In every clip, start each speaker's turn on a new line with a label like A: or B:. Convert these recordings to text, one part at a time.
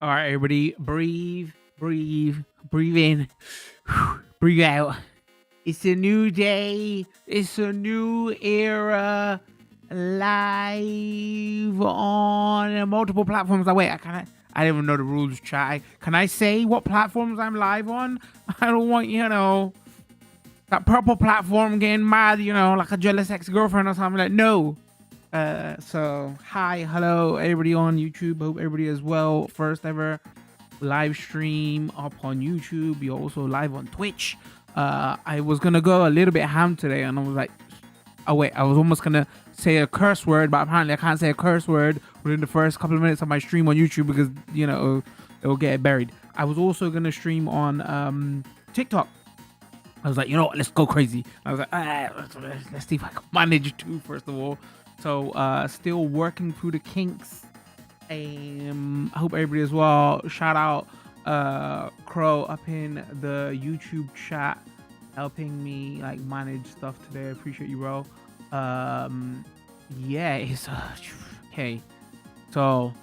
A: All right, everybody, breathe, breathe, breathe in, breathe out. It's a new day. It's a new era. Live on multiple platforms. Oh, wait, I don't even know the rules, chat. Can I say what platforms I'm live on? I don't want, that purple platform getting mad, like a jealous ex-girlfriend or something. Like, no. So hi, hello, everybody on YouTube. Hope everybody is well. First ever live stream up on YouTube. You're also live on Twitch. I was gonna go a little bit ham today, and I was like, oh wait, I was almost gonna say a curse word, but apparently I can't say a curse word within the first couple of minutes of my stream on YouTube because it'll get buried. I was also gonna stream on TikTok. I was like, you know what, let's go crazy. I was like, let's see if I can manage to, first of all. So still working through the kinks. I hope everybody as well. Shout out Crow up in the YouTube chat, helping me like manage stuff today. I appreciate you, bro. Yeah, it's okay. So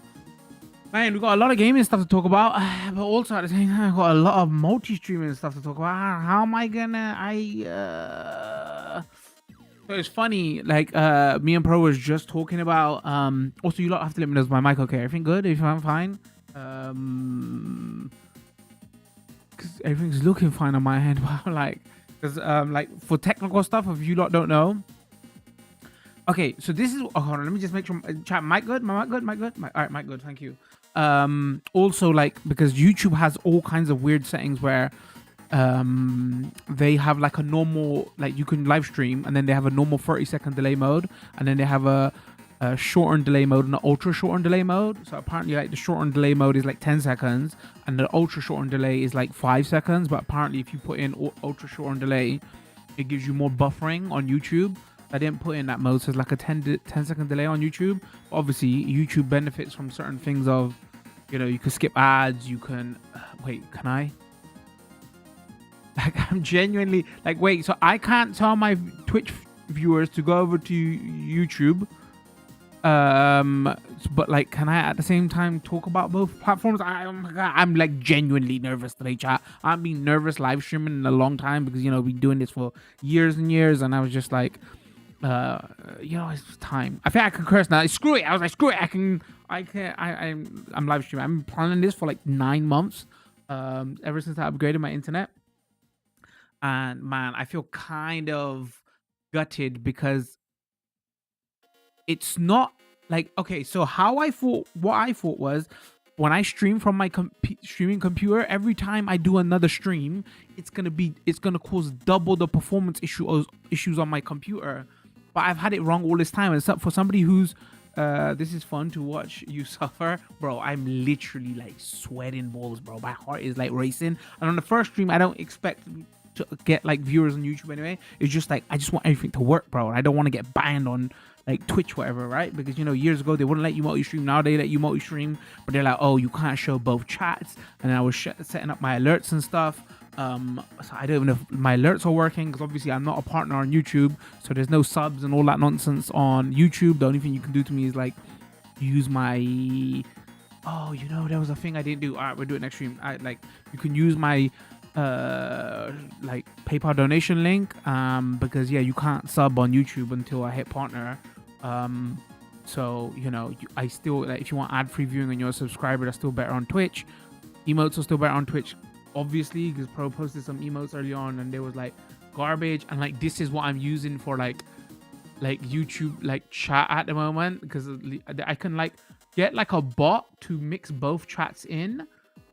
A: man, we got a lot of gaming stuff to talk about, but also at the same time, I got a lot of multi-streaming stuff to talk about. How am I gonna? So it's funny, like me and Pro was just talking about. Also, you lot have to let me know is my mic okay? Everything good? If I'm fine, because everything's looking fine on my end. But like for technical stuff, if you lot don't know. Okay, so this is. Oh, hold on, let me just make sure. Chat, mic good? My mic good? Mic good? All right, mic good. Thank you. Also, like because YouTube has all kinds of weird settings where they have like a normal, like you can live stream, and then they have a normal 30-second delay mode, and then they have a shortened delay mode and an ultra shortened delay mode. So apparently, like the shortened delay mode is like 10 seconds, and the ultra shortened delay is like 5 seconds. But apparently, if you put in ultra shortened delay, it gives you more buffering on YouTube. I didn't put in that mode, so it's like a 10-second delay on YouTube. Obviously, YouTube benefits from certain things of, you know, you can skip ads, you can... wait, can I? Like, I'm genuinely... Like, wait, so I can't tell my Twitch viewers to go over to YouTube. But, like, can I at the same time talk about both platforms? Oh my God, I'm, like, genuinely nervous today, chat. I've been nervous live streaming in a long time because, you know, we've been doing this for years and years, and I was just like... you know, it's time. I think I can curse now. Screw it. I was like, screw it. I'm live streaming. I've been planning this for like 9 months. Ever since I upgraded my internet. And man, I feel kind of gutted because it's not like, okay, so what I thought was when I stream from my streaming computer, every time I do another stream, it's gonna cause double the performance issues on my computer. But I've had it wrong all this time. And so for somebody who's this is fun to watch you suffer, bro. I'm literally like sweating balls, bro. My heart is like racing. And on the first stream, I don't expect to get like viewers on YouTube anyway. It's just like I just want everything to work, bro. And I don't want to get banned on like Twitch, whatever, right? Because, you know, years ago they wouldn't let you multi-stream. Now they let you multi-stream, but they're like, oh, you can't show both chats. And I was setting up my alerts and stuff. So I don't even know if my alerts are working because obviously I'm not a partner on YouTube, so there's no subs and all that nonsense on YouTube. The only thing you can do to me is like use my you know, there was a thing I didn't do. All right, we'll do it next stream. You can use my like PayPal donation link because yeah, you can't sub on YouTube until I hit partner. So you know, I still, like, if you want ad-free viewing and you're a subscriber, that's still better on Twitch. Emotes are still better on Twitch, obviously, because Pro posted some emotes early on and they was like garbage, and like this is what I'm using for like YouTube like chat at the moment, because I can like get like a bot to mix both chats in,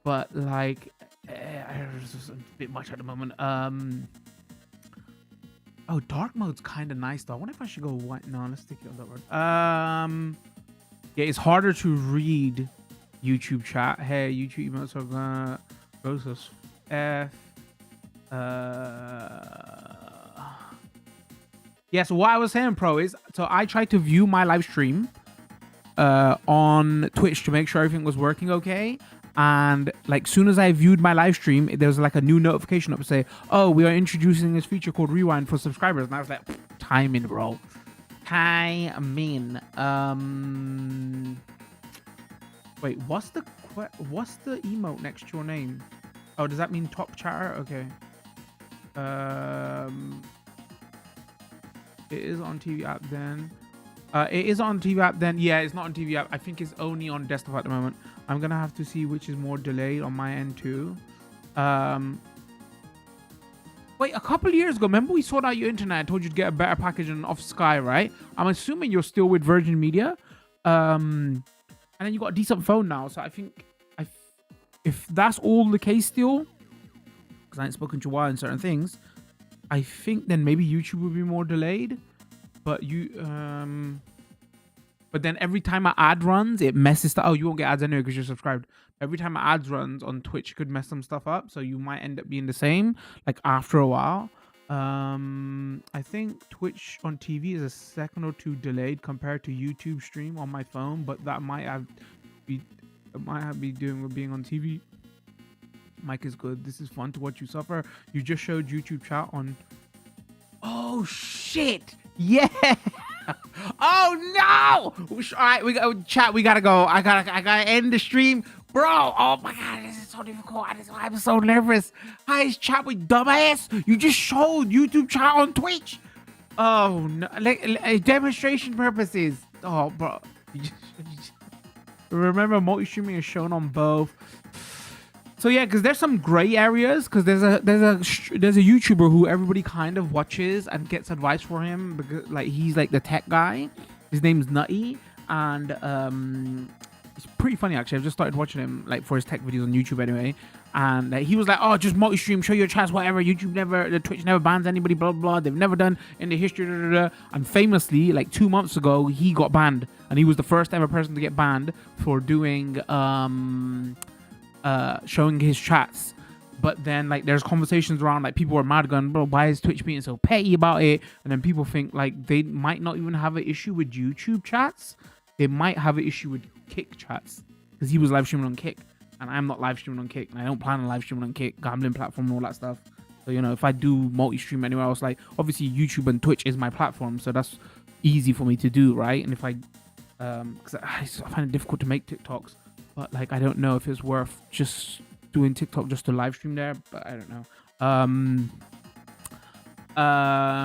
A: but like it's a bit much at the moment. Oh, dark mode's kind of nice though. I wonder if I should go white. No, let's stick it on that word. Yeah, it's harder to read YouTube chat. Hey, YouTube emotes are gonna gross as F. Yeah, so what I was saying, Pro, is so I tried to view my live stream on Twitch to make sure everything was working okay. And like soon as I viewed my live stream, there was like a new notification up to say, oh, we are introducing this feature called Rewind for subscribers. And I was like, timing, bro. Timing. Wait, what's the emote next to your name? Oh, does that mean top chatter? Okay. It is on TV app then. It is on TV app then. Yeah, it's not on TV app. I think it's only on desktop at the moment. I'm gonna have to see which is more delayed on my end too. Wait, a couple of years ago, remember we sorted out your internet? I told you to get a better package and off Sky, right? I'm assuming you're still with Virgin Media. And then you got a decent phone now, so I think if that's all the case still, because I ain't spoken to you a while on certain things, I think then maybe YouTube will be more delayed. But but then every time an ad runs, it messes stuff. Oh, you won't get ads anyway because you're subscribed. Every time an ad runs on Twitch, it could mess some stuff up. So you might end up being the same, like after a while. I think Twitch on TV is a second or two delayed compared to YouTube stream on my phone, but that might have be doing with being on TV. Mike is good. This is fun to watch you suffer. You just showed YouTube chat on. Oh shit! Yeah. Oh no! All right, we go chat. We gotta go. I gotta end the stream, bro. Oh my god, this is so difficult. I'm so nervous. Hi, chat with dumbass. You just showed YouTube chat on Twitch. Oh no, like demonstration purposes. Oh, bro. Remember, multi-streaming is shown on both. So yeah, because there's some gray areas. Because there's a YouTuber who everybody kind of watches and gets advice for him because like he's like the tech guy. His name's Nutty, and it's pretty funny actually. I've just started watching him like for his tech videos on YouTube anyway. And he was like, "Oh, just multi-stream, show your chats, whatever. The Twitch never bans anybody, blah blah. They've never done in the history." Blah, blah, blah. And famously, like 2 months ago, he got banned, and he was the first ever person to get banned for doing showing his chats. But then like there's conversations around like people are mad going, bro, why is Twitch being so petty about it? And then people think like they might not even have an issue with YouTube chats. They might have an issue with Kick chats because he was live streaming on Kick, and I'm not live streaming on Kick, and I don't plan on live streaming on Kick, gambling platform and all that stuff. So you know, if I do multi-stream anywhere else, like obviously YouTube and Twitch is my platform, so that's easy for me to do, right? And if I because I find it difficult to make TikToks, but like I don't know if it's worth just doing TikTok just to live stream there, but I don't know.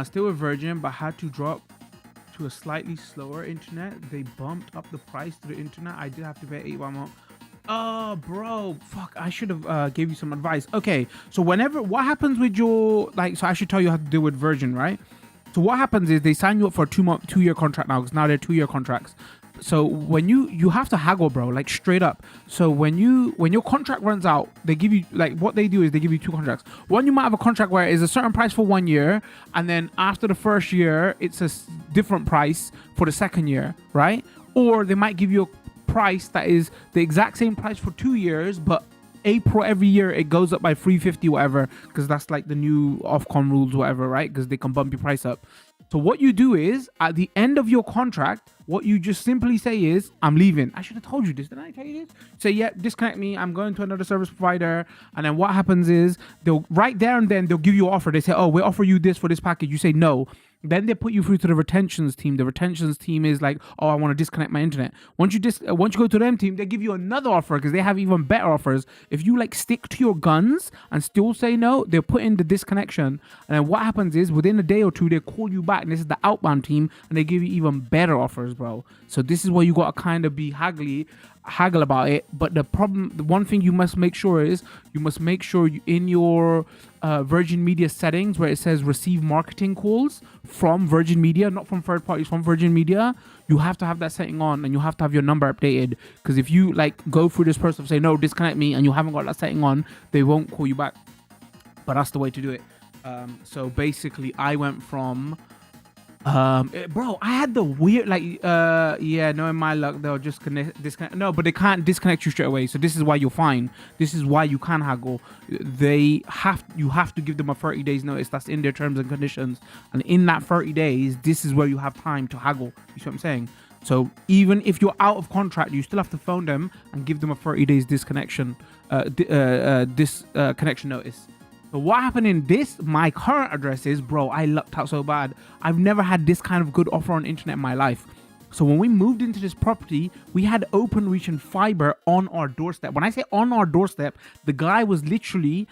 A: Still with Virgin, but had to drop to a slightly slower internet. They bumped up the price to the internet. I did have to pay 8 month. Oh, bro, fuck! I should have gave you some advice. Okay, so what happens with your so I should tell you how to deal with Virgin, right? So what happens is they sign you up for a 2-year contract now, because now they're 2-year contracts. So when you have to haggle, bro, like straight up. So when your contract runs out, they give you what they do is they give you 2 contracts. One, you might have a contract where it's a certain price for 1 year, and then after the first year, it's a different price for the second year, right? Or they might give you a price that is the exact same price for 2 years, but April every year it goes up by 350 whatever, because that's like the new Ofcom rules whatever, right? Because they can bump your price up. So what you do is at the end of your contract, what you just simply say is, I'm leaving. I should have told you this. Didn't I tell you this? Say, yeah, disconnect me. I'm going to another service provider. And then what happens is they'll right there and then they'll give you an offer. They say, oh, we offer you this for this package. You say no. Then they put you through to the retentions team. The retentions team is like, oh, I want to disconnect my internet. Once you go to them team, they give you another offer because they have even better offers. If you stick to your guns and still say no, they'll put in the disconnection. And then what happens is within a day or two, they call you back. And this is the outbound team, and they give you even better offers, bro. So this is where you got to kind of be haggle about it. But the one thing you must make sure is in your Virgin Media settings where it says receive marketing calls from Virgin Media, not from third parties, from Virgin Media, you have to have that setting on, and you have to have your number updated, because if you go through this process of say no, disconnect me, and you haven't got that setting on, they won't call you back. But that's the way to do it. So basically I went from bro, I had the weird in my luck they'll just disconnect. No, but they can't disconnect you straight away. So this is why you're fine. This is why you can haggle. You have to give them a 30 days notice. That's in their terms and conditions. And in that 30 days, this is where you have time to haggle. You see what I'm saying? So even if you're out of contract, you still have to phone them and give them a 30 days disconnection connection notice. So what happened in my current address is, bro, I lucked out so bad. I've never had this kind of good offer on internet in my life. So when we moved into this property, we had open reach and fiber on our doorstep. When I say on our doorstep, the guy was literally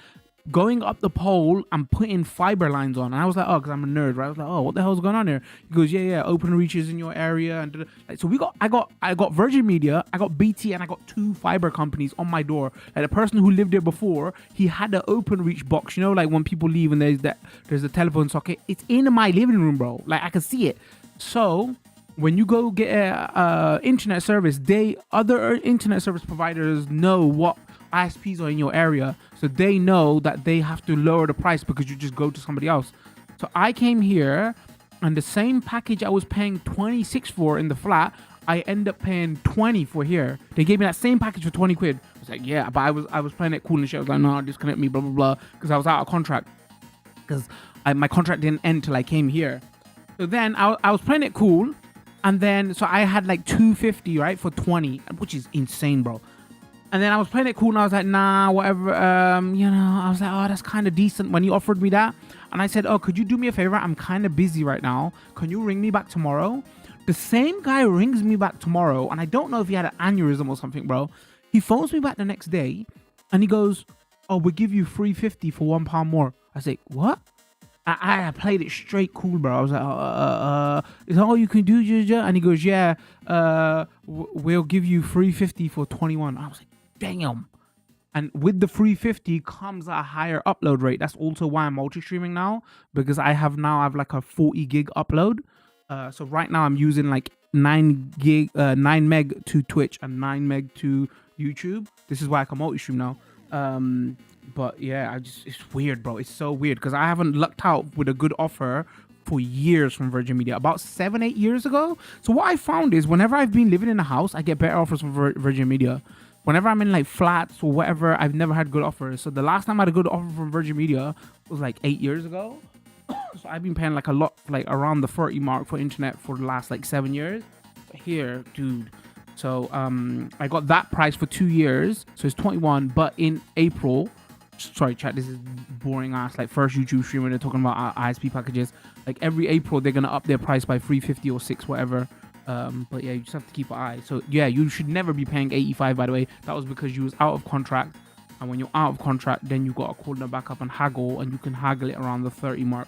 A: going up the pole and putting fiber lines on. And I was like, oh, because I'm a nerd, right? I was like, oh, what the hell's going on here? He goes, yeah, open reaches in your area. And so I got Virgin Media, I got BT, and I got 2 fiber companies on my door. Like the person who lived there before, he had the open reach box, like when people leave and there's a telephone socket. It's in my living room, bro. Like I can see it. So when you go get a internet service, other internet service providers know what ISPs are in your area, so they know that they have to lower the price because you just go to somebody else. So I came here, and the same package I was paying 26 for in the flat, I end up paying 20 for here. They gave me that same package for 20 quid. I was like, yeah, but I was playing it cool and shit. I was like, no, disconnect me, blah blah blah, because I was out of contract, because my contract didn't end till I came here. So then I was playing it cool, and then so I had 250 right for 20, which is insane, bro. And then I was playing it cool, and I was like, nah, whatever. I was like, oh, that's kind of decent when you offered me that. And I said, oh, could you do me a favor? I'm kind of busy right now. Can you ring me back tomorrow? The same guy rings me back tomorrow, and I don't know if he had an aneurysm or something, bro. He phones me back the next day, and he goes, oh, we'll give you $3.50 for £1 more. I say, what? I played it straight cool, bro. I was like, is that all you can do, Jaja? And he goes, yeah, we'll give you $3.50 for 21. I was like, damn. And with the 350 comes a higher upload rate. That's also why I'm multi-streaming now, because I have a 40 gig upload. So right now I'm using 9 meg to Twitch and 9 meg to YouTube. This is why I can multi-stream now. But yeah, it's weird, bro. It's so weird because I haven't lucked out with a good offer for years from Virgin Media, about 7-8 years ago. So what I found is whenever I've been living in a house, I get better offers from Virgin Media. whenever I'm in like flats or whatever, I've never had good offers. So the last time I had a good offer from Virgin Media was like 8 years ago. So I've been paying like a lot, like around the 30 mark for internet for the last like 7 years. But here, dude. So I got that price for 2 years. So it's 21. But in April, sorry chat, this is boring ass like first YouTube streamer, they're talking about ISP packages. Like every April they're gonna up their price by 350 or 6 whatever. But yeah, you just have to keep an eye. So yeah, you should never be paying 85, by the way. That was because you was out of contract, and when you're out of contract, then you gotta call them back up and haggle, and you can haggle it around the 30 mark.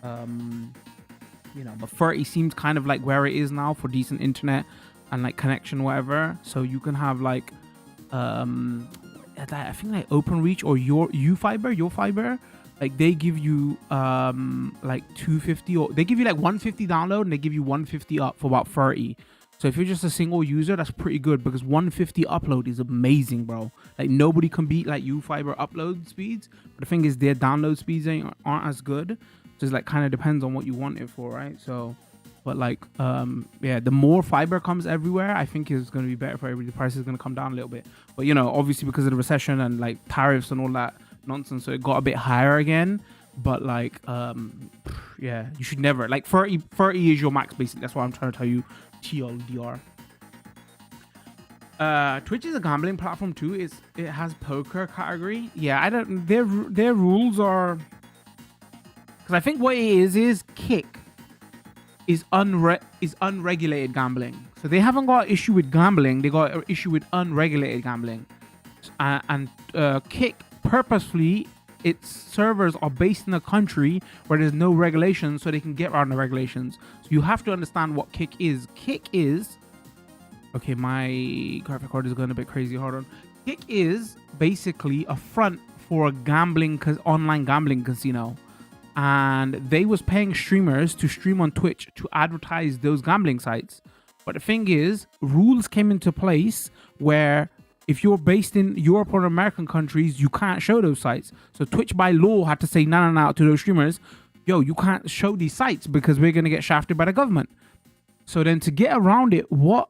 A: You know, but 30 seems kind of like where it is now for decent internet and like connection, whatever. So you can have like I think like OpenReach or your fiber, like they give you like 250, or they give you like 150 download and they give you 150 up for about 30. So if you're just a single user, that's pretty good, because 150 upload is amazing, bro. Like nobody can beat like fiber upload speeds, but the thing is their download speeds aren't as good. Just like kind of depends on what you want it for, right? So but like yeah, the more fiber comes everywhere, I think is going to be better for everybody. The price is going to come down a little bit, but you know, obviously because of the recession and like tariffs and all that nonsense, so it got a bit higher again. But like yeah, you should never, like 30 is your max basically. That's what I'm trying to tell you, TLDR. Twitch is a gambling platform too. It has poker category. Yeah, I don't, their rules are, because I think what it is Kick is unregulated gambling. So they haven't got an issue with gambling, they got an issue with unregulated gambling. And Kick purposefully, its servers are based in a country where there's no regulations, so they can get around the regulations. So you have to understand what Kick is. Kick is, okay, my graphic card is going a bit crazy, hold on. Kick is basically a front for a online gambling casino. And they was paying streamers to stream on Twitch to advertise those gambling sites. But the thing is, rules came into place where if you're based in Europe or American countries, you can't show those sites. So Twitch by law had to say no to those streamers, yo, you can't show these sites because we're going to get shafted by the government. So then to get around it, what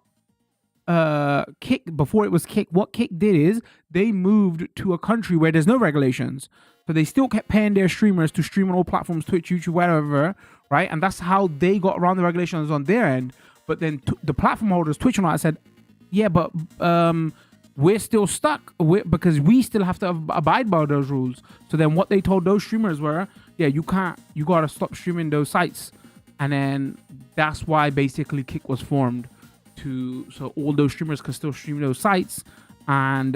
A: Kick, before it was Kick, what Kick did is they moved to a country where there's no regulations. So they still kept paying their streamers to stream on all platforms, Twitch, YouTube, whatever, right? And that's how they got around the regulations on their end. But then the platform holders, Twitch and all that, said, yeah, but we're still stuck because we still have to abide by those rules. So then what they told those streamers were, yeah, you got to stop streaming those sites. And then that's why basically Kick was formed, so all those streamers could still stream those sites. And,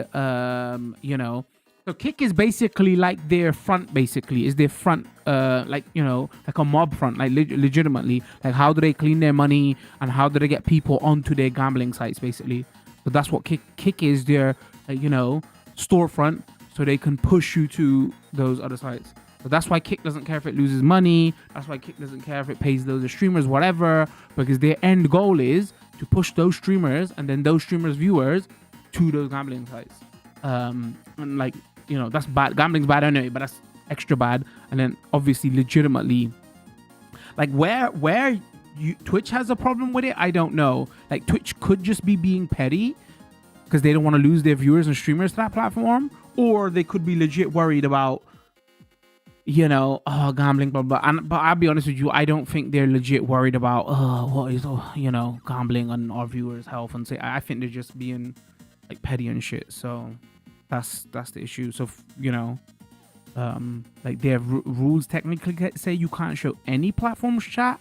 A: you know, so Kick is basically like their front, basically, is their front, like, you know, like a mob front, like legitimately. Like, how do they clean their money and how do they get people onto their gambling sites, basically. So that's what Kick is, their, you know, storefront, so they can push you to those other sites. So that's why Kick doesn't care if it loses money. That's why Kick doesn't care if it pays those streamers, whatever, because their end goal is to push those streamers and then those streamers' viewers to those gambling sites. And like, you know, that's bad. Gambling's bad anyway, but that's extra bad. And then obviously legitimately, like where Twitch has a problem with it, I don't know. Like Twitch could just be being petty because they don't want to lose their viewers and streamers to that platform, or they could be legit worried about, you know, gambling, blah blah. But I'll be honest with you, I don't think they're legit worried about what is you know, gambling on our viewers' health and say. I think they're just being like petty and shit. So that's the issue. So you know, like their rules technically say you can't show any platforms chat,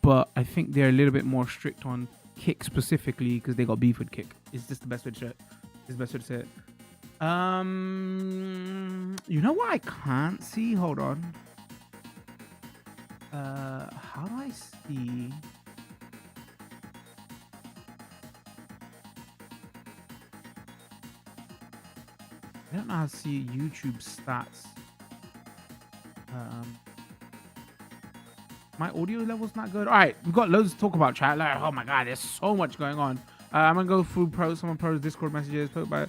A: but I think they're a little bit more strict on Kick specifically because they got beef with Kick. Is this the best way to say it? Is the best way to say it? You know what I can't see? Hold on. How do I see? I don't know how to see YouTube stats. My audio level's not good. All right, we've got loads to talk about, chat. Like, oh my god, there's so much going on. I'm gonna go through some of Pro's Discord messages. Buy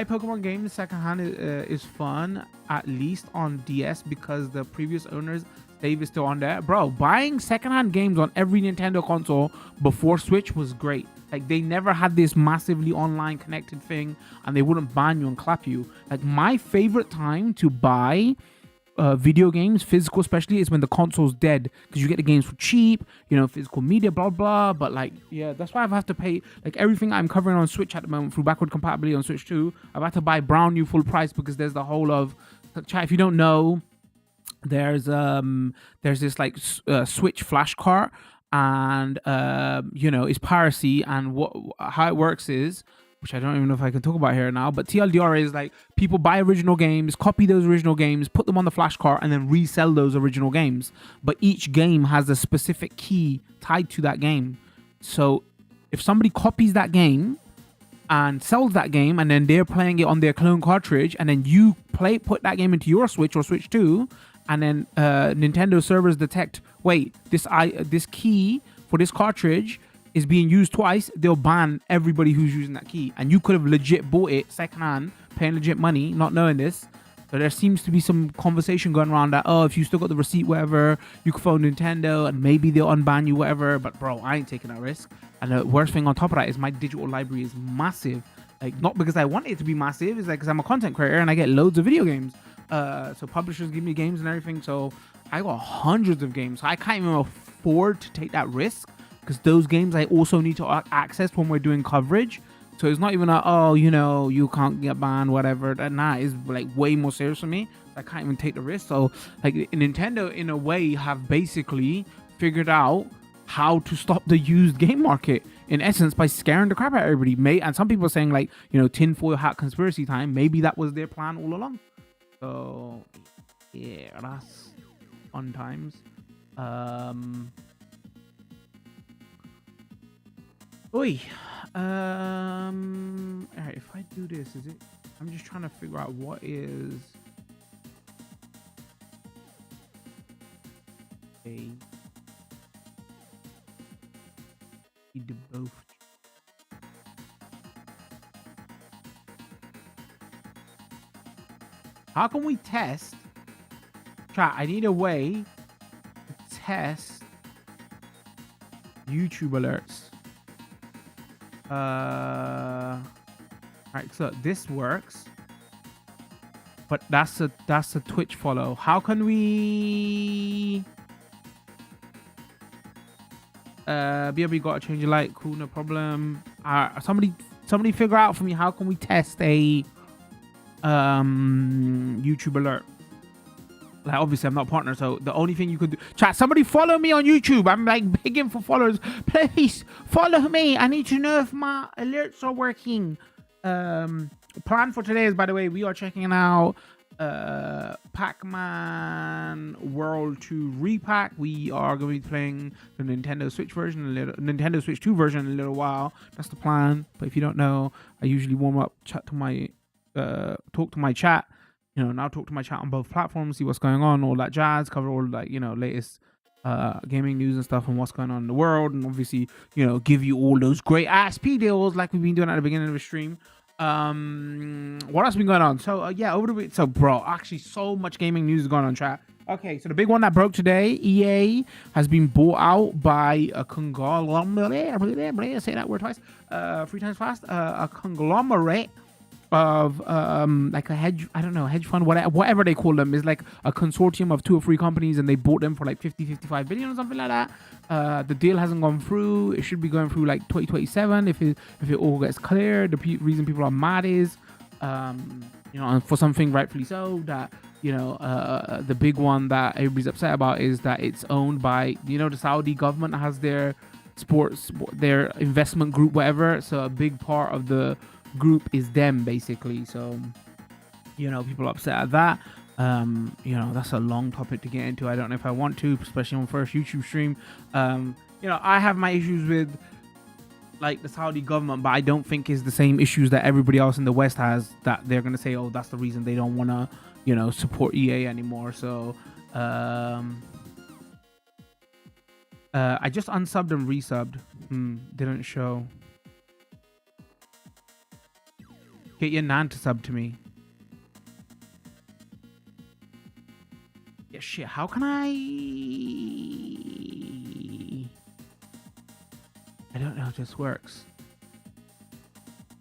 A: Pokemon games secondhand is fun, at least on DS, because the previous owners save is still on there. Bro, buying secondhand games on every Nintendo console before Switch was great. Like, they never had this massively online connected thing, and they wouldn't ban you and clap you. Like, my favorite time to buy video games, physical especially, is when the console's dead, because you get the games for cheap, you know, physical media, blah blah. But like, yeah, that's why I've had to pay, like, everything I'm covering on Switch at the moment through backward compatibility on Switch 2, I've had to buy brand new full price, because there's the whole of, chat, if you don't know, there's this like Switch flash cart, and you know, it's piracy. And how it works is, which I don't even know if I can talk about here now, but TLDR is like, people buy original games, copy those original games, put them on the flash cart, and then resell those original games. But each game has a specific key tied to that game. So if somebody copies that game and sells that game, and then they're playing it on their clone cartridge, and then you put that game into your Switch or Switch 2, and then Nintendo servers detect, wait, this key for this cartridge is being used twice, they'll ban everybody who's using that key. And you could have legit bought it secondhand, paying legit money, not knowing this. So there seems to be some conversation going around that, oh, if you still got the receipt, whatever, you can phone Nintendo and maybe they'll unban you, whatever. But bro, I ain't taking that risk. And the worst thing on top of that is my digital library is massive. Like, not because I want it to be massive, it's like because I'm a content creator and I get loads of video games. So publishers give me games and everything. So I got hundreds of games. So I can't even afford to take that risk, because those games I also need to access when we're doing coverage. So it's not even a, oh, you know, you can't get banned, whatever. Nah, it's like way more serious for me. I can't even take the risk. So like, Nintendo in a way have basically figured out how to stop the used game market, in essence, by scaring the crap out of everybody. And some people are saying, like, you know, tinfoil hat conspiracy time, maybe that was their plan all along. So yeah, that's fun times. Oi. Alright, if I do this, is it? I'm just trying to figure out what is a both. How can we test? Chat, I need a way to test YouTube alerts. Alright, so this works, but that's a Twitch follow. How can we BRB gotta change your light? Cool, no problem. Somebody figure out for me, how can we test a YouTube alert? Like, obviously I'm not a partner, so the only thing you could do, chat, somebody follow me on YouTube. I'm like begging for followers. Please follow me. I need to know if my alerts are working. Plan for today is, by the way, we are checking out Pac-Man World 2 Re-Pac. We are going to be playing the Nintendo Switch version, Nintendo Switch 2 version in a little while. That's the plan. But if you don't know, I usually warm up, talk to my chat. You know, now talk to my chat on both platforms, see what's going on, all that jazz, cover all, like, you know, latest gaming news and stuff and what's going on in the world, and obviously, you know, give you all those great ISP deals like we've been doing at the beginning of the stream. What else been going on? So yeah, over the week, so bro, actually so much gaming news is going on, chat. Okay, so the big one that broke today, EA has been bought out by a conglomerate. Say that word twice, 3 times fast. A conglomerate of like a hedge fund, whatever they call them, is like a consortium of 2 or 3 companies, and they bought them for like 55 billion or something like that. The deal hasn't gone through. It should be going through like 2027 if it all gets clear. The reason people are mad is you know, and for something rightfully so, that, you know, the big one that everybody's upset about is that it's owned by, you know, the Saudi government has their their investment group, whatever. So a big part of the group is them, basically. So, you know, people are upset at that. You know, that's a long topic to get into. I don't know if I want to, especially on first YouTube stream. You know, I have my issues with like the Saudi government, but I don't think it's the same issues that everybody else in the West has, that they're gonna say, oh, that's the reason they don't want to, you know, support EA anymore. So I just unsubbed and resubbed. Didn't show. Get your nan to sub to me. Yeah, shit, how can I don't know how this works.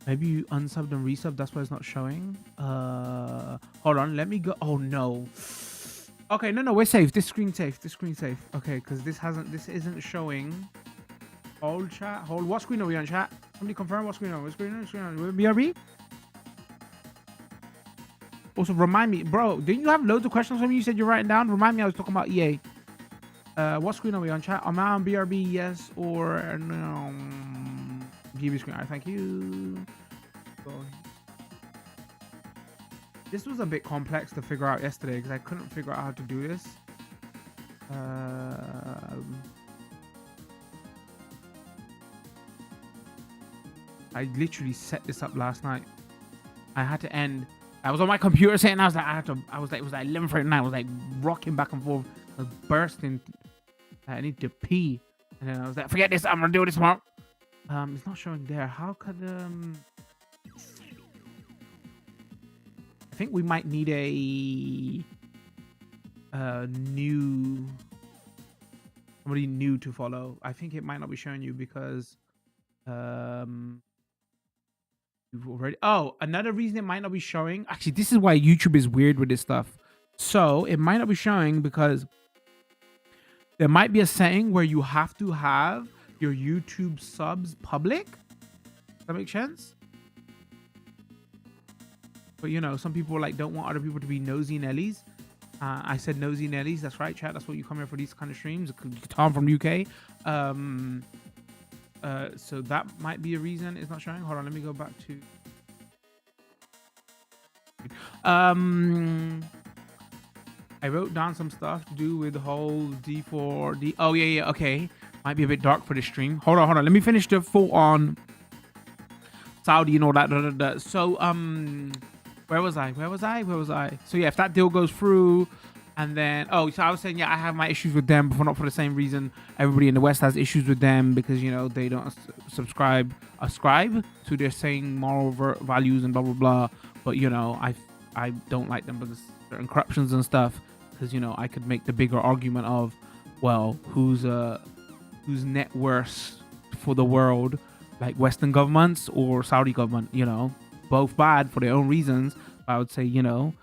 A: Maybe you unsubbed and resubbed, that's why it's not showing. Hold on, let me go. Oh no. Okay, no, we're safe. This screen's safe. Okay, because this isn't showing. Hold chat. Hold. What screen are we on, chat? Somebody confirm what screen are we on? What screen are we on? BRB? Also, remind me, bro, didn't you have loads of questions from me? You said you're writing down. Remind me, I was talking about EA. What screen are we on, chat? Am I on BRB, yes or no? BRB screen. All right, thank you. This was a bit complex to figure out yesterday because I couldn't figure out how to do this. I literally set this up last night. I had to end. I was on my computer saying I was like, it was like 11:39. I was like rocking back and forth. I was bursting. I need to pee. And then I was like, forget this, I'm gonna do this tomorrow. It's not showing there. How could I think we might need a somebody new to follow. I think it might not be showing you because you've already. Oh, another reason it might not be showing. Actually, this is why YouTube is weird with this stuff. So it might not be showing because there might be a setting where you have to have your YouTube subs public. Does that make sense? But you know, some people like don't want other people to be nosy Nellies. I said nosy Nellies. That's right, chat. That's what you come here for, these kind of streams. Tom from UK. So that might be a reason it's not showing. Hold on, let me go back to. I wrote down some stuff to do with the whole D4D. Oh yeah, okay. Might be a bit dark for the stream. Hold on. Let me finish the full on Saudi and all that. So where was I? So yeah, if that deal goes through, and then so I was saying, yeah, I have my issues with them, but not for the same reason everybody in the West has issues with them, because you know they don't ascribe to their saying moral values and blah blah blah. But you know, I don't like them because certain corruptions and stuff. Because you know, I could make the bigger argument of, well, who's net worse for the world, like Western governments or Saudi government? You know, both bad for their own reasons. I would say, you know,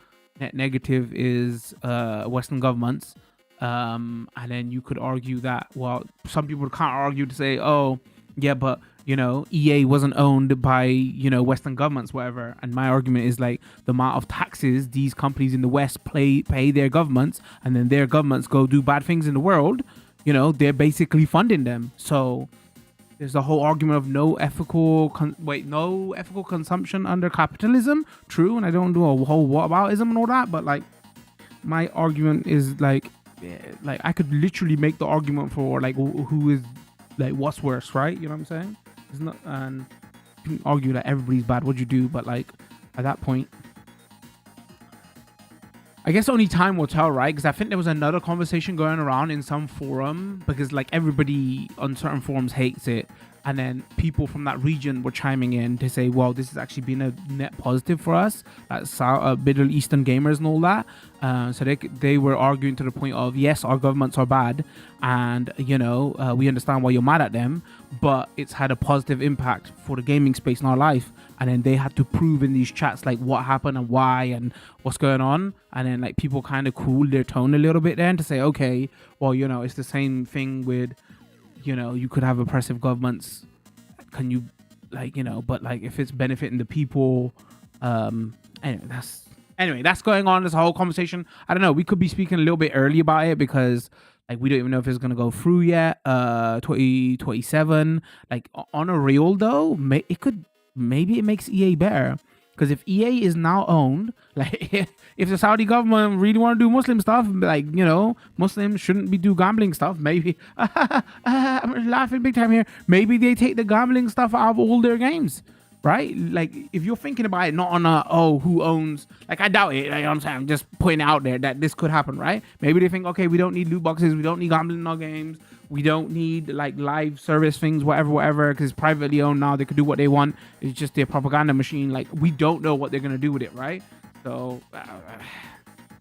A: net negative is Western governments. And then you could argue that, well, some people can't argue to say, oh, yeah, but, you know, EA wasn't owned by, you know, Western governments, whatever. And my argument is like the amount of taxes these companies in the West pay their governments, and then their governments go do bad things in the world, you know, they're basically funding them. So there's the whole argument of no ethical consumption under capitalism. True, and I don't do a whole whataboutism and all that, but like my argument is like I could literally make the argument for like who is like what's worse, right? You know what I'm saying? It's not, and you can argue that everybody's bad. What'd you do? But like at that point, I guess only time will tell, right? Because I think there was another conversation going around in some forum, because like everybody on certain forums hates it, and then people from that region were chiming in to say, well, this has actually been a net positive for us, like Middle Eastern gamers and all that. So they were arguing to the point of, yes, our governments are bad, and you know, we understand why you're mad at them, but it's had a positive impact for the gaming space in our life. And then they had to prove in these chats like what happened and why and what's going on. And then like people kind of cooled their tone a little bit then to say, okay, well, you know, it's the same thing with, you know, you could have oppressive governments. Can you, like, you know, but like if it's benefiting the people, anyway, that's going on, this whole conversation. I don't know, we could be speaking a little bit early about it because like we don't even know if it's gonna go through yet. 2027, like on a real though, maybe it makes EA better, because if EA is now owned, like if the Saudi government really want to do Muslim stuff, like, you know, Muslims shouldn't be do gambling stuff, maybe I'm laughing big time here, maybe they take the gambling stuff out of all their games, right? Like if you're thinking about it, not on who owns, like I doubt it, like, you know what I'm saying, I'm just putting it out there that this could happen, right? Maybe they think, okay, we don't need loot boxes, we don't need gambling in our games, we don't need like live service things, whatever, because it's privately owned now. They could do what they want. It's just their propaganda machine. Like we don't know what they're gonna do with it, right? So,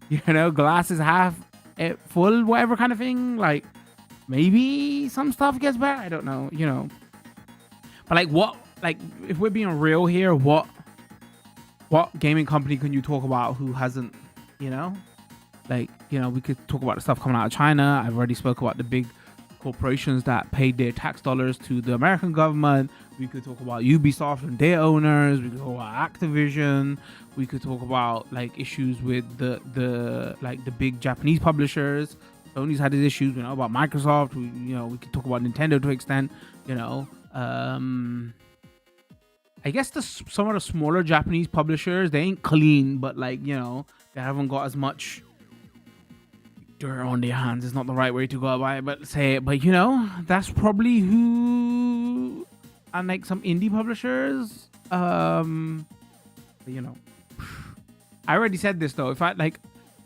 A: you know, glass is half it full, whatever kind of thing. Like maybe some stuff gets better. I don't know, But like what, like if we're being real here, what gaming company can you talk about who hasn't, Like, we could talk about the stuff coming out of China. I've already spoke about the big corporations that paid their tax dollars to the American government. We could talk about Ubisoft and their owners. We could talk about Activision. We could talk about like issues with the big Japanese publishers. Sony's had these issues, about Microsoft. We could talk about Nintendo to an extent, I guess some of the smaller Japanese publishers, they ain't clean, but like, they haven't got as much dirt on their hands. It's not the right way to go about it, but say it. But that's probably who. And like some indie publishers. I already said this though. If I like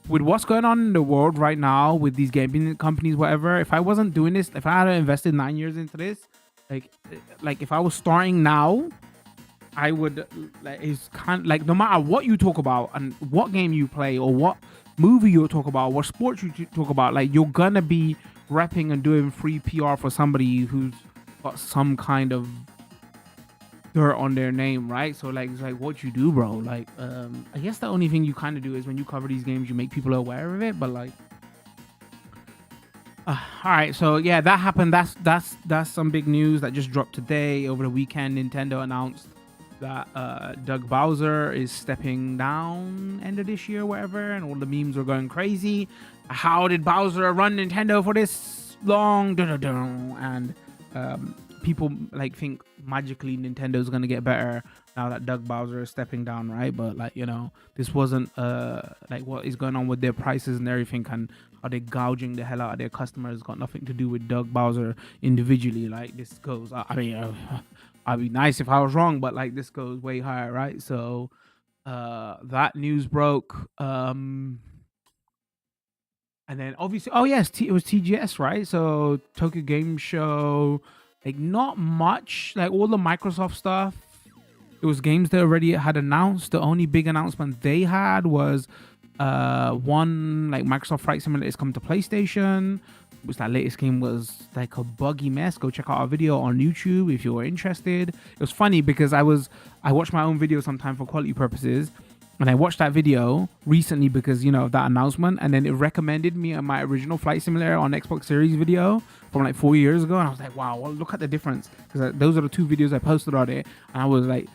A: with what's going on in the world right now with these gaming companies, whatever, if I wasn't doing this, if I had invested 9 years into this, like if I was starting now, I would like, it's kind of like no matter what you talk about and what game you play or what movie you talk about, what sports you talk about, like you're gonna be repping and doing free PR for somebody who's got some kind of dirt on their name, right? So like it's like what you do, bro. Like I guess the only thing you kind of do is when you cover these games, you make people aware of it. But like, all right, so yeah, that happened. That's some big news that just dropped today. Over the weekend, Nintendo announced that Doug Bowser is stepping down end of this year, whatever, and all the memes were going crazy. How did Bowser run Nintendo for this long? And people like think magically Nintendo's gonna get better now that Doug Bowser is stepping down, right? But like this wasn't like what is going on with their prices and everything, and how they're gouging the hell out of their customers got nothing to do with Doug Bowser individually. Like this goes, I mean. I'd be nice if I was wrong, but like this goes way higher, right? So that news broke. And then obviously, oh yes, it was TGS, right? So Tokyo Game Show, like not much, like all the Microsoft stuff. It was games they already had announced. The only big announcement they had was one like Microsoft Flight Simulator is coming to PlayStation. Which that latest game was like a buggy mess. Go check out our video on YouTube if you're interested. It was funny because I watched my own video sometime for quality purposes, and I watched that video recently because of that announcement, and then it recommended me my original Flight Simulator on Xbox Series video from like 4 years ago, and I was like, wow, well, look at the difference, because those are the two videos I posted on it, and I was like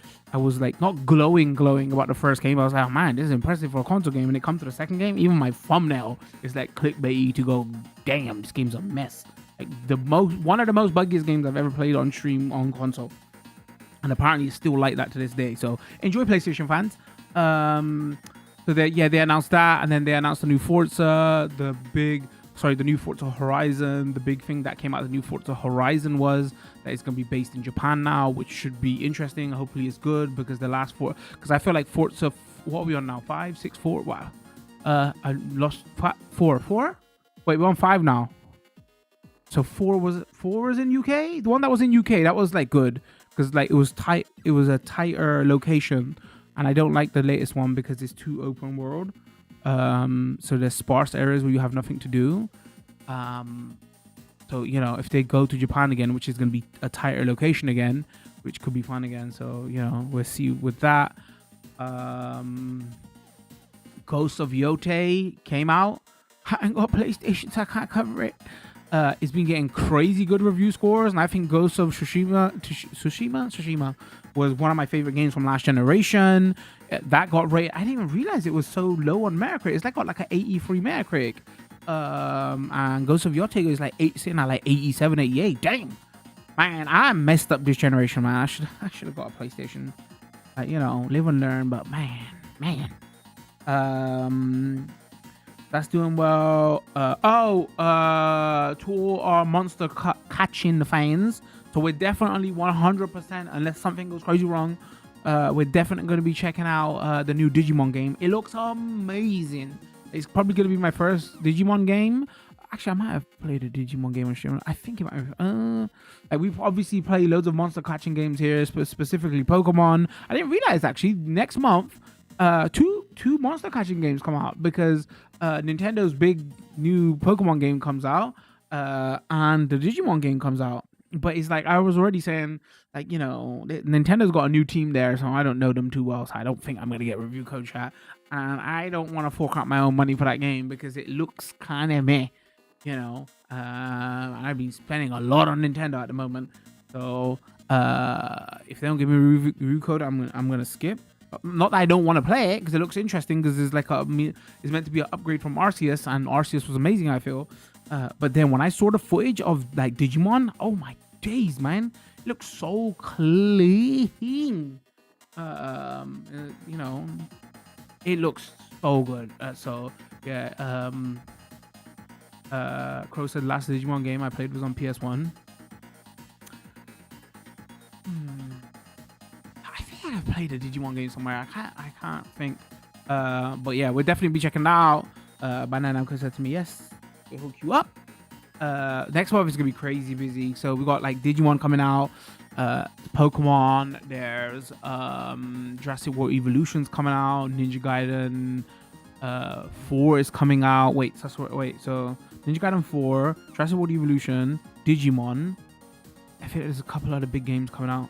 A: not glowing about the first game. I was like, oh man, this is impressive for a console game. And it comes to the second game, even my thumbnail is like clickbaity to go, damn, this game's a mess. Like one of the most buggiest games I've ever played on stream on console, and apparently it's still like that to this day. So enjoy, PlayStation fans. So they announced that, and then they announced the new Forza, the new Forza Horizon. The big thing that came out of the new Forza Horizon was that it's going to be based in Japan now, which should be interesting. Hopefully it's good, because the last four, because I feel like Forza, what are we on now? 5, 6, 4? Wow. I lost 4. Wait, we're on 5 now. So 4 was in UK? The one that was in UK, that was like good, because like it was tight. It was a tighter location, and I don't like the latest one because it's too open world. So there's sparse areas where you have nothing to do. So if they go to Japan again, which is going to be a tighter location again, which could be fun again. So we'll see with that. Ghost of Yote came out. I ain't got PlayStation, so I can't cover it. It's been getting crazy good review scores, and I think Ghost of Tsushima was one of my favorite games from last generation. That got rated. I didn't even realize it was so low on Metacritic. It's like got like an 83 Metacritic. And Ghost of Yote is like sitting at like 87, 88. Dang, man, I messed up this generation, man. I should have got a PlayStation. Live and learn. But man, that's doing well. To all our monster catching fans. So we're definitely 100%, unless something goes crazy wrong, we're definitely going to be checking out the new Digimon game. It looks amazing. It's probably going to be my first Digimon game. Actually, I might have played a Digimon game on stream. I think it might have. Like we've obviously played loads of monster catching games here, specifically Pokemon. I didn't realize actually next month two monster catching games come out because Nintendo's big new Pokemon game comes out, and the Digimon game comes out. But it's like I was already saying, like, you know, Nintendo's got a new team there, so I don't know them too well, so I don't think I'm gonna get review code chat, and I don't want to fork out my own money for that game because it looks kind of meh, you know. I've been spending a lot on Nintendo at the moment, so if they don't give me a review code, I'm gonna skip. Not that I don't want to play it because it looks interesting because it's like it's meant to be an upgrade from Arceus, and Arceus was amazing, I feel. But then when I saw the footage of like Digimon, oh my days, man, it looks so clean. You know, it looks so good. So yeah. Crow said last Digimon game I played was on PS1. I think I played a Digimon game somewhere. I can't think. But yeah, we'll definitely be checking that out. Banana said to me, yes, we'll hook you up. Next month is gonna be crazy busy. So we got like Digimon coming out, Pokemon. There's Jurassic World Evolutions coming out. Ninja Gaiden 4 is coming out. So Ninja Gaiden 4, Jurassic World Evolution, Digimon. I think there's a couple other big games coming out.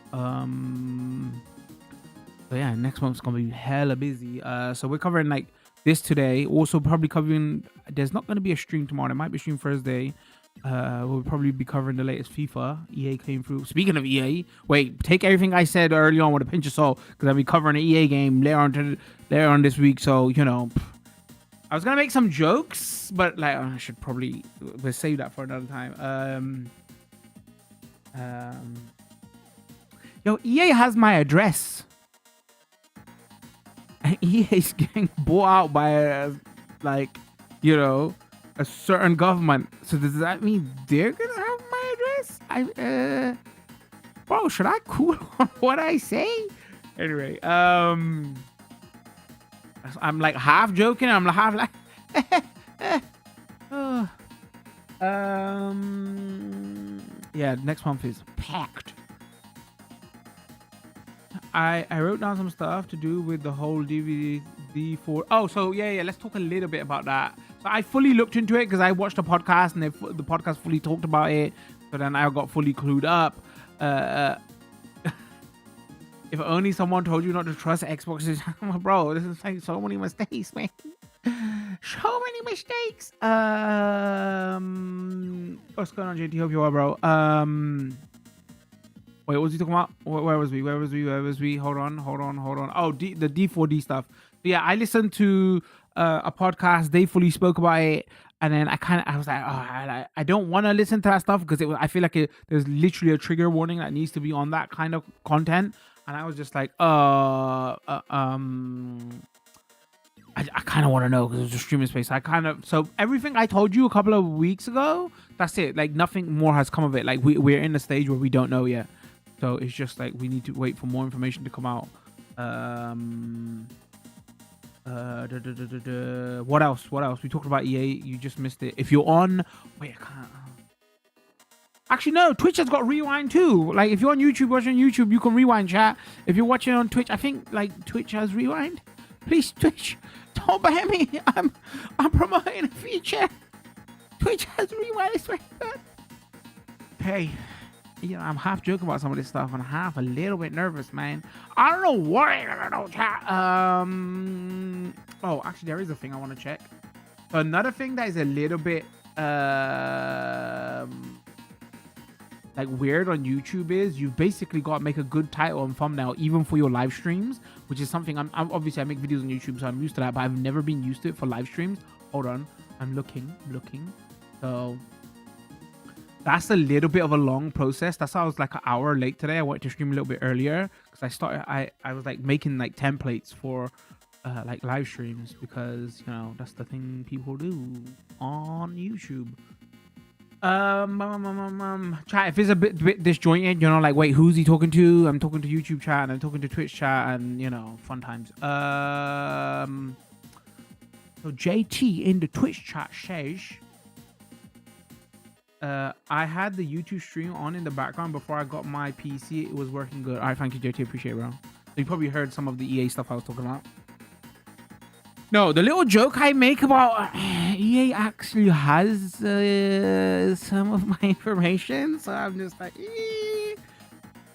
A: So yeah, next month's gonna be hella busy. So we're covering like this today. Also probably covering. There's not gonna be a stream tomorrow. There might be a stream Thursday. We'll probably be covering the latest FIFA. EA came through. Speaking of EA, wait, take everything I said early on with a pinch of salt because I'll be covering an EA game later on this week. So you know, I was gonna make some jokes, but like I should probably we'll save that for another time. Yo, EA has my address. EA's getting bought out by a certain government. So does that mean they're gonna have my address? Bro, should I cool on what I say? Anyway, I'm like half joking. I'm half like, yeah. Next month is packed. I wrote down some stuff to do with the whole DVD for. Oh, so yeah. Let's talk a little bit about that. So I fully looked into it because I watched a podcast and the podcast fully talked about it. So then I got fully clued up. If only someone told you not to trust Xboxes. Bro, this is like so many mistakes, man. So many mistakes. What's going on, JT? Hope you are, bro. Wait, what was he talking about? Where was we? Hold on. Oh, the D4D stuff. So yeah, I listened to a podcast. They fully spoke about it, and then I was like, oh, I don't want to listen to that stuff because I feel like there's literally a trigger warning that needs to be on that kind of content, and I was just like, I kind of want to know because it was a streaming space. So everything I told you a couple of weeks ago, that's it. Like nothing more has come of it. Like we're in a stage where we don't know yet. So it's just like we need to wait for more information to come out. What else? We talked about EA. You just missed it. If you're on, wait, I can't. Actually, no. Twitch has got rewind too. Like if you're on YouTube, watching YouTube, you can rewind chat. If you're watching on Twitch, I think like Twitch has rewind. Please, Twitch, don't buy me. I'm promoting a feature. Twitch has rewind. It's very good. Hey. You know, I'm half joking about some of this stuff and half a little bit nervous, man. I don't know what I'm gonna do, chat. Oh, actually, there is a thing I want to check. So another thing that is a little bit like weird on YouTube is you basically got to make a good title and thumbnail even for your live streams, which is something I'm obviously I make videos on YouTube, so I'm used to that, but I've never been used to it for live streams. Hold on, I'm looking. So that's a little bit of a long process. That's why I was like an hour late today. I wanted to stream a little bit earlier because I was like making like templates for like live streams because you know that's the thing people do on YouTube. Chat, if it's a bit disjointed, you know, like wait, who's he talking to? I'm talking to YouTube chat and I'm talking to Twitch chat and you know, fun times. So JT in the Twitch chat says I had the YouTube stream on in the background before I got my PC. It was working good. All right, thank you, JT. Appreciate it, bro. So you probably heard some of the EA stuff I was talking about. No, the little joke I make about EA actually has some of my information, so I'm just like,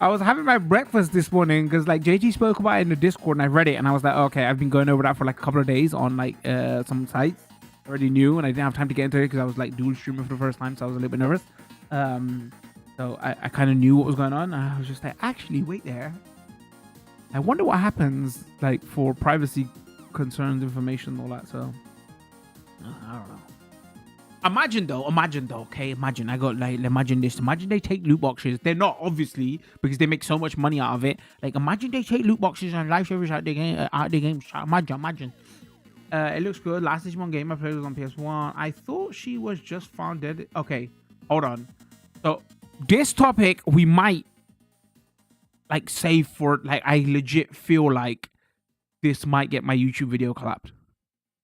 A: I was having my breakfast this morning because like JT spoke about it in the Discord and I read it and I was like, okay, I've been going over that for like a couple of days on like some sites. I already knew and I didn't have time to get into it because I was like dual streaming for the first time, so I was a little bit nervous. So I kind of knew what was going on. And I was just like, actually, wait there. I wonder what happens like for privacy concerns, information, all that. So I don't know. Imagine though, okay, imagine I got like, imagine this, imagine they take loot boxes. They're not obviously because they make so much money out of it. Like imagine they take loot boxes and live service out the game. Imagine. It looks good. Last Digimon game I played was on PS1. I thought she was just found dead. Okay, hold on. So this topic we might like save for like, I legit feel like this might get my YouTube video clapped.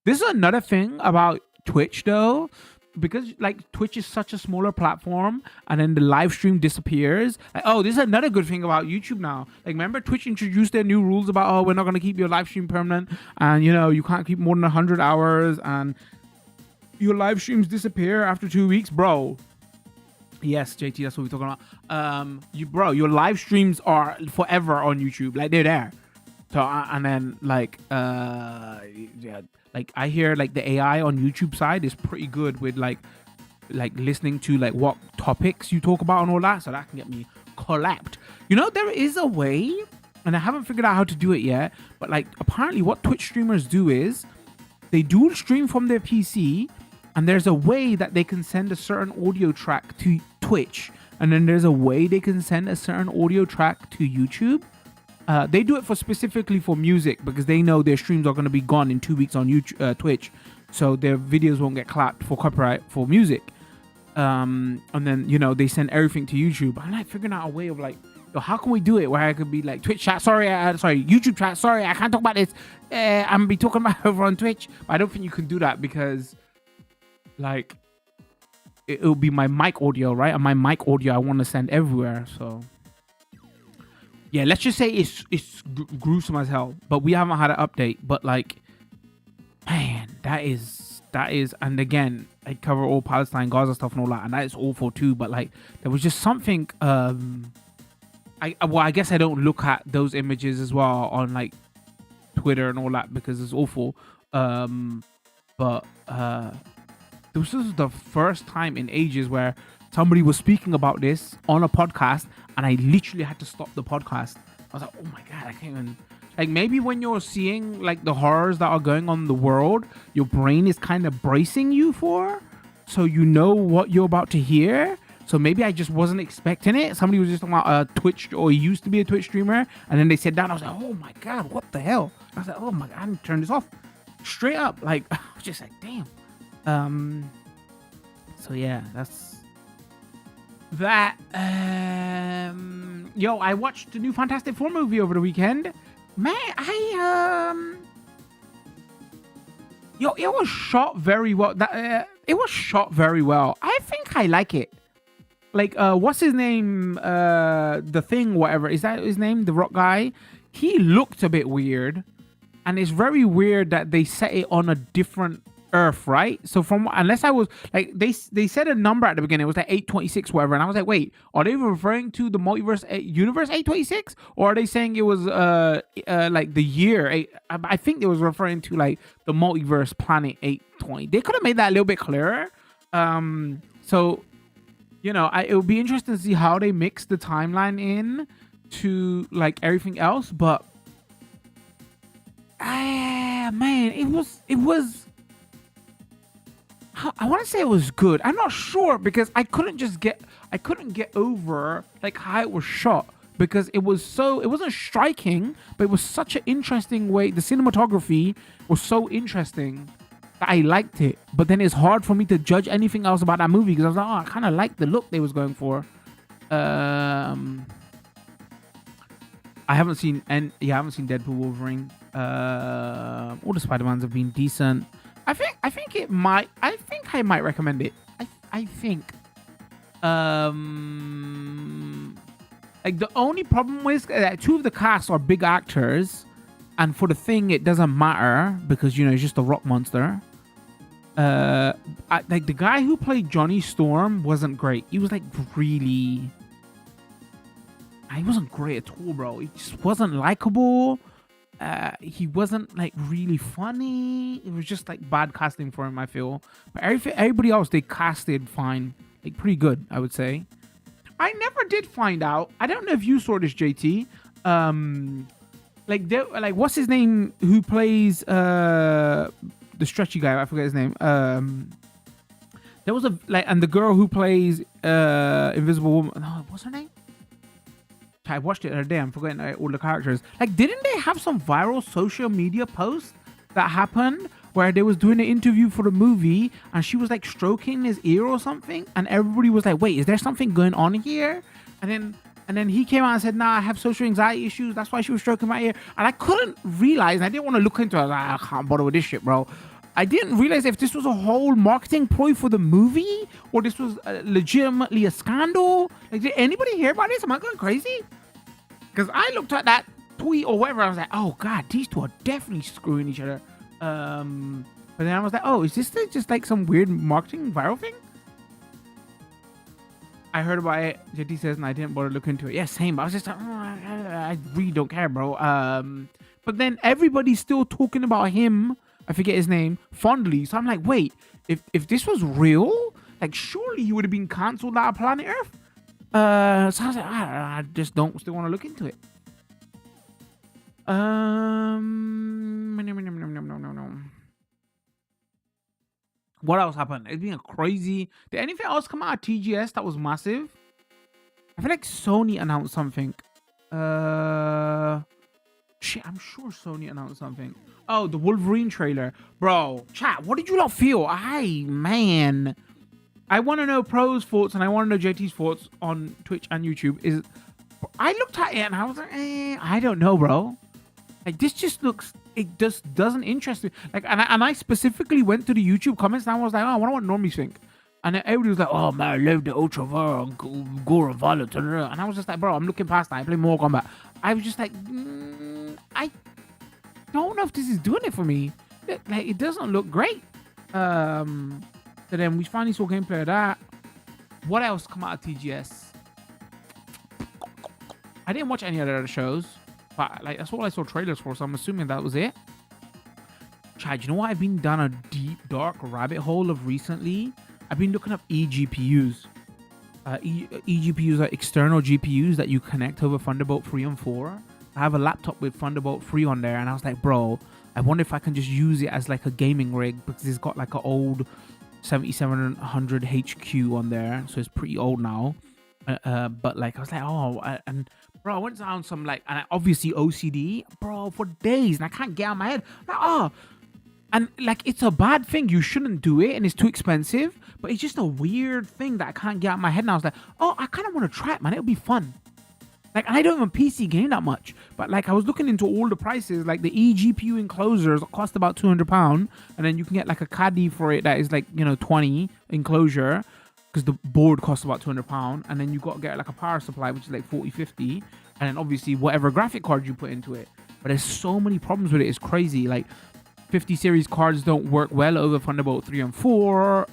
A: This is another thing about Twitch though, because like Twitch is such a smaller platform and then the live stream disappears. Like, oh, this is another good thing about YouTube now. Like, remember Twitch introduced their new rules about, oh, we're not going to keep your live stream permanent and you know, you can't keep more than 100 hours and your live streams disappear after 2 weeks, bro. Yes, JT, that's what we're talking about. Your live streams are forever on YouTube. Like, they're there. So, and then like, yeah, like I hear like the AI on YouTube side is pretty good with like listening to like what topics you talk about and all that. So that can get me collapsed. You know, there is a way, and I haven't figured out how to do it yet, but like apparently what Twitch streamers do is they dual stream from their PC, and there's a way that they can send a certain audio track to Twitch, and then there's a way they can send a certain audio track to YouTube. They do it specifically for music because they know their streams are going to be gone in 2 weeks on YouTube, Twitch, so their videos won't get clapped for copyright for music. And then you know they send everything to YouTube. I'm like figuring out a way of like, yo, how can we do it where I could be like Twitch chat? Sorry, YouTube chat. Sorry, I can't talk about this. I'm gonna be talking about it over on Twitch. But I don't think you can do that because like it'll be my mic audio, right? And my mic audio I want to send everywhere, so. Yeah, let's just say it's gruesome as hell, but we haven't had an update. But like, man, that is, and again, I cover all Palestine, Gaza stuff and all that, and that is awful too. But like, there was just something. I guess I don't look at those images as well on like Twitter and all that because it's awful. But this was the first time in ages where somebody was speaking about this on a podcast and I literally had to stop the podcast. I was like, oh my God, I can't even. Like, maybe when you're seeing like the horrors that are going on in the world, your brain is kind of bracing you for, so you know what you're about to hear. So maybe I just wasn't expecting it. Somebody was just talking about Twitch, or he used to be a Twitch streamer, and then they said that. I was like, oh my God, what the hell? I was like, oh my God, I need to turn this off straight up. Like, I was just like, damn. So yeah, that's that. Yo, I watched the new Fantastic Four movie over the weekend. Man, yo, it was shot very well. It was shot very well. I think I like it. Like, what's his name? The Thing, whatever. Is that his name? The Rock guy? He looked a bit weird. And it's very weird that they set it on a different Earth, right? So from, unless I was like, they said a number at the beginning. It was like 826, whatever. And I was like, wait, are they referring to the multiverse universe 826? Or are they saying it was like the year? I think they was referring to like the multiverse planet 820. They could have made that a little bit clearer. So, you know, it would be interesting to see how they mix the timeline in to like everything else. But man, it was I want to say it was good. I'm not sure because I couldn't get over like how it was shot, because it wasn't striking, but it was such an interesting way. The cinematography was so interesting that I liked it. But then it's hard for me to judge anything else about that movie because I was like, oh, I kind of like the look they was going for. I haven't seen Deadpool, Wolverine. All the Spider-Mans have been decent. I think I might recommend it. I think like the only problem was that two of the cast are big actors, And for the thing, it doesn't matter because, you know, it's just a rock monster. Like the guy who played Johnny Storm wasn't great. He was like really... He wasn't great at all, bro. He just wasn't likable. He wasn't like really funny. It was just like bad casting for him, I feel. But everybody else, they casted fine. Like pretty good, I would say. I never did find out. I don't know if you saw this, JT. Like what's his name who plays the stretchy guy? I forget his name. There was and the girl who plays Invisible Woman. No, what's her name? I watched it the other day. I'm forgetting all the characters. Like, didn't they have some viral social media post that happened where they was doing an interview for the movie and she was like stroking his ear or something, and everybody was like, "Wait, is there something going on here?" And then he came out and said, "Nah, I have social anxiety issues. That's why she was stroking my ear." And I couldn't realize. I didn't want to look into it. I was like, I can't bother with this shit, bro. I didn't realize if this was a whole marketing ploy for the movie or this was legitimately a scandal. Like, did anybody hear about this? Am I going crazy? Because I looked at that tweet or whatever. I was like, oh, God, these two are definitely screwing each other. But then I was like, oh, is this just like some weird marketing viral thing? I heard about it. JT says, and I didn't bother looking into it. Yeah, same. But I was just like, I really don't care, bro. But then everybody's still talking about him. I forget his name, fondly. So I'm like, wait, if this was real, like surely he would have been cancelled out of planet Earth. So I was like, I just don't still want to look into it. What else happened? It's been a crazy. Did anything else come out of TGS that was massive? I feel like Sony announced something. Shit, I'm sure Sony announced something. Oh, the Wolverine trailer. Bro, chat, what did you lot feel? Man. I want to know Pro's thoughts and I want to know JT's thoughts on Twitch and YouTube. I looked at it and I was like, I don't know, bro. Like, this just looks... It just doesn't interest me. Like, and I specifically went to the YouTube comments and I was like, oh, I wonder what normies think. And then everybody was like, oh, man, I love the Ultra Vara and Gora Violet. And I was just like, bro, I'm looking past that. I play Mortal Kombat. I was just like, I don't know if this is doing it for me. Like, it doesn't look great. So then we finally saw gameplay of that. What else come out of TGS? I didn't watch any other shows, but like that's all I saw trailers for, so I'm assuming that was it. Chad, you know what I've been down a deep, dark rabbit hole of recently? I've been looking up eGPUs. eGPUs are external GPUs that you connect over Thunderbolt 3 and 4. I have a laptop with Thunderbolt 3 on there, and I was like, bro, I wonder if I can just use it as like a gaming rig, because it's got like an old 7700 HQ on there, so it's pretty old now. But like I was like, and bro, I went down some like, and obviously OCD, bro, for days, and I can't get out of my head. Like, and like it's a bad thing. You shouldn't do it, and it's too expensive. But it's just a weird thing that I can't get out of my head. And I was like, oh, I kind of want to try it, man. It'll be fun. Like, I don't even PC game that much, but like I was looking into all the prices. Like the eGPU enclosures cost about £200, and then you can get like a caddy for it that is like, you know, 20 enclosure, because the board costs about £200, and then you got to get like a power supply, which is like 40-50, and then obviously whatever graphic card you put into it. But there's so many problems with it. It's crazy. Like 50 series cards don't work well over Thunderbolt 3 and 4.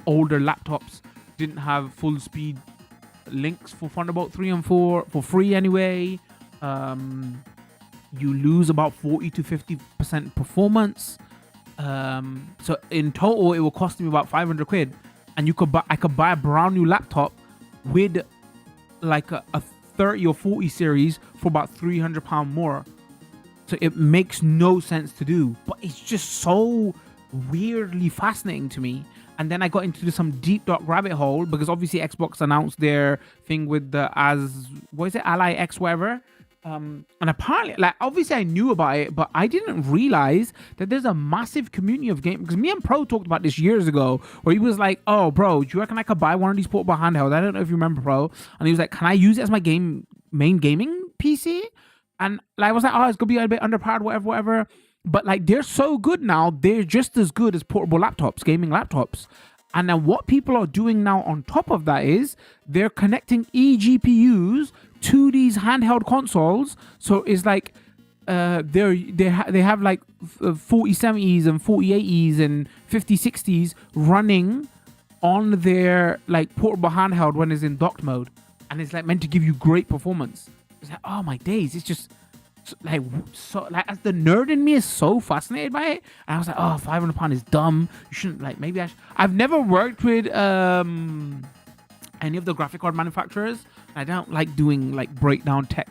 A: Older laptops didn't have full speed links for Thunderbolt 3 and 4 for free anyway. You lose about 40 to 50% performance. So in total, it will cost me about 500 quid. And I could buy a brand new laptop with like a 30 or 40 series for about £300 more. So it makes no sense to do, but it's just so weirdly fascinating to me. And then I got into some deep dark rabbit hole because obviously Xbox announced their thing with the Ally X whatever. And apparently, like, obviously I knew about it, but I didn't realize that there's a massive community of games. Because me and Pro talked about this years ago, where he was like, oh, bro, do you reckon I could buy one of these portable handhelds? I don't know if you remember, Pro. And he was like, can I use it as my main gaming PC? And like, I was like, oh, it's going to be a bit underpowered, whatever. But like, they're so good now. They're just as good as portable laptops, gaming laptops. And then what people are doing now on top of that is they're connecting eGPUs to these handheld consoles. So it's like they have like 4070s and 4080s and 5060s running on their like portable handheld when it's in docked mode, and it's like meant to give you great performance. It's like, oh my days, it's just as the nerd in me is so fascinated by it, and I was like, oh, £500 is dumb. You shouldn't, like, maybe I've never worked with any of the graphic card manufacturers. I don't like doing like breakdown tech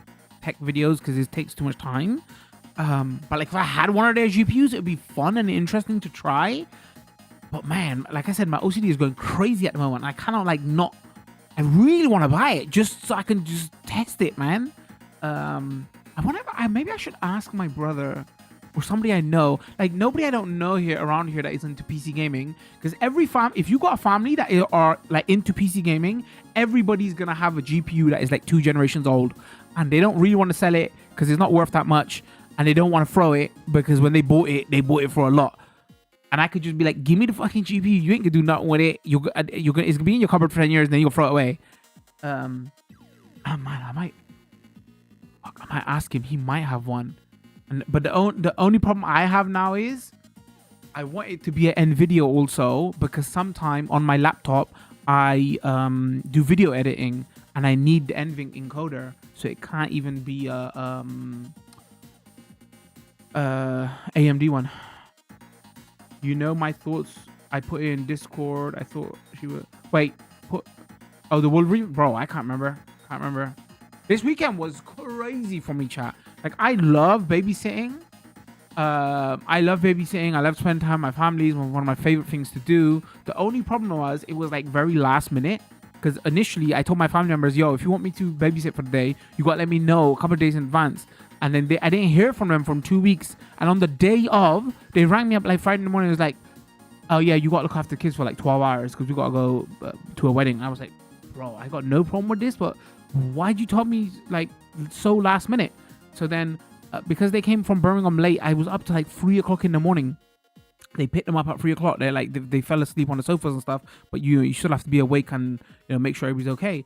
A: videos because it takes too much time. But like if I had one of their GPUs, it would be fun and interesting to try. But man, like I said, my OCD is going crazy at the moment. I cannot like not. I really want to buy it just so I can just test it, man. Maybe I should ask my brother or somebody I know. Like nobody I don't know around here that is into PC gaming. Because if you got a family that are like into PC gaming, everybody's gonna have a GPU that is like 2 generations old, and they don't really want to sell it because it's not worth that much, and they don't want to throw it because when they bought it for a lot. And I could just be like, give me the fucking GPU. You ain't gonna do nothing with it. It's gonna be in your cupboard for 10 years, and then you'll throw it away. Man, I might ask him. He might have one. But the only problem I have now is I want it to be an NVIDIA also, because sometime on my laptop I do video editing and I need the NVIDIA encoder, so it can't even be a AMD one. You know my thoughts. I put it in Discord. I thought she would the Wolverine, bro. I can't remember. This weekend was crazy for me, chat. Like I love babysitting. I love spending time with my family. It's one of my favorite things to do. The only problem was it was like very last minute, because initially I told my family members, yo, if you want me to babysit for the day, you got to let me know a couple of days in advance. And then I didn't hear from them from 2 weeks. And on the day of, they rang me up like Friday in the morning. It was like, oh yeah, you got to look after the kids for like 12 hours because we got to go to a wedding. I was like, bro, I got no problem with this, but why'd you tell me like so last minute? So then because they came from Birmingham late, I was up to like 3 o'clock in the morning. They picked them up at 3 o'clock. They're like, they fell asleep on the sofas and stuff, but you still have to be awake and make sure everybody's okay.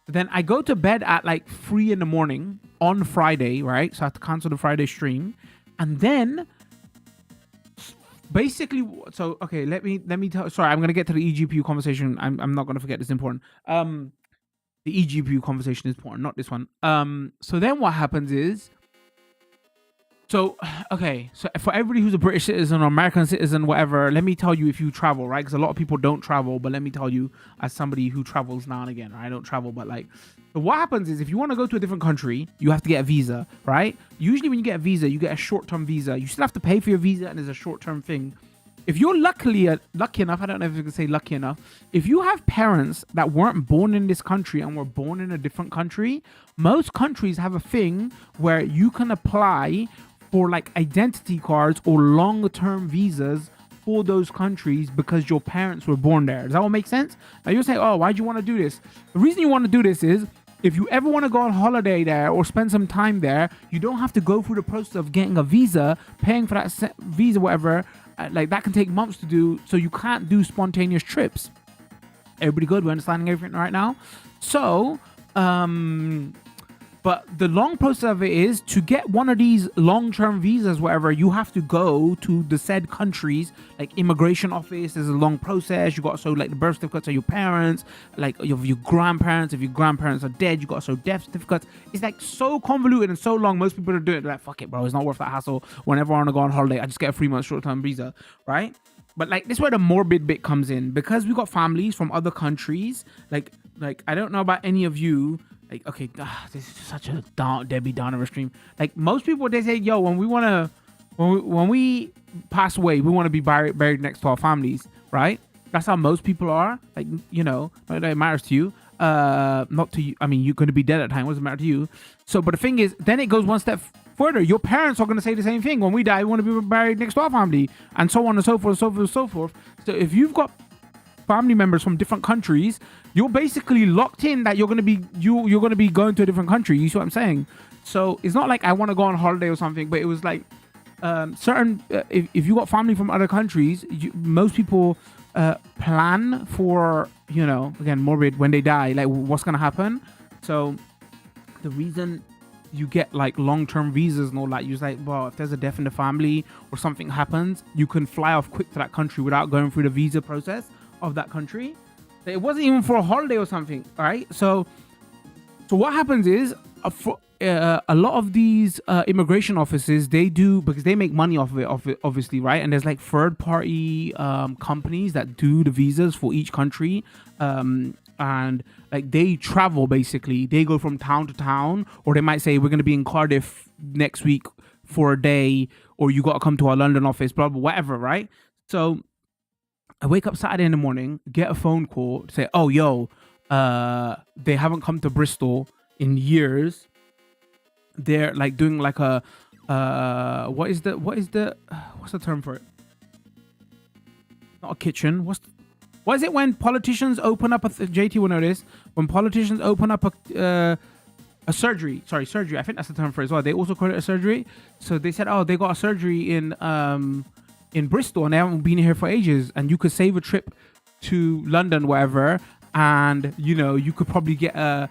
A: Then I go to bed at like 3 in the morning on Friday, right? So I have to cancel the Friday stream. And then basically, so, okay, let me tell, sorry, I'm going to get to the eGPU conversation. I'm not going to forget, this is important. The eGPU conversation is important, not this one. So then what happens is, so for everybody who's a British citizen or American citizen, whatever, let me tell you, if you travel, right? Because a lot of people don't travel, but let me tell you, as somebody who travels now and again, right? I don't travel, but like, so what happens is if you want to go to a different country, you have to get a visa, right? Usually when you get a visa, you get a short-term visa. You still have to pay for your visa, and it's a short-term thing. If you're lucky enough, I don't know if you can say lucky enough, if you have parents that weren't born in this country and were born in a different country, most countries have a thing where you can apply for like identity cards or longer-term visas for those countries because your parents were born there. Does that all make sense? Now you'll say, oh, why'd you want to do this? The reason you want to do this is if you ever want to go on holiday there or spend some time there, you don't have to go through the process of getting a visa, paying for that visa, whatever. Like that can take months to do, so you can't do spontaneous trips. Everybody good? We're understanding everything right now? So, but the long process of it is to get one of these long-term visas, whatever, you have to go to the said countries, like immigration office. There's a long process. You got to show like the birth certificates of your parents, like your grandparents. If your grandparents are dead, you got to show death certificates. It's like so convoluted and so long. Most people are doing it. They're like, fuck it, bro. It's not worth that hassle. Whenever I want to go on holiday, I just get a 3-month short-term visa, right? But like this is where the morbid bit comes in, because we got families from other countries. Like I don't know about any of you. Like, okay, this is such a Debbie Downer stream. Like most people, they say, yo, when we pass away, we want to be buried next to our families, right? That's how most people are. Like, not that it matters to you. Not to you. I mean, you're going to be dead at the time. What does it matter to you? So, but the thing is, then it goes one step further. Your parents are going to say the same thing. When we die, we want to be buried next to our family, and so on and so forth, so forth, and so forth. So if you've got family members from different countries, you're basically locked in that you're gonna be going to a different country. You see what I'm saying? So it's not like I want to go on holiday or something, but it was like certain if you got family from other countries, most people plan for, again, morbid, when they die, like what's gonna happen. So the reason you get like long-term visas and all that. You're like, well, if there's a death in the family or something happens, you can fly off quick to that country without going through the visa process of that country. It wasn't even for a holiday or something, right? So what happens is a lot of these immigration offices, they do, because they make money off of it, obviously, right? And there's like third-party companies that do the visas for each country, and like they travel, basically. They go from town to town, or they might say, we're going to be in Cardiff next week for a day, or you got to come to our London office, blah, blah, whatever, right? So I wake up Saturday in the morning, get a phone call, say, oh, yo, they haven't come to Bristol in years. They're like doing like a what's the term for it? Not a kitchen. What is it when politicians open up JT will know this, when politicians open up a surgery. Sorry, surgery. I think that's the term for it as well. They also call it a surgery. So they said, oh, they got a surgery in Bristol and they haven't been here for ages, and you could save a trip to London, whatever, and you know, you could probably get a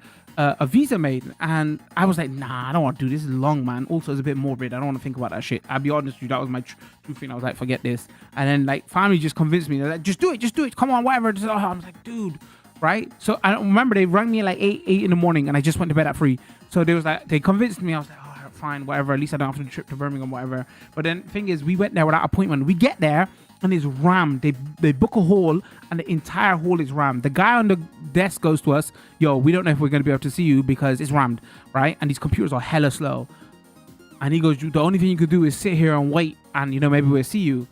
A: visa made. And I was like, nah, I don't want to do this. It's long, man. Also, it's a bit morbid. I don't want to think about that shit. I'll be honest with you, that was my true thing. I was like, forget this. And then like family just convinced me. They're like, just do it, come on, whatever. I was like, dude, right? So I remember they rang me at like 8 in the morning, and I just went to bed at 3. So they was like, they convinced me. I was like, oh, fine, whatever, at least I don't have to do the trip to Birmingham, whatever. But then the thing is, we went there without appointment. We get there and it's rammed. They book a hall and the entire hall is rammed. The guy on the desk goes to us, yo, we don't know if we're going to be able to see you because it's rammed, right? And these computers are hella slow. And he goes, the only thing you could do is sit here and wait, and you know, maybe we'll see you.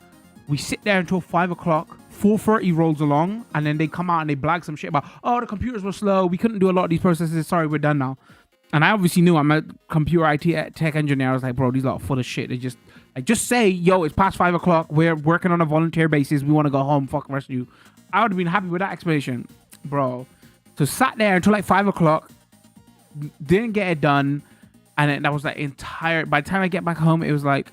A: We sit there until 5 o'clock. 4:30 rolls along, and then they come out and they blag some shit about, oh, the computers were slow, we couldn't do a lot of these processes, sorry, we're done now. And I obviously knew, I'm a computer IT tech engineer. I was like, bro, these lot are full of shit. They just say, yo, it's past 5 o'clock. We're working on a volunteer basis. We want to go home. Fuck the rest of you. I would have been happy with that explanation, bro. So sat there until like 5 o'clock. Didn't get it done. And then that was like entire. By the time I get back home, it was like,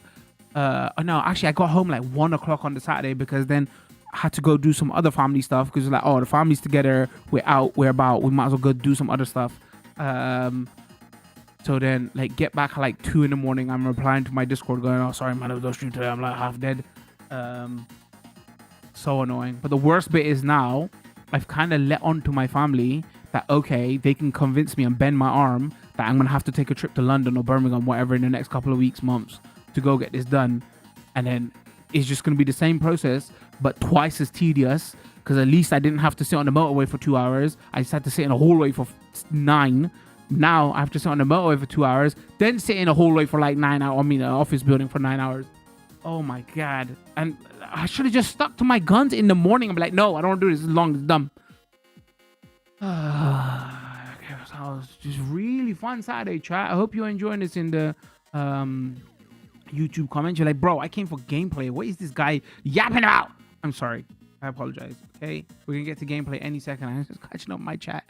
A: no, actually I got home like 1 o'clock on the Saturday, because then I had to go do some other family stuff. Because it's like, oh, the family's together. We're out. We're about. We might as well go do some other stuff. So then, like, get back at like 2 in the morning. I'm replying to my Discord going, oh, sorry, man, I was no stream today. I'm like half dead. So annoying. But the worst bit is now, I've kind of let on to my family that, okay, they can convince me and bend my arm that I'm going to have to take a trip to London or Birmingham, whatever, in the next couple of weeks, months to go get this done. And then it's just going to be the same process, but twice as tedious, because at least I didn't have to sit on the motorway for 2 hours. I just had to sit in a hallway for 9. Now I have to sit on the motorway for 2 hours, then sit in a hallway for like 9 hours. I mean, an office building for 9 hours. Oh my God. And I should have just stuck to my guns in the morning and be like, no, I don't want to do this. It's long. It's dumb. Okay, so it was just really fun Saturday, chat. I hope you're enjoying this in the YouTube comments. You're like, bro, I came for gameplay. What is this guy yapping about? I'm sorry. I apologize. Okay, we're gonna get to gameplay any second. I'm just catching up my chat.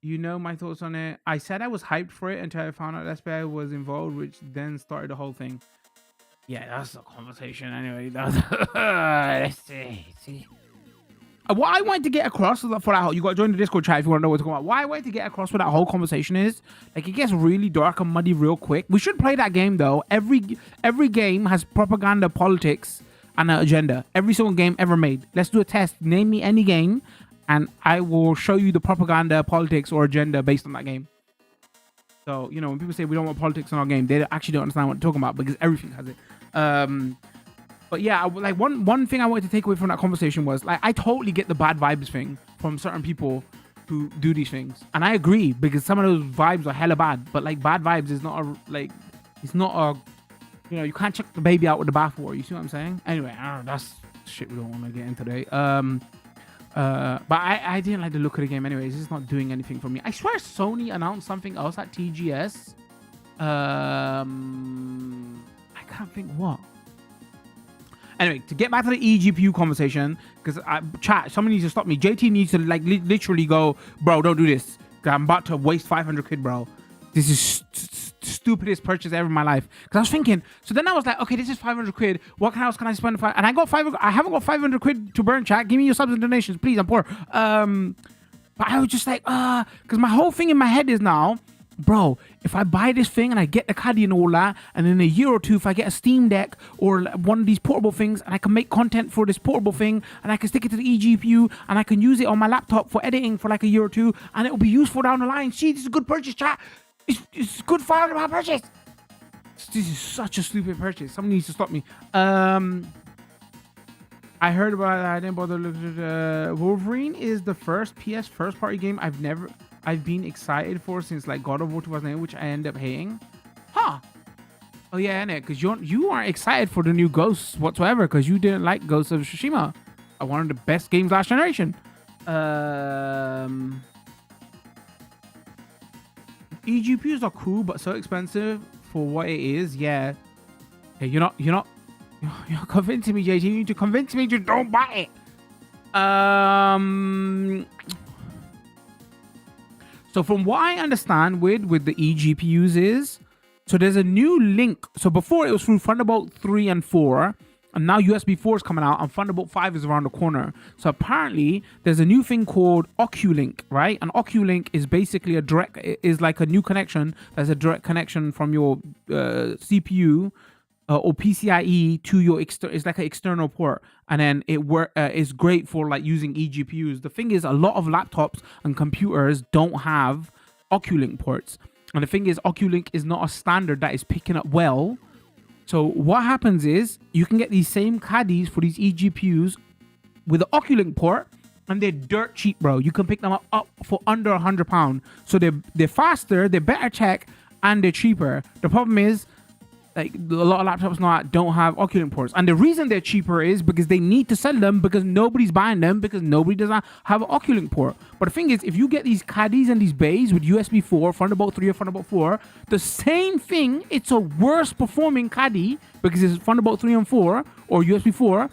A: You know my thoughts on it. I said I was hyped for it until I found out Let's Play was involved, which then started the whole thing. Yeah, that's a conversation anyway. Let's see. What I wanted to get across for that whole, you got to join the Discord chat if you want to know what to talk about. What I wanted to get across with that whole conversation is, like, it gets really dark and muddy real quick. We should play that game though. Every game has propaganda, politics, and an agenda. Every single game ever made. Let's do a test. Name me any game, and I will show you the propaganda, politics, or agenda based on that game. So, you know, when people say we don't want politics in our game, they actually don't understand what they're talking about, because everything has it. But yeah, like one thing I wanted to take away from that conversation was, like, I totally get the bad vibes thing from certain people who do these things, and I agree, because some of those vibes are hella bad. But like, bad vibes is not it's not a, you know, you can't chuck the baby out with the bathwater. You see what I'm saying? Anyway, I don't know, that's shit we don't want to get into today. But I didn't like the look of the game anyways. It's just not doing anything for me. I swear Sony announced something else at TGS. I can't think what. Anyway, to get back to the eGPU conversation, because chat, somebody needs to stop me. JT needs to like literally go, bro, don't do this. I'm about to waste 500 quid, bro. This is stupidest purchase ever in my life. Because I was thinking, so then I was like, okay, this is 500 quid. What else can I spend? And I haven't got 500 quid to burn, chat. Give me your subs and donations, please. I'm poor. But I was just like, because my whole thing in my head is now, bro, if I buy this thing and I get the caddy and all that, and in a year or two, if I get a Steam Deck or one of these portable things, and I can make content for this portable thing, and I can stick it to the eGPU, and I can use it on my laptop for editing for like a year or two, and it will be useful down the line. See, this is a good purchase, chat. It's good £500 purchase. This is such a stupid purchase. Someone needs to stop me. I heard about it. I didn't bother looking at Wolverine is the first PS first party game I've been excited for since like God of War 2008, which I end up hating. Huh. Oh yeah, innit? Because you aren't excited for the new Ghosts whatsoever because you didn't like Ghosts of Tsushima. One of the best games last generation. eGPUs are cool but so expensive for what it is. Yeah. Hey, you're convincing me, JT. You need to convince me to don't buy it. So from what I understand with the eGPUs is, so there's a new link. So before it was through Thunderbolt 3 and 4, and now USB 4 is coming out, and Thunderbolt 5 is around the corner. So apparently there's a new thing called OcuLink, right? And OcuLink is basically is like a new connection. That's a direct connection from your CPU or PCIe to your it's like an external port, and then it is great for like using eGPUs. The thing is, a lot of laptops and computers don't have OcuLink ports, and the thing is, OcuLink is not a standard that is picking up well. So what happens is you can get these same caddies for these eGPUs with the OcuLink port, and they're dirt cheap, bro. You can pick them up for under £100. So they're faster, they're better tech, and they're cheaper. The problem is, like, a lot of laptops now don't have OcuLink ports, and the reason they're cheaper is because they need to sell them because nobody's buying them because nobody does not have an OcuLink port. But the thing is, if you get these caddies and these bays with USB 4, Thunderbolt 3 or Thunderbolt 4, the same thing, it's a worse performing caddy because it's Thunderbolt 3 and 4 or USB 4,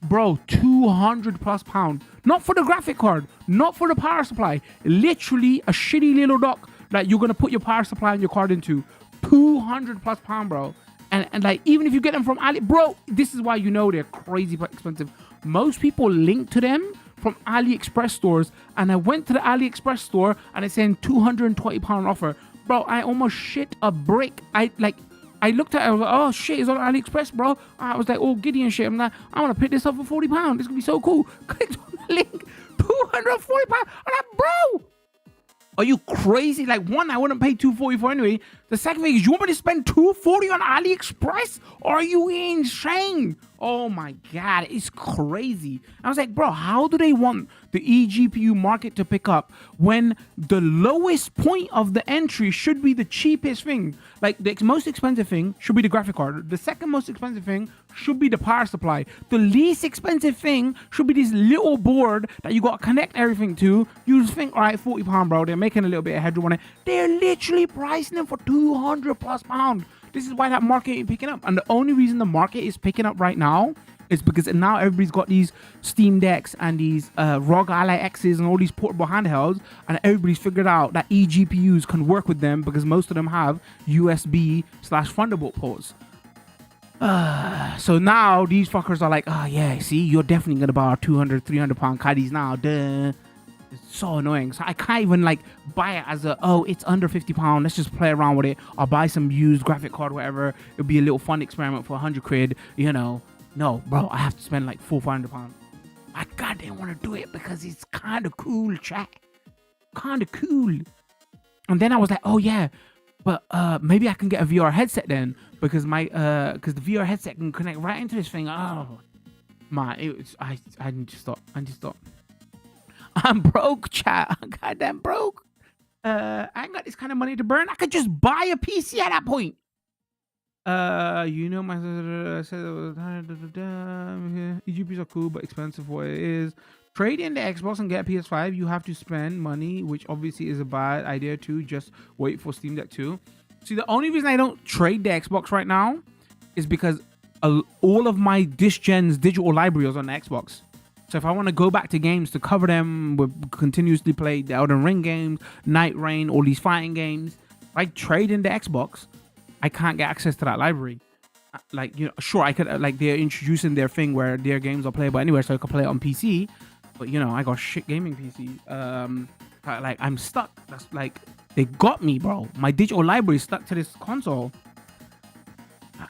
A: bro, £200+. Not for the graphic card, not for the power supply, literally a shitty little dock that you're gonna put your power supply and your card into. £200+, bro. And like, even if you get them from Ali, bro, this is why you know they're crazy but expensive. Most people link to them from AliExpress stores, and I went to the AliExpress store and it's saying £220 offer. Bro, I almost shit a brick. I looked at it, I was like, oh shit, it's on AliExpress, bro. I was like, all giddy and shit. I'm like, I want to pick this up for £40. This gonna be so cool. Clicked on the link, £240. I'm like, bro, are you crazy? Like, one, I wouldn't pay $240 for anyway. The second thing is, you want me to spend $240 on AliExpress? Are you insane? Oh my God, it's crazy. I was like, bro, how do they want the eGPU market to pick up when the lowest point of the entry should be the cheapest thing? Like, the most expensive thing should be the graphic card. The second most expensive thing should be the power supply. The least expensive thing should be this little board that you got to connect everything to. You just think, all right, £40, bro. They're making a little bit of headroom on it. They're literally pricing them for £200+. This is why that market ain't picking up. And the only reason the market is picking up right now is because now everybody's got these Steam Decks and these ROG Ally X's and all these portable handhelds, and everybody's figured out that eGPUs can work with them because most of them have USB/Thunderbolt ports. So now these fuckers are like, oh yeah, see, you're definitely gonna buy our £200-300 caddies now, duh. It's so annoying. So I can't even like buy it as a, oh, it's under £50, let's just play around with it. I'll buy some used graphic card, whatever. It'll be a little fun experiment for £100, you know. No, bro, I have to spend like £400-500. I goddamn want to do it because it's kind of cool, chat. Kind of cool. And then I was like, oh yeah, but maybe I can get a VR headset then, because my because the VR headset can connect right into this thing. Oh man, I need to stop. I'm broke, chat. I'm goddamn broke. I ain't got this kind of money to burn. I could just buy a PC at that point. You know, my eGPUs are cool but expensive for what it is. Trade in the Xbox and get a PS5. You have to spend money, which obviously is a bad idea too. Just wait for Steam Deck 2. See, the only reason I don't trade the Xbox right now is because all of my this gen's digital library is on the Xbox. So if I want to go back to games to cover them, with continuously play the Elden Ring games, Night Rain, all these fighting games, if I trade in the Xbox, I can't get access to that library. Like, you know, sure, I could, like, they're introducing their thing where their games are playable anywhere, so I could play it on PC. But, you know, I got shit gaming PC. Like I'm stuck. That's like they got me, bro. My digital library is stuck to this console.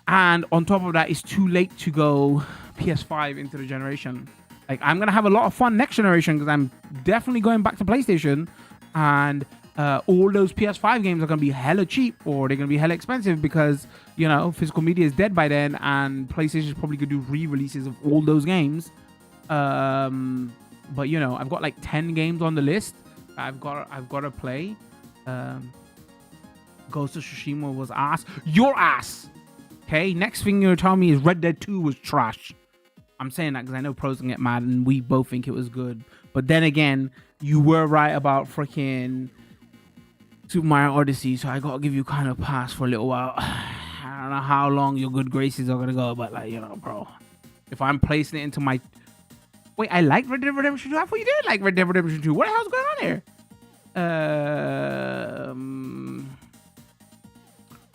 A: And on top of that, it's too late to go PS5 into the generation. Like I'm gonna have a lot of fun next generation because I'm definitely going back to PlayStation, and all those PS5 games are gonna be hella cheap or they're gonna be hella expensive because you know physical media is dead by then, and PlayStation is probably gonna do re-releases of all those games. But you know, I've got like 10 games on the list. I've got to play. Ghost of Tsushima was ass. Your ass. Okay. Next thing you're telling me is Red Dead 2 was trash. I'm saying that because I know pros can get mad, and we both think it was good. But then again, you were right about freaking Super Mario Odyssey, so I gotta give you kind of pass for a little while. I don't know how long your good graces are gonna go, but like you know, bro, if I'm placing it into my I like Red Dead Redemption 2. I thought you did like Red Dead Redemption 2. What the hell's going on here?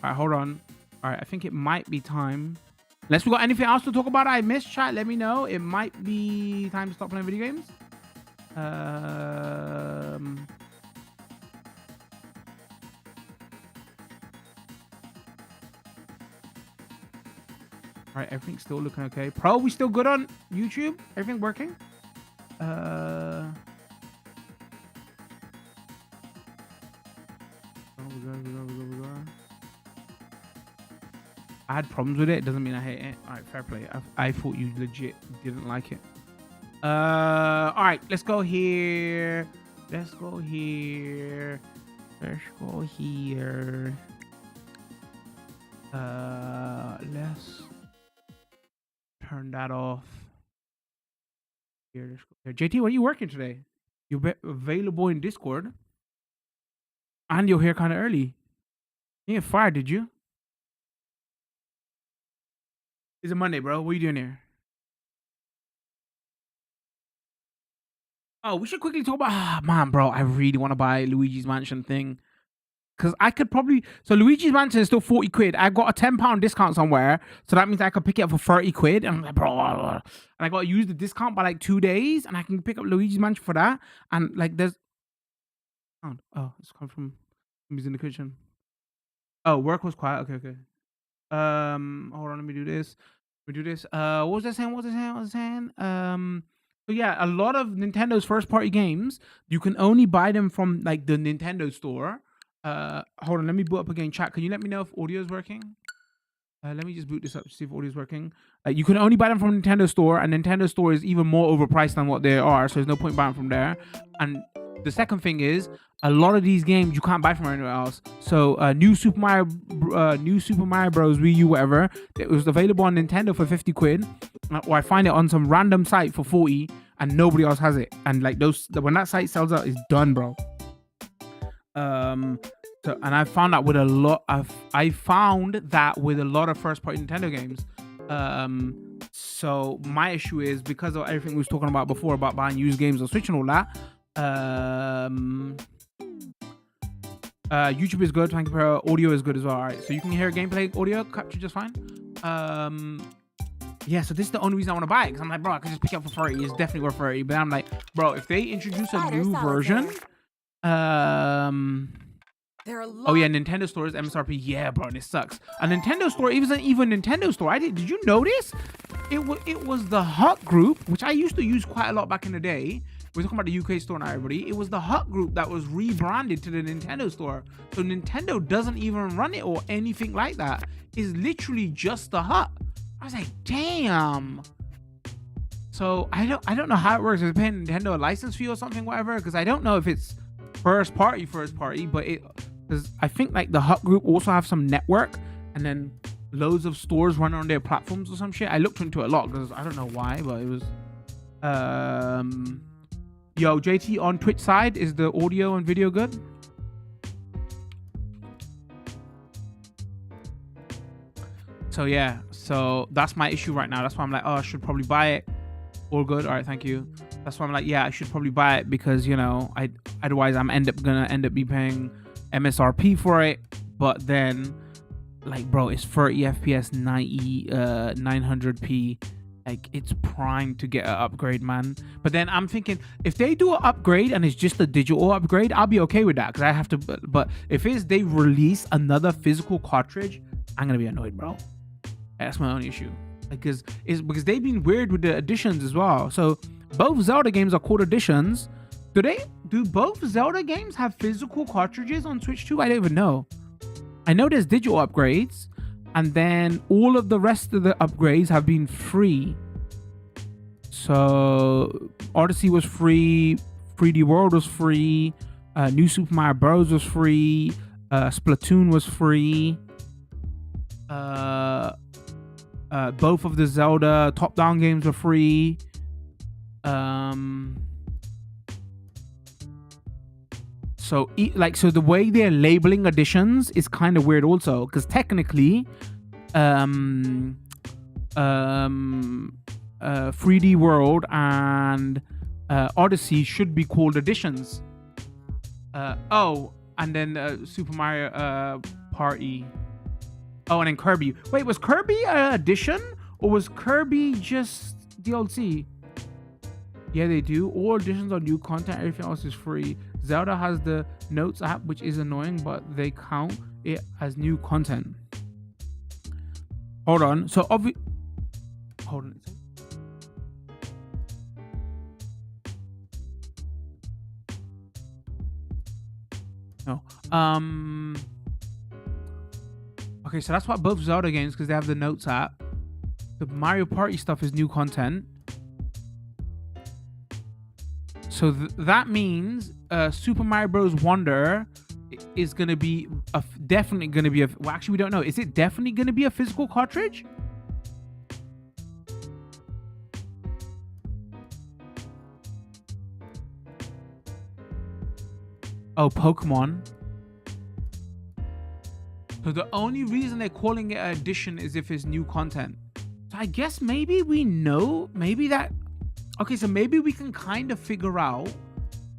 A: All right, hold on. All right, I think it might be time. Unless we got anything else to talk about I missed, chat, let me know. It might be time to stop playing video games. All right, everything's still looking okay. Pro, we still good on YouTube? Everything working? We go. I had problems with it. It doesn't mean I hate it. All right, fair play. I thought you legit didn't like it. All right, let's go here. Let's turn that off. Here, let's go here. JT, what are you working today? You're available in Discord. And you're here kind of early. You get fired, did you? It's a Monday, bro. What are you doing here? Oh, we should quickly talk about... man, bro, I really want to buy Luigi's Mansion thing. Because I could probably... So Luigi's Mansion is still 40 quid. I got a £10 discount somewhere. So that means I could pick it up for 30 quid. And I'm like, bro... And I got to use the discount by like 2 days. And I can pick up Luigi's Mansion for that. And like there's... Oh, it's come from... He's in the kitchen. Oh, work was quiet. Okay. Hold on, let me do this. What was I saying? So yeah, a lot of Nintendo's first party games, you can only buy them from like the Nintendo store. Hold on, let me boot up again. Chat, can you let me know if audio is working? Let me just boot this up to see if audio is working. You can only buy them from Nintendo store, and Nintendo store is even more overpriced than what they are, so there's no point buying from there. And the second thing is, a lot of these games you can't buy from anywhere else. So new Super Mario Bros. Wii U, whatever, it was available on Nintendo for 50 quid, or I find it on some random site for 40, and nobody else has it. And like when that site sells out, it's done, bro. So, and I found that with a lot of first party Nintendo games. So my issue is, because of everything we was talking about before about buying used games on Switch and all that. YouTube is good, thank you, bro. Audio is good as well. All right, so you can hear gameplay audio capture just fine. Yeah, so this is the only reason I want to buy it, because I'm like, bro, I can just pick it up for 30. It's definitely worth 30. But I'm like, bro, if they introduce a new version, oh yeah, Nintendo Store is MSRP. Yeah, bro, this sucks. A Nintendo Store isn't even Nintendo Store. Did you notice? It was the Hut Group, which I used to use quite a lot back in the day. We're talking about the UK store now, everybody. It was the Hut Group that was rebranded to the Nintendo Store. So Nintendo doesn't even run it or anything like that. It's literally just the Hut. I was like, damn. So I don't know how it works. Is it paying Nintendo a license fee or something, whatever? Because I don't know if it's first party, but because I think like the Hut Group also have some network, and then loads of stores run on their platforms or some shit. I looked into it a lot because I don't know why, but it was Yo, JT, on Twitch side, is the audio and video good? So yeah, so that's my issue right now. That's why I'm like, oh, I should probably buy it. All good. All right, thank you. That's why I'm like, yeah, I should probably buy it, because you know, otherwise I'm gonna end up be paying MSRP for it. But then, like, bro, it's 30 FPS, 900p, Like, it's primed to get an upgrade, man. But then I'm thinking, if they do an upgrade and it's just a digital upgrade, I'll be okay with that, because I have to. But if it's they release another physical cartridge, I'm gonna be annoyed, bro. That's my only issue. Because they've been weird with the editions as well. So both Zelda games are called editions. Do both Zelda games have physical cartridges on Switch 2? I don't even know. I know there's digital upgrades, and then all of the rest of the upgrades have been free. So Odyssey was free, 3D World was free, New Super Mario Bros was free, Splatoon was free. Both of the Zelda top-down games were free. So the way they're labeling editions is kind of weird also, because technically 3D World and Odyssey should be called editions. And then Super Mario Party. Oh, and then Kirby. Wait, was Kirby an edition, or was Kirby just DLC? Yeah, they do. All editions are new content. Everything else is free. Zelda has the Notes app, which is annoying, but they count it as new content. Hold on. So hold on. No. Okay, so that's what both Zelda games, because they have the Notes app. The Mario Party stuff is new content. So that means Super Mario Bros. Wonder is going to be definitely going to be well, actually, we don't know. Is it definitely going to be a physical cartridge? Oh, Pokemon. So the only reason they're calling it an edition is if it's new content. So I guess maybe we know, maybe that. Okay, so maybe we can kind of figure out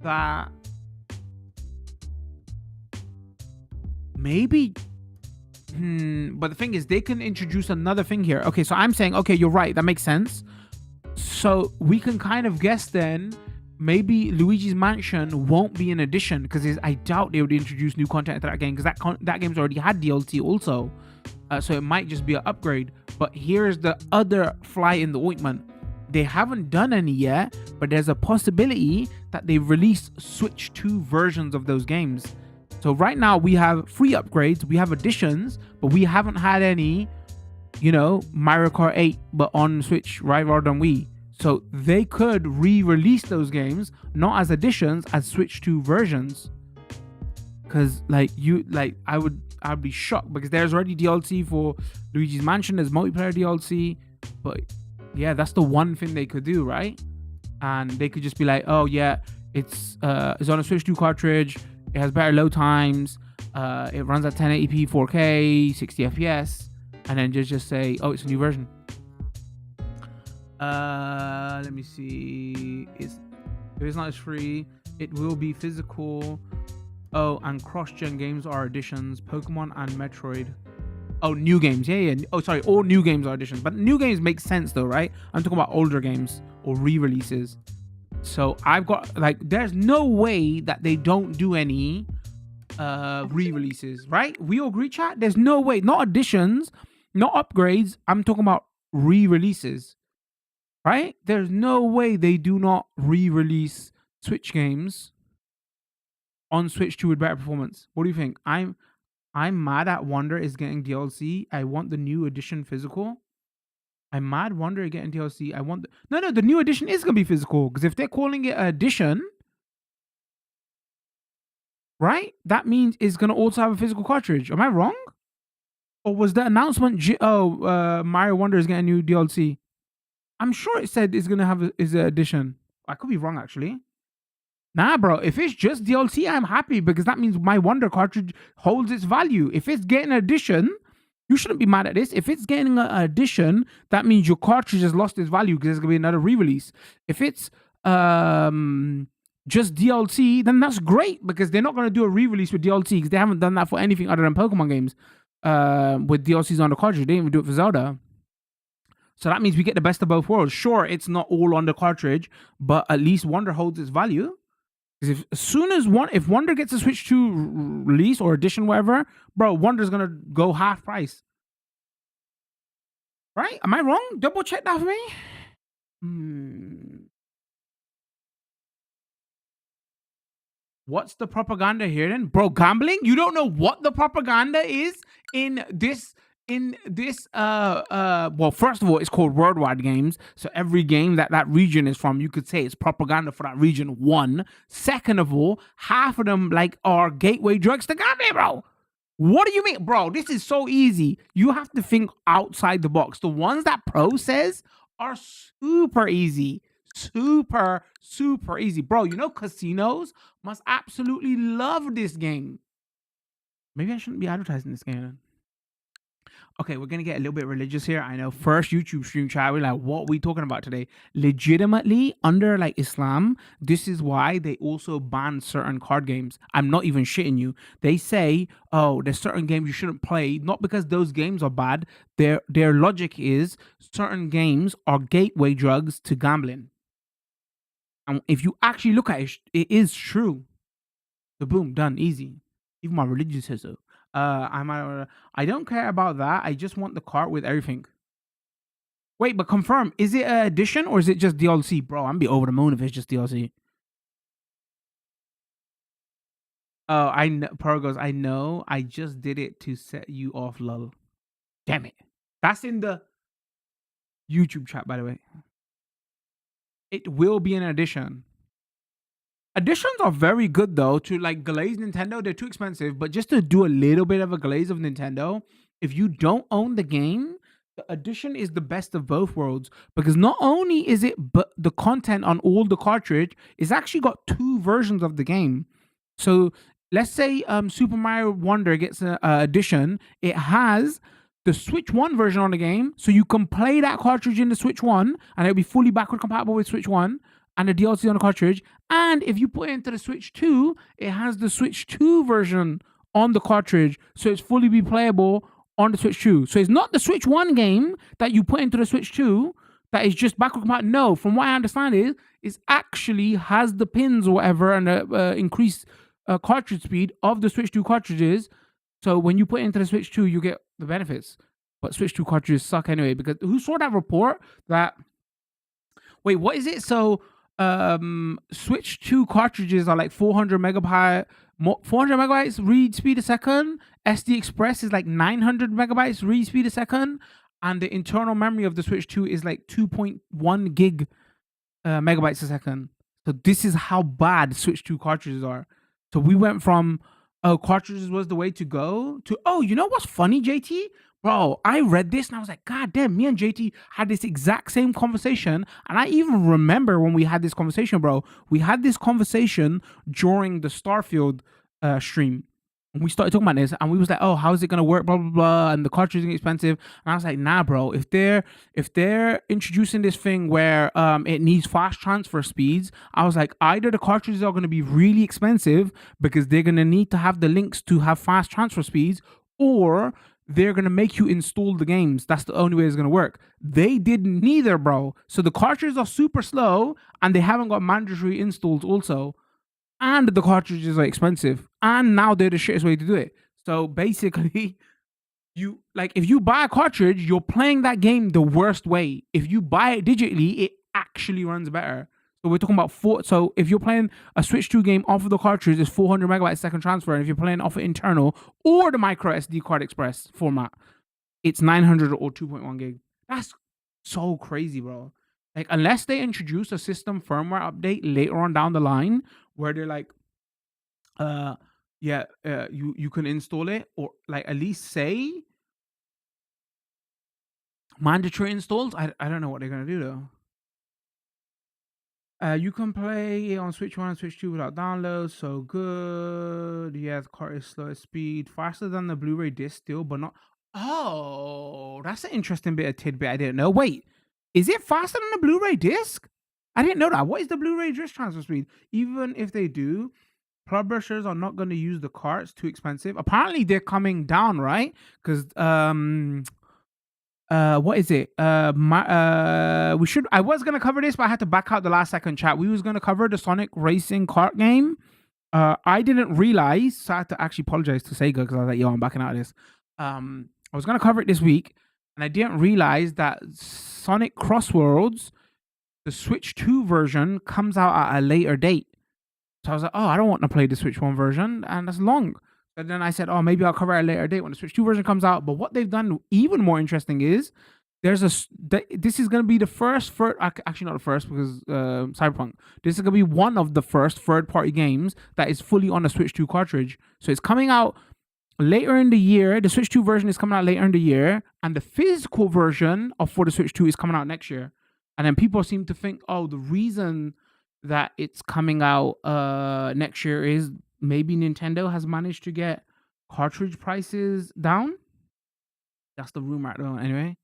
A: that maybe. But the thing is, they can introduce another thing here. Okay, so I'm saying, okay, you're right. That makes sense. So we can kind of guess then, maybe Luigi's Mansion won't be an edition, because I doubt they would introduce new content to that game, because that game's already had DLC also. So it might just be an upgrade. But here's the other fly in the ointment. They haven't done any yet, but there's a possibility that they release Switch 2 versions of those games. So right now we have free upgrades, we have additions, but we haven't had any, Mario Kart 8, but on Switch, right, rather than Wii. So they could re-release those games, not as additions, as Switch 2 versions. Because I'd be shocked, because there's already DLC for Luigi's Mansion, there's multiplayer DLC, but yeah, that's the one thing they could do, right? And they could just be like, oh yeah, it's on a Switch 2 cartridge, it has better load times, it runs at 1080p 4K 60 FPS, and then just say, oh, it's a new version. Let me see. If it's not as free, it will be physical. Oh, and cross-gen games are additions. Pokemon and Metroid. Oh, new games. Yeah. Oh, sorry. All new games are additions. But new games make sense though, right? I'm talking about older games or re-releases. So I've got, there's no way that they don't do any re-releases, right? We all agree, chat? There's no way. Not additions, not upgrades. I'm talking about re-releases, right? There's no way they do not re-release Switch games on Switch 2 with better performance. What do you think? I'm mad at Wonder is getting DLC. I want the new edition physical. I'm mad Wonder is getting DLC. I want the new edition is gonna be physical, because if they're calling it an edition, right? That means it's gonna also have a physical cartridge. Am I wrong? Or was the announcement Mario Wonder is getting new DLC? I'm sure it said it's gonna have is an edition. I could be wrong actually. Nah, bro. If it's just DLC, I'm happy, because that means my Wonder cartridge holds its value. If it's getting an edition, you shouldn't be mad at this. If it's getting an edition, that means your cartridge has lost its value, because there's gonna be another re-release. If it's just DLC, then that's great, because they're not gonna do a re-release with DLC, because they haven't done that for anything other than Pokemon games with DLCs on the cartridge. They didn't even do it for Zelda. So that means we get the best of both worlds. Sure, it's not all on the cartridge, but at least Wonder holds its value. Because if as soon as if Wonder gets a Switch 2 release or edition, whatever, bro, Wonder's gonna go half price. Right? Am I wrong? Double check that for me. What's the propaganda here then? Bro, gambling? You don't know what the propaganda is in this well, first of all, it's called worldwide games. So every game that region is from, you could say it's propaganda for that region. One. Second of all, half of them like are gateway drugs to gambling, bro. What do you mean? Bro, this is so easy. You have to think outside the box. The ones that Pro says are super easy. Super easy. Bro, you know casinos must absolutely love this game. Maybe I shouldn't be advertising this game. Okay, we're gonna get a little bit religious here. I know. First YouTube stream chat, we're like, what are we talking about today? Legitimately, under like Islam, this is why they also ban certain card games. I'm not even shitting you. They say, oh, there's certain games you shouldn't play, not because those games are bad. Their logic is certain games are gateway drugs to gambling. And if you actually look at it, it is true. So boom, done, easy. Even my religion says so. I don't care about that. I just want the cart with everything. Wait, but confirm, is it an edition or is it just DLC? Bro, I'm be over the moon if it's just DLC. Oh, I know. Pearl goes, I know. I just did it to set you off, lol. Damn it. That's in the YouTube chat, by the way. It will be an edition. Additions are very good though to like glaze Nintendo. They're too expensive, but just to do a little bit of a glaze of Nintendo, if you don't own the game, the edition is the best of both worlds because not only is it but the content on all the cartridge is actually got two versions of the game. So let's say Super Mario Wonder gets an edition. It has the Switch 1 version on the game, so you can play that cartridge in the Switch 1 and it'll be fully backward compatible with Switch 1 and the DLC on the cartridge. And if you put it into the Switch 2, it has the Switch 2 version on the cartridge, so it's fully replayable on the Switch 2. So it's not the Switch 1 game that you put into the Switch 2 that is just backward compatible. No, from what I understand is actually has the pins or whatever and the increased cartridge speed of the Switch 2 cartridges. So when you put it into the Switch 2, you get the benefits. But Switch 2 cartridges suck anyway, because who saw that report that... Wait, what is it? So Switch 2 cartridges are like 400 megabytes read speed a second. SD Express is like 900 megabytes read speed a second, and the internal memory of the Switch 2 is like 2.1 gig megabytes a second. So this is how bad Switch 2 cartridges are. So we went from cartridges was the way to go to, oh, you know what's funny, JT? Bro, I read this and I was like, God damn, me and JT had this exact same conversation. And I even remember when we had this conversation, bro. We had this conversation during the Starfield stream. And we started talking about this and we was like, oh, how is it gonna work? Blah blah blah. And the cartridge is expensive. And I was like, nah, bro. If they're introducing this thing where it needs fast transfer speeds, I was like, either the cartridges are gonna be really expensive because they're gonna need to have the links to have fast transfer speeds, or they're gonna make you install the games. That's the only way it's gonna work. They did neither, bro. So the cartridges are super slow and they haven't got mandatory installs also. And the cartridges are expensive. And now they're the shittest way to do it. So basically, you like if you buy a cartridge, you're playing that game the worst way. If you buy it digitally, it actually runs better. So we're talking about so if you're playing a Switch 2 game off of the cartridge, it's 400 megabytes second transfer. And if you're playing off of internal or the micro SD card express format, it's 900 or 2.1 gig. That's so crazy, bro. Like, unless they introduce a system firmware update later on down the line where they're like, you can install it, or like at least say mandatory installs. I don't know what they're gonna do though. You can play it on Switch 1 and Switch 2 without downloads. So good. Yeah, the cart is slow at speed. Faster than the Blu-ray disc still, but not... Oh, that's an interesting bit of tidbit I didn't know. Wait, is it faster than the Blu-ray disc? I didn't know that. What is the Blu-ray disc transfer speed? Even if they do, publishers are not going to use the carts. Too expensive. Apparently, they're coming down, right? Because what is it? I was gonna cover this, but I had to back out the last second chat. We was gonna cover the Sonic Racing kart game. I didn't realize, so I had to actually apologize to Sega because I was like, yo, I'm backing out of this. I was gonna cover it this week, and I didn't realize that Sonic Cross Worlds, the Switch 2 version, comes out at a later date. So I was like, oh, I don't want to play the Switch 1 version, and that's long. And then I said, oh, maybe I'll cover it at a later date when the Switch 2 version comes out. But what they've done even more interesting is this is going to be the first, actually not the first because Cyberpunk. This is going to be one of the first third-party games that is fully on the Switch 2 cartridge. So it's coming out later in the year. The Switch 2 version is coming out later in the year, and the physical version for the Switch 2 is coming out next year. And then people seem to think, oh, the reason that it's coming out next year is maybe Nintendo has managed to get cartridge prices down. That's the rumor at the moment, anyway.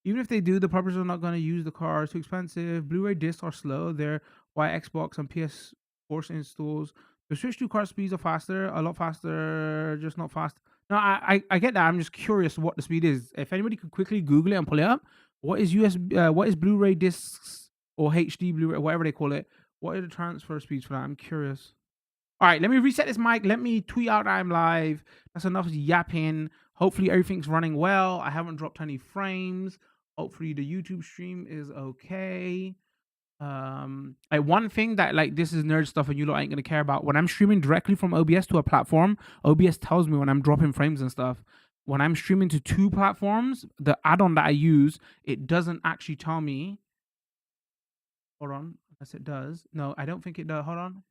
A: Even if they do, the publishers are not going to use the car. It's too expensive. Blu-ray discs are slow. They're why Xbox and PS4 installs. The Switch 2 card speeds are faster, a lot faster, just not fast. No, I get that. I'm just curious what the speed is. If anybody could quickly Google it and pull it up, what is what is Blu-ray discs or HD Blu-ray, whatever they call it? What are the transfer speeds for that? I'm curious. All right, let me reset this mic. Let me tweet out I'm live. That's enough yapping. Hopefully everything's running well. I haven't dropped any frames. Hopefully the YouTube stream is okay. One thing that, like, this is nerd stuff and you lot ain't gonna care about. When I'm streaming directly from OBS to a platform, OBS tells me when I'm dropping frames and stuff. When I'm streaming to two platforms, the add-on that I use, it doesn't actually tell me. Hold on. Yes, it does. No, I don't think it does. Hold on.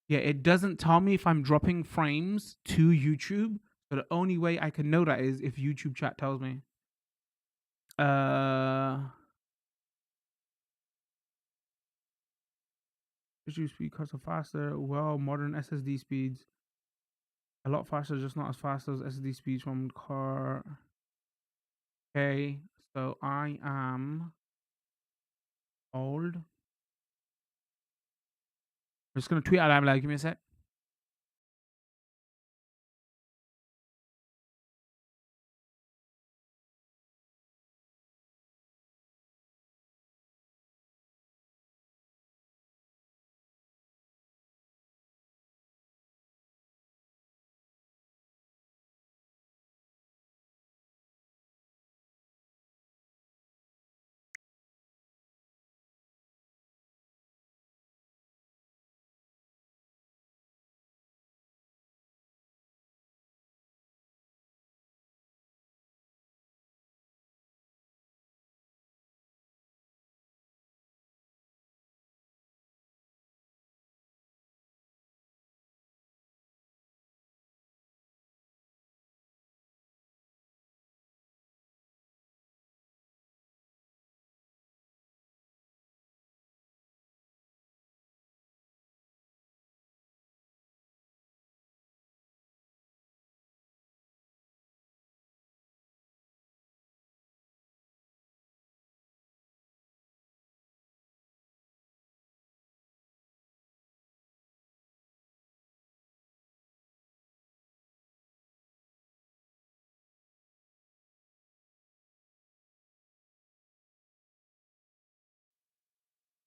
A: Yeah, it doesn't tell me if I'm dropping frames to YouTube. So the only way I can know that is if YouTube chat tells me. YouTube speed cuts are faster. Well, modern SSD speeds a lot faster, just not as fast as SSD speeds from car. Okay, so I am old. I'm just gonna tweet out. I'm like, give me a sec.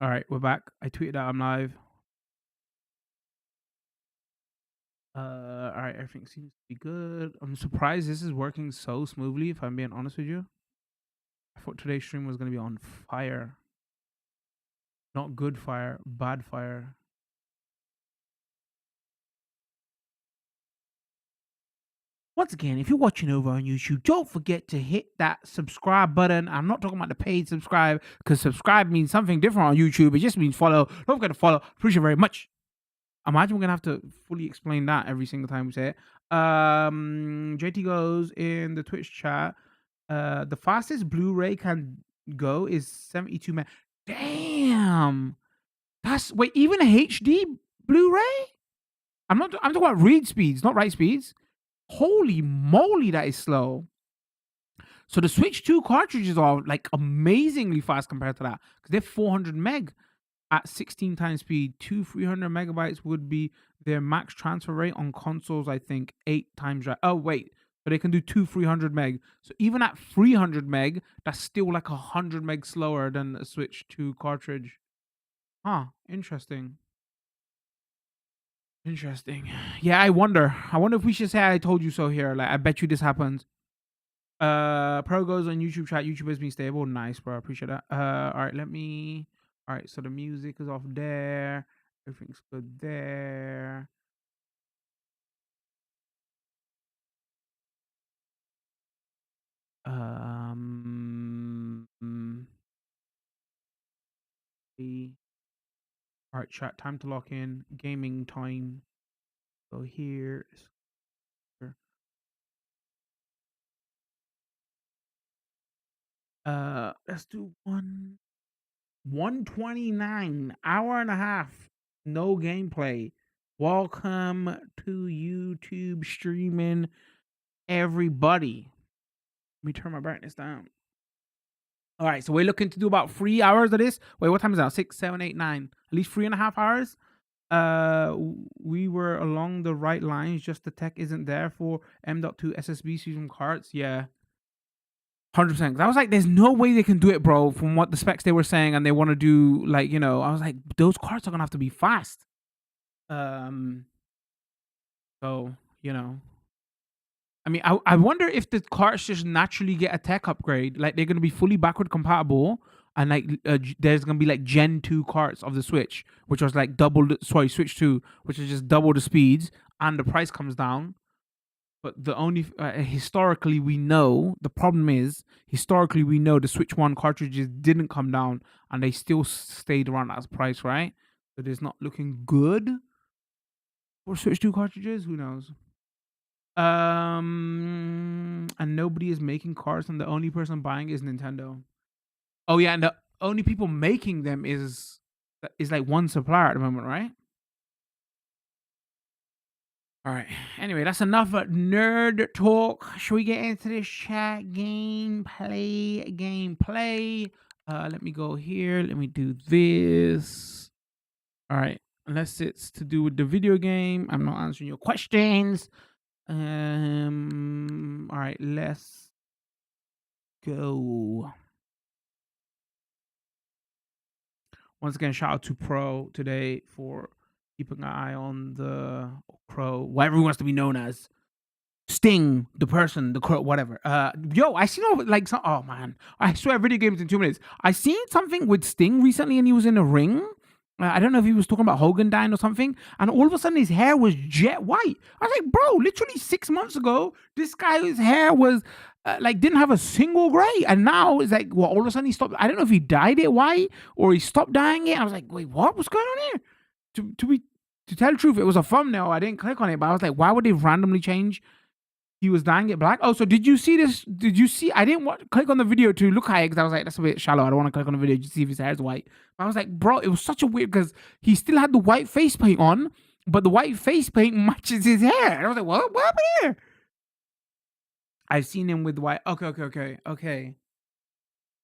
A: All right, we're back. I tweeted out I'm live. All right, everything seems to be good. I'm surprised this is working so smoothly, if I'm being honest with you. I thought today's stream was gonna be on fire. Not good fire, bad fire. Once again, if you're watching over on YouTube, don't forget to hit that subscribe button. I'm not talking about the paid subscribe, because subscribe means something different on YouTube. It just means follow. Don't forget to follow. Appreciate it very much. Imagine we're gonna have to fully explain that every single time we say it. JT goes in the Twitch chat. The fastest Blu-ray can go is 72 meg. Damn. Wait, even a HD Blu-ray? I'm talking about read speeds, not write speeds. Holy moly, that is slow. So the Switch 2 cartridges are like amazingly fast compared to that, because they're 400 meg at 16 times speed. 300 megabytes would be their max transfer rate on consoles, I think 8 times right. Oh wait, So they can do two 300 meg. So even at 300 meg, that's still like 100 meg slower than a Switch 2 cartridge. Huh, interesting. Interesting. Yeah, I wonder. I wonder if we should say I told you so here. Like, I bet you this happens. Pro goes on YouTube chat. YouTube has been stable. Nice, bro. I appreciate that. All right, let me. All right, so the music is off there. Everything's good there. All right, chat. Time to lock in. Gaming time. Go here. Let's do 129, hour and a half, no gameplay. Welcome to YouTube streaming, everybody. Let me turn my brightness down. All right, so we're looking to do about 3 hours of this. Wait, what time is that? 6, 7, 8, 9. At least 3.5 hours. We were along the right lines. Just the tech isn't there for M.2 SSB season cards. Yeah. 100%. I was like, there's no way they can do it, bro, from what the specs they were saying, and they want to do, like, you know, I was like, those cards are gonna have to be fast. So, you know, I mean, I wonder if the cards just naturally get a tech upgrade, like they're gonna be fully backward compatible, and like there's gonna be like Gen 2 cards of the Switch, which was like Switch 2, which is just double the speeds, and the price comes down. But the only historically we know the problem is historically we know the Switch 1 cartridges didn't come down and they still stayed around that price, right? So it's not looking good for Switch 2 cartridges. Who knows? And nobody is making cards, and the only person buying is Nintendo. Oh yeah, and the only people making them is like one supplier at the moment, right? All right. Anyway, that's enough nerd talk. Should we get into this chat gameplay? Let me go here. Let me do this. All right. Unless it's to do with the video game, I'm not answering your questions. All right. Let's go. Once again, shout out to Pro today for keeping an eye on the Crow, whatever he wants to be known as. Sting, the person, the Crow, whatever. Yo, I seen like some. Oh man, I swear, video games in 2 minutes. I seen something with Sting recently, and he was in a ring. I don't know if he was talking about Hogan dying or something, and all of a sudden his hair was jet white. I was like, bro, literally 6 months ago, this guy's hair was like didn't have a single gray, and now it's like, well, all of a sudden he stopped. I don't know if he dyed it white or he stopped dyeing it. I was like, wait, what? What's going on here? To tell the truth, it was a thumbnail. I didn't click on it, but I was like, why would they randomly change? He was dyeing it black. Oh, so did you see this? Did you see? I didn't click on the video to look at it because I was like, that's a bit shallow. I don't want to click on the video to see if his hair is white. But I was like, bro, it was such a weird because he still had the white face paint on, but the white face paint matches his hair. And I was like, what happened here? I've seen him with white. Okay.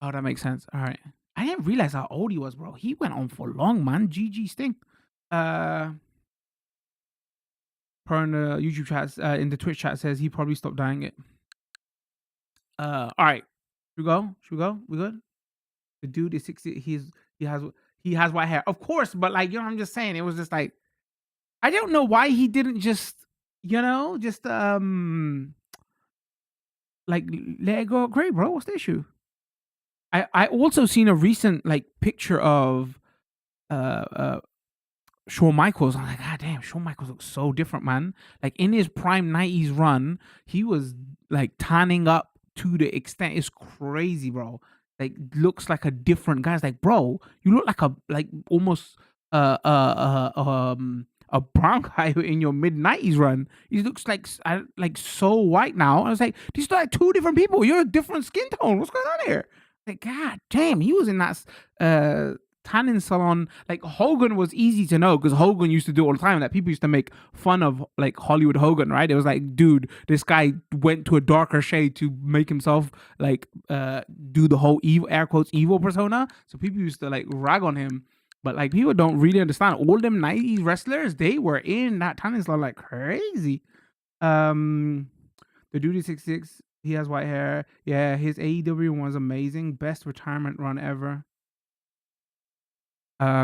A: Oh, that makes sense. All right. I didn't realize how old he was, bro. He went on for long, man. GG Sting. Per in the YouTube chat, in the Twitch chat says he probably stopped dyeing it. All right. Should we go? We good? The dude is 60. He has white hair. Of course, but like, you know, I'm just saying, it was just like, I don't know why he didn't just, you know, just like let it go gray, bro. What's the issue? I also seen a recent like picture of Shawn Michaels. I'm like, God damn, Shawn Michaels looks so different, man. Like in his prime 90s run, he was like tanning up to the extent it's crazy, bro. Like looks like a different guy. It's like, bro, you look like almost a brown guy in your mid 90s run. He looks like so white now. I was like, these are like two different people. You're a different skin tone. What's going on here? Like, God damn, he was in that tanning salon. Like Hogan was easy to know because Hogan used to do it all the time. Like people used to make fun of like Hollywood Hogan, right? It was like, dude, this guy went to a darker shade to make himself like do the whole evil, air quotes, evil persona. So people used to like rag on him. But like people don't really understand. All them 90s wrestlers, they were in that tanning salon like crazy. The The Duty 66, he has white hair. Yeah, his AEW one was amazing. Best retirement run ever.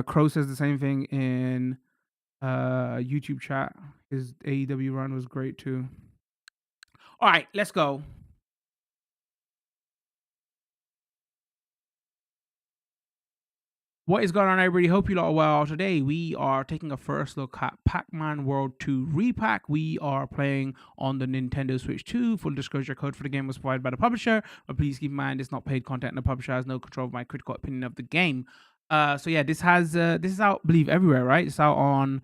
A: Crow says the same thing in YouTube chat. His AEW run was great too. All right, let's go. What is going on, everybody? Hope you lot are well. Today we are taking a first look at Pac-Man World 2 Re-Pac. We are playing on the Nintendo Switch 2. Full disclosure, code for the game was provided by the publisher, but please keep in mind it's not paid content and the publisher has no control of my critical opinion of the game. So yeah, this is out, I believe, everywhere, right? It's out on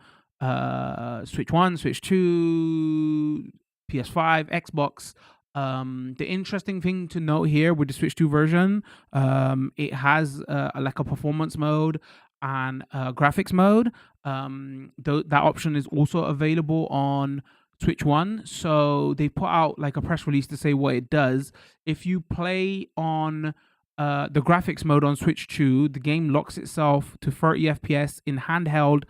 A: Switch 1, Switch 2, PS5, Xbox. The interesting thing to note here with the Switch 2 version, it has like a performance mode and a graphics mode. That option is also available on Switch 1. So they put out like a press release to say what it does. If you play on the graphics mode on Switch 2, the game locks itself to 30 FPS in handheld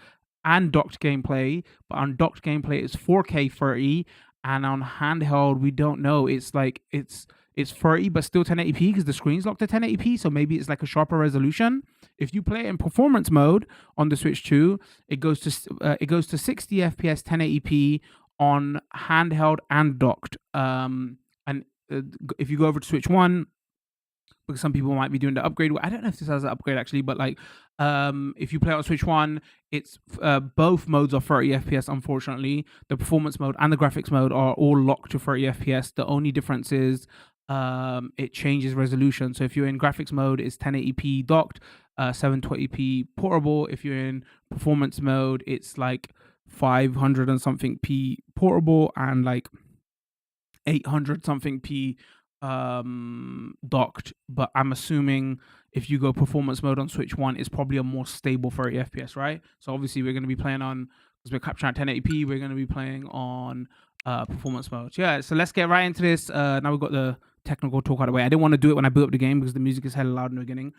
A: and docked gameplay, but on docked gameplay it's 4K 30, and on handheld we don't know. It's like it's 30 but still 1080p because the screen's locked to 1080p, so maybe it's like a sharper resolution. If you play it in performance mode on the Switch 2, it goes to 60 FPS 1080p on handheld and docked. And if you go over to Switch 1, because some people might be doing the upgrade. I don't know if this has an upgrade actually, but like if you play on Switch 1, it's both modes are 30 FPS. Unfortunately, the performance mode and the graphics mode are all locked to 30 FPS. The only difference is it changes resolution. So if you're in graphics mode, it's 1080p docked, 720p portable. If you're in performance mode, it's like 500 and something p portable and like 800 something p docked. But I'm assuming if you go performance mode on Switch 1, it's probably a more stable 30 FPS, right? So obviously we're going to be playing on, because we're capturing at 1080p, we're going to be playing on performance mode. Yeah, so let's get right into this. Now we've got the technical talk out of the way. I didn't want to do it when I boot up the game because the music is hella loud in the beginning.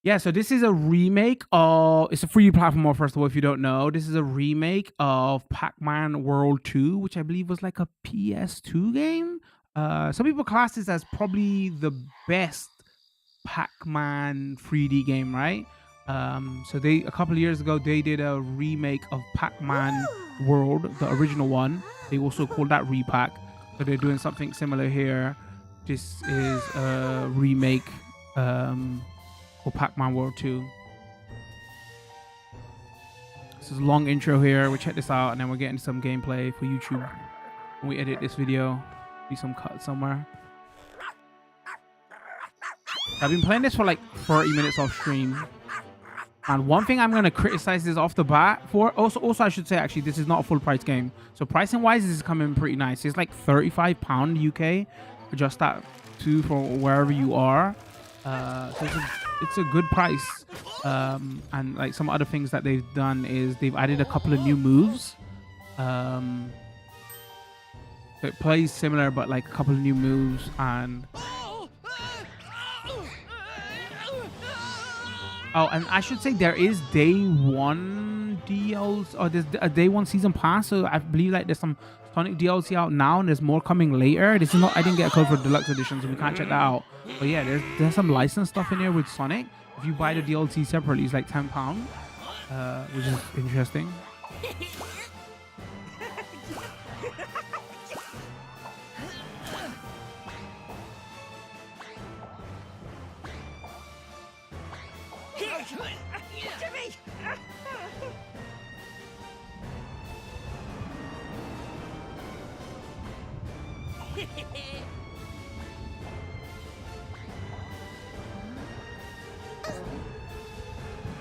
A: Yeah, so this is a remake of, it's a 3D platformer, first of all, if you don't know. This is a remake of Pac-Man World 2, which I believe was like a PS2 game. Some people class this as probably the best Pac-Man 3D game, right? So they, a couple of years ago, they did a remake of Pac-Man World, the original one. They also called that Re-Pac. So they're doing something similar here. This is a remake for Pac-Man World 2. This is a long intro here. We'll check this out and then we'll get into some gameplay for YouTube. When we edit this video, be some cut somewhere. I've been playing this for like 30 minutes off stream. And one thing I'm going to criticize this off the bat for, also I should say actually, this is not a full price game. So pricing wise, this is coming pretty nice. It's like £35 UK. Adjust that to for wherever you are. So it's a good price. And like some other things that they've done is they've added a couple of new moves. So it plays similar, but like a couple of new moves. And oh, and I should say there is day one DLC, or there's a day one season pass. So I believe like there's some Sonic DLC out now, and there's more coming later. This is not, I didn't get a code for deluxe edition, so we can't check that out. But yeah, there's some licensed stuff in here with Sonic. If you buy the DLC separately, it's like £10, which is interesting.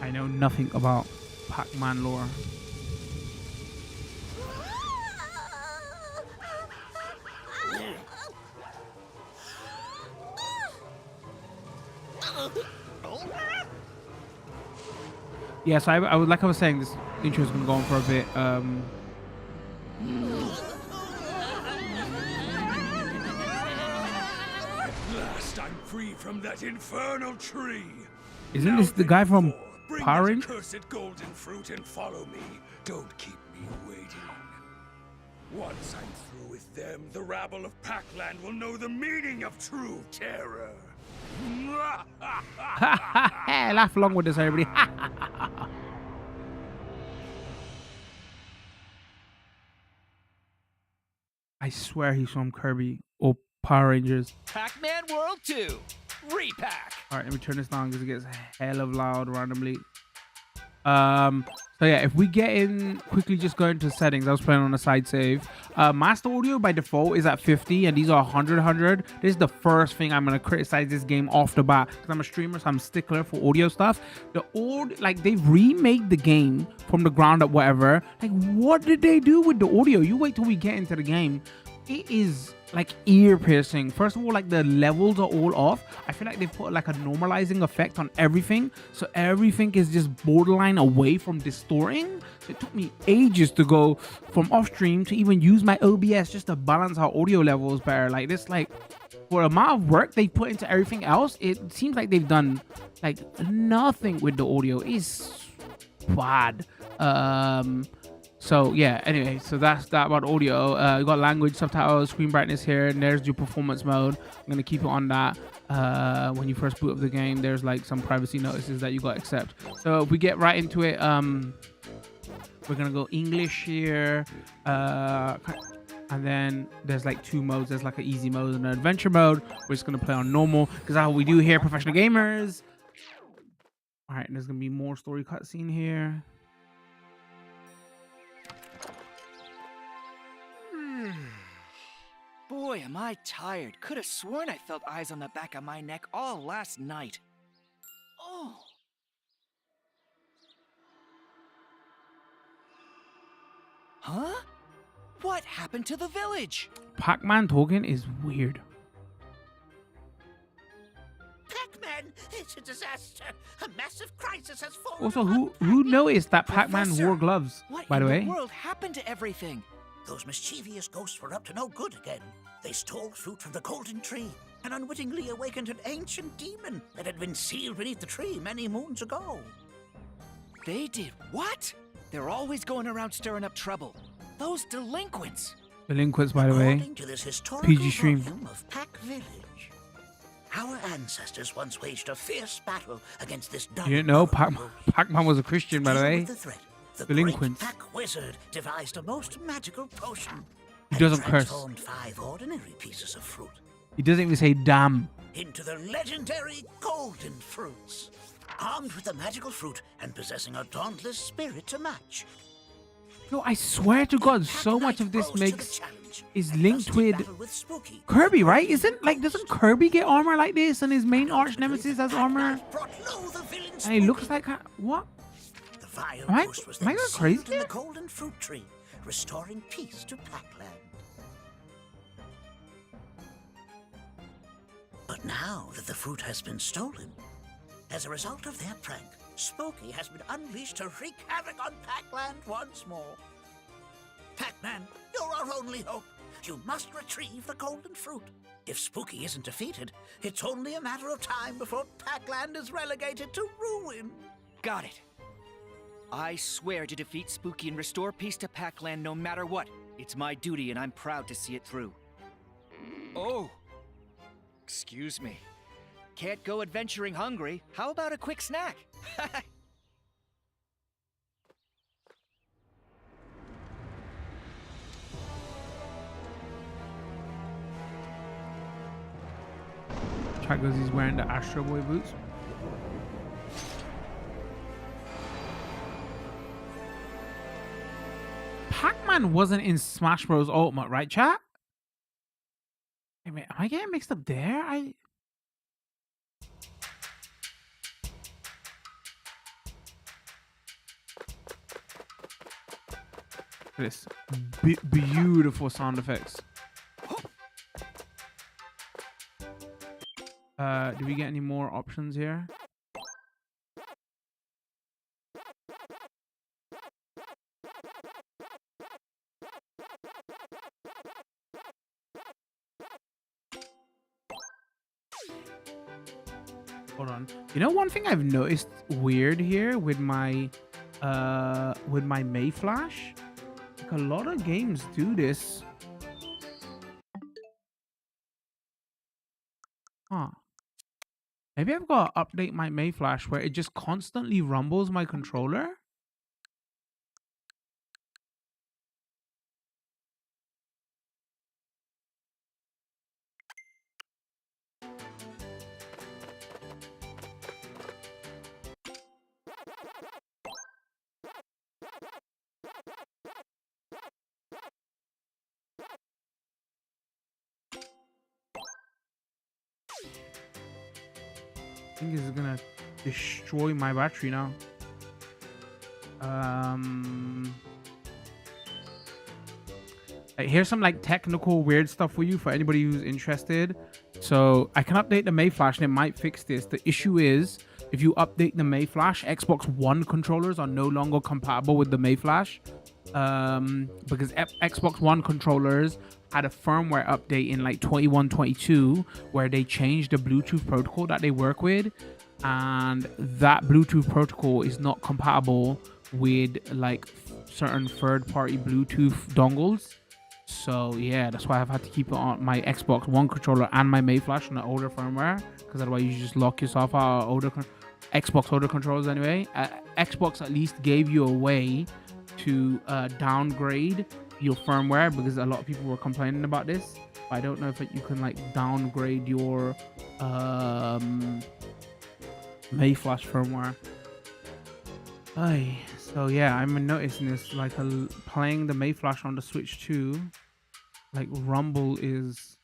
A: I know nothing about Pac-Man lore. Yeah, so I would, like I was saying, this intro is going to go on for a bit.
B: Last I'm free from that infernal tree.
A: Isn't this the guy from Power Rangers?
B: Cursed golden fruit and follow me. Don't keep me waiting. Once I'm through with them, the rabble of Pac-Land will know the meaning of true terror.
A: Laugh along with us, everybody. I swear he's from Kirby or Power Rangers.
C: Pac-Man World 2, Re-Pac.
A: All right, let me turn this down because it gets hell of loud randomly. So yeah, if we get in quickly, just go into settings. I was playing on a side save. Master audio by default is at 50, and these are 100. This is the first thing I'm gonna criticize this game off the bat because I'm a streamer, so I'm a stickler for audio stuff. The old, like, they've remade the game from the ground up, whatever. Like, what did they do with the audio? You wait till we get into the game. It is like ear piercing. First of all, like, the levels are all off. I feel like they put like a normalizing effect on everything, so everything is just borderline away from distorting. So it took me ages to go from off stream to even use my OBS just to balance our audio levels better. Like this, like, for the amount of work they put into everything else, it seems like they've done like nothing with the audio. It's bad. So yeah, anyway, so that's that about audio. You got language, subtitles, screen brightness here, and there's your performance mode. I'm gonna keep it on that. When you first boot up the game, there's like some privacy notices that you got to accept. So if we get right into it, we're gonna go English here, and then there's like two modes. There's like an easy mode and an adventure mode. We're just gonna play on normal because that's what we do here, professional gamers. All right, and there's gonna be more story cutscene here.
C: Boy, am I tired. Could have sworn I felt eyes on the back of my neck all last night. Oh. Huh? What happened to the village?
A: Pac-Man talking is weird.
D: Pac-Man, it's a disaster. A massive crisis has fallen.
A: Also,
D: upon
A: who noticed that Pac-Man
D: Professor,
A: wore gloves,
C: What
A: by the
C: in
A: way?
C: the world happened to everything?
D: Those mischievous ghosts were up to no good again. They stole fruit from the golden tree and unwittingly awakened an ancient demon that had been sealed beneath the tree many moons ago.
C: They did what? They're always going around stirring up trouble. Those delinquents.
A: Delinquents, by the way.
D: According to this historical
A: PG stream.
D: volume of Pac Village, our ancestors once waged a fierce battle against this
A: You didn't know
D: dumb
A: Pac-Man was a Christian, by the
D: To deal
A: way.
D: with the threat, the
A: Delinquents.
D: great Pac Wizard devised a most magical potion.
A: He
D: and
A: doesn't curse.
D: transformed 5 ordinary pieces of fruit
A: He doesn't even say damn.
D: into the legendary golden fruits. Armed with the magical fruit and possessing a dauntless spirit to match,
A: No, I swear to God, so
D: Pac
A: much
D: Knight
A: of this
D: rose to the
A: makes
D: challenge
A: is
D: and
A: linked
D: thus did
A: with
D: battle with Spooky.
A: Kirby, right? Doesn't Kirby get armor like this, and his main arch nemesis has
D: Pac
A: armor,
D: Knight brought low the villain
A: and he looks
D: Spooky.
A: like what?
D: The vile
A: Am I-
D: ghost was
A: am I
D: then
A: going
D: sealed
A: crazy
D: in
A: here?
D: the golden fruit tree, restoring peace to Pac-Land. But now that the fruit has been stolen, as a result of their prank, Spooky has been unleashed to wreak havoc on Pac-Land once more. Pac-Man, you're our only hope. You must retrieve the golden fruit. If Spooky isn't defeated, it's only a matter of time before Pac-Land is relegated to ruin.
C: Got it. I swear to defeat Spooky and restore peace to Pac-Land no matter what. It's my duty and I'm proud to see it through. Oh. Excuse me. Can't go adventuring hungry. How about a quick snack?
A: Chat goes, he's wearing the Astro Boy boots. Pac-Man wasn't in Smash Bros. Ultimate, right, chat? Hey, man, am I getting mixed up there? This beautiful sound effects. Do we get any more options here? Hold on. You know, one thing I've noticed weird here with my Mayflash, like a lot of games do this. Huh. Maybe I've got to update my Mayflash where it just constantly rumbles my controller. I think this is gonna destroy my battery now. Here's some like technical weird stuff for you for anybody who's interested. So I can update the Mayflash and it might fix this. The issue is if you update the Mayflash, Xbox One controllers are no longer compatible with the Mayflash. Because Xbox One controllers had a firmware update in like 21-22 where they changed the Bluetooth protocol that they work with, and that Bluetooth protocol is not compatible with like certain third-party Bluetooth dongles. So yeah, that's why I've had to keep it on my Xbox One controller and my Mayflash on the older firmware, because otherwise you just lock yourself out of older Xbox older controllers anyway. Xbox at least gave you a way to downgrade your firmware, because a lot of people were complaining about this. I don't know if you can like downgrade your Mayflash firmware. So yeah, I'm noticing this, like playing the Mayflash on the Switch 2, like rumble is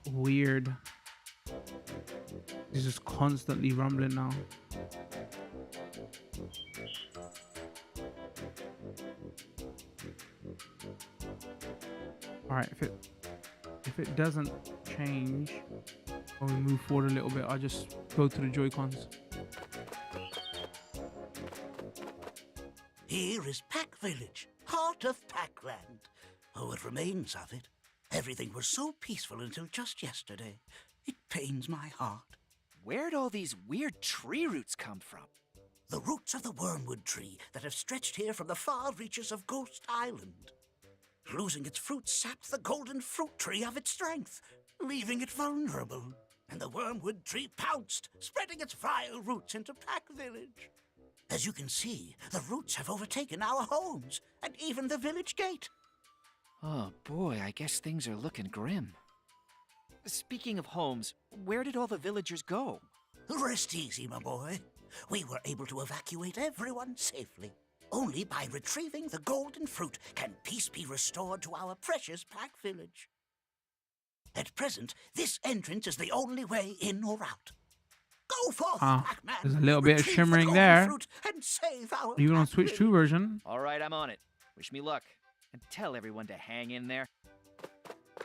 A: weird. It's just constantly rumbling now. All right, if it doesn't change when we move forward a little bit, I'll just go to the Joy-Cons.
D: Here is Pac Village, heart of Pac-Land. Oh, what remains of it. Everything was so peaceful until just yesterday. It pains my heart.
C: Where'd all these weird tree roots come from?
D: The roots of the wormwood tree that have stretched here from the far reaches of Ghost Island. Losing its fruit sapped the golden fruit tree of its strength, leaving it vulnerable. And the wormwood tree pounced, spreading its vile roots into Pac Village. As you can see, the roots have overtaken our homes, and even the village gate.
C: Oh boy, I guess things are looking grim. Speaking of homes, where did all the villagers go?
D: Rest easy, my boy. We were able to evacuate everyone safely. Only by retrieving the golden fruit can peace be restored to our precious Pac Village. At present, this entrance is the only way in or out. Go forth, Pac-Man.
A: There's a little bit of shimmering there. Even on Switch 2 version.
C: All right, I'm on it. Wish me luck. And tell everyone to hang in there.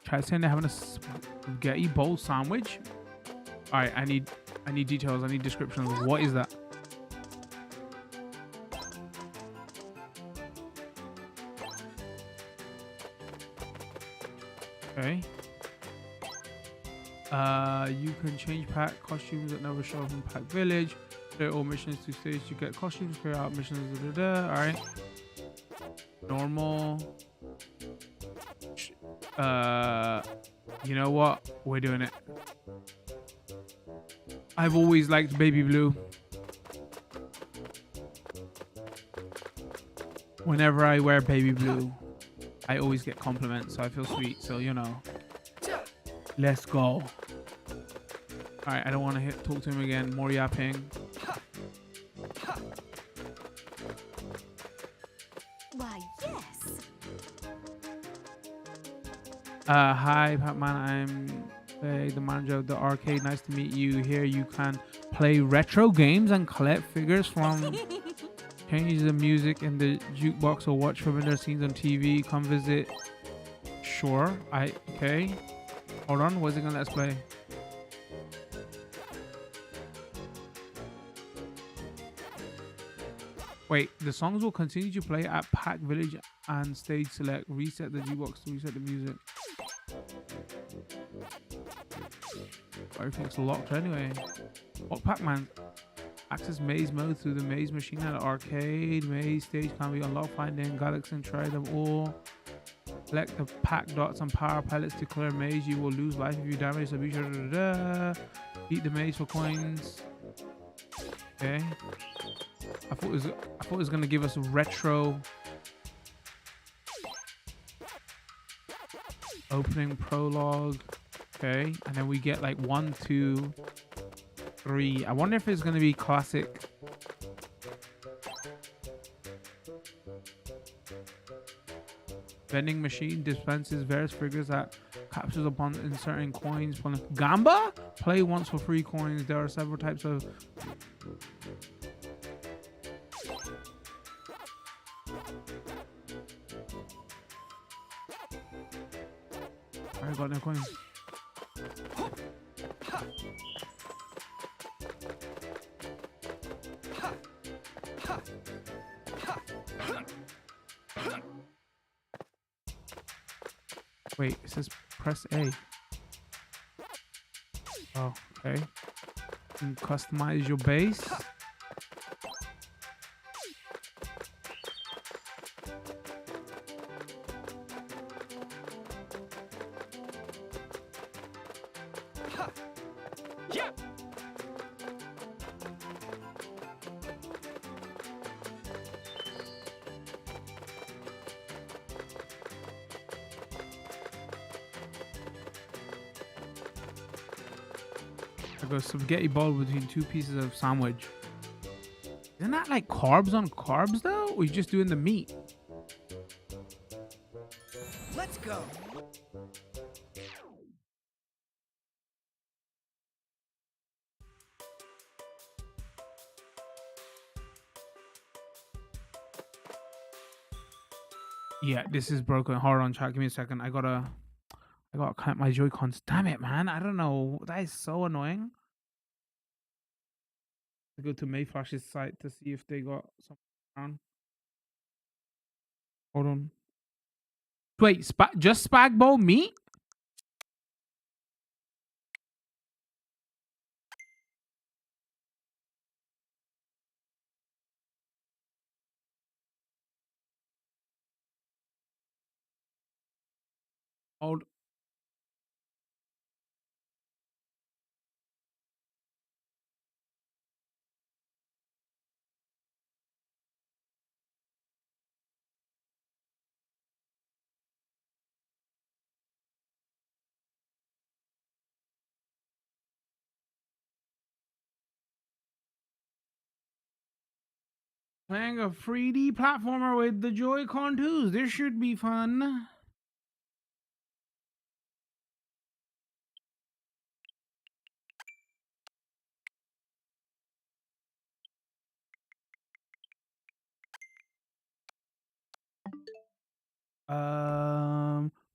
A: Try saying they're having a spaghetti bowl sandwich. All right, I need details. I need descriptions. What is that? Okay. You can change Pac costumes that never show up in Pac Village. Play all missions to stage to get costumes. Carry out missions. All right. Normal. You know what? We're doing it. I've always liked baby blue. Whenever I wear baby blue, I always get compliments, so I feel sweet. So, you know, let's go. All right, I don't want to talk to him again. More yapping.
E: Why, yes.
A: Hi, Pac-Man. I'm the manager of the arcade. Nice to meet you. Here you can play retro games and collect figures from... Change the music in the jukebox or watch familiar scenes on TV. Come visit. Sure. Okay. Hold on. What's it gonna let us play? Wait. The songs will continue to play at Pac Village and stage select. Reset the jukebox to reset the music. Everything's locked anyway. What Pac-Man? Access maze mode through the maze machine at the arcade. Maze stage can be unlocked. Find them galaxies and try them all. Collect the pack dots and power pellets to clear maze. You will lose life if you damage. So be sure to beat the maze for coins. Okay. I thought it was gonna give us a retro opening prologue. Okay, and then we get like 1, 2, 3. I wonder if it's gonna be classic. Vending machine dispenses various figures that captures upon inserting coins from Gamba. Play once for free coins. There are several types of I got no coins. Wait, it says press A. Oh, okay. And customize your base.
C: Yeah.
A: I got spaghetti bowl between 2 pieces of sandwich. Isn't that like carbs on carbs though? Or you just doing the meat?
C: Let's go.
A: Yeah, this is broken. Hold on, chat. Give me a second. I gotta connect my Joy-Cons. Damn it, man. I don't know. That is so annoying. I go to Mayflash's site to see if they got something around. Hold on. Wait, just spag bowl meat? Hold. Playing a 3D platformer with the Joy-Con 2s. This should be fun.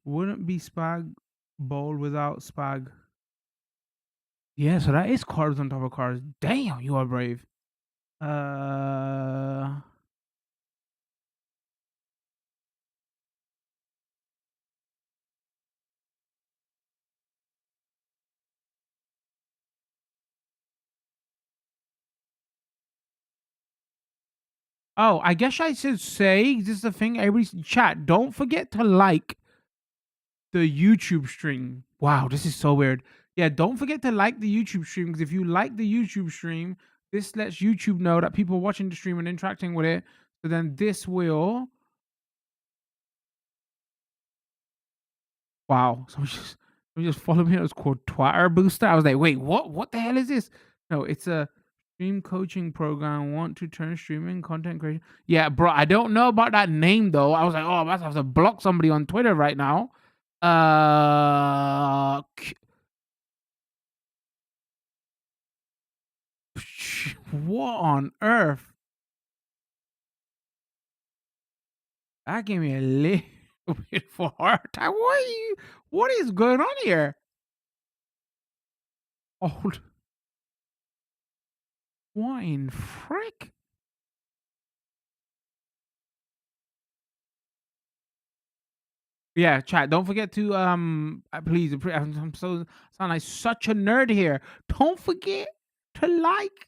A: Wouldn't be spag bowl without spag. Yeah, so that is carbs on top of carbs. Damn, you are brave. Oh, I guess I should say this is the thing. Everybody chat. Don't forget to like the YouTube stream. Wow, this is so weird. Yeah, don't forget to like the YouTube stream because if you like the YouTube stream, this lets YouTube know that people are watching the stream and interacting with it. So then this will. Wow, someone just followed me. It was called Twitter Booster. I was like, wait, what? What the hell is this? No, it's a stream coaching program. Want to turn streaming content creation? Yeah, bro. I don't know about that name though. I was like, oh, I'm about to have to block somebody on Twitter right now. What on earth? That gave me a little bit for heart attack. What is going on here? Oh, what in frick? Yeah, chat. Don't forget to please. I'm so sound like such a nerd here. Don't forget to like.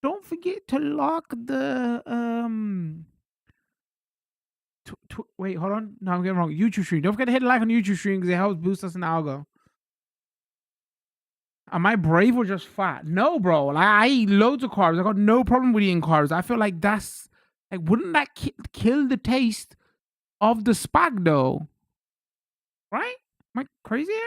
A: Don't forget to lock the Wait, hold on. No, I'm getting wrong. YouTube stream. Don't forget to hit like on YouTube stream because it helps boost us in the algo. Am I brave or just fat? No, bro. Like, I eat loads of carbs. I got no problem with eating carbs. I feel like that's like, wouldn't that kill the taste of the spag though? Right? Am I crazy here?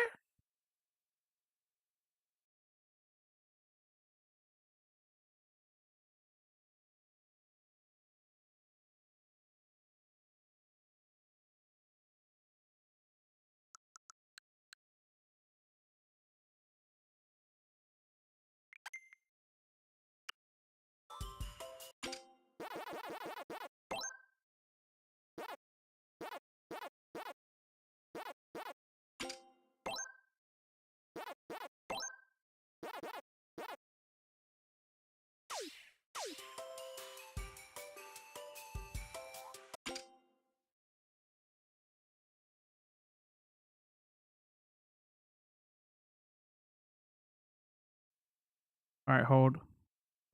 A: All right, hold.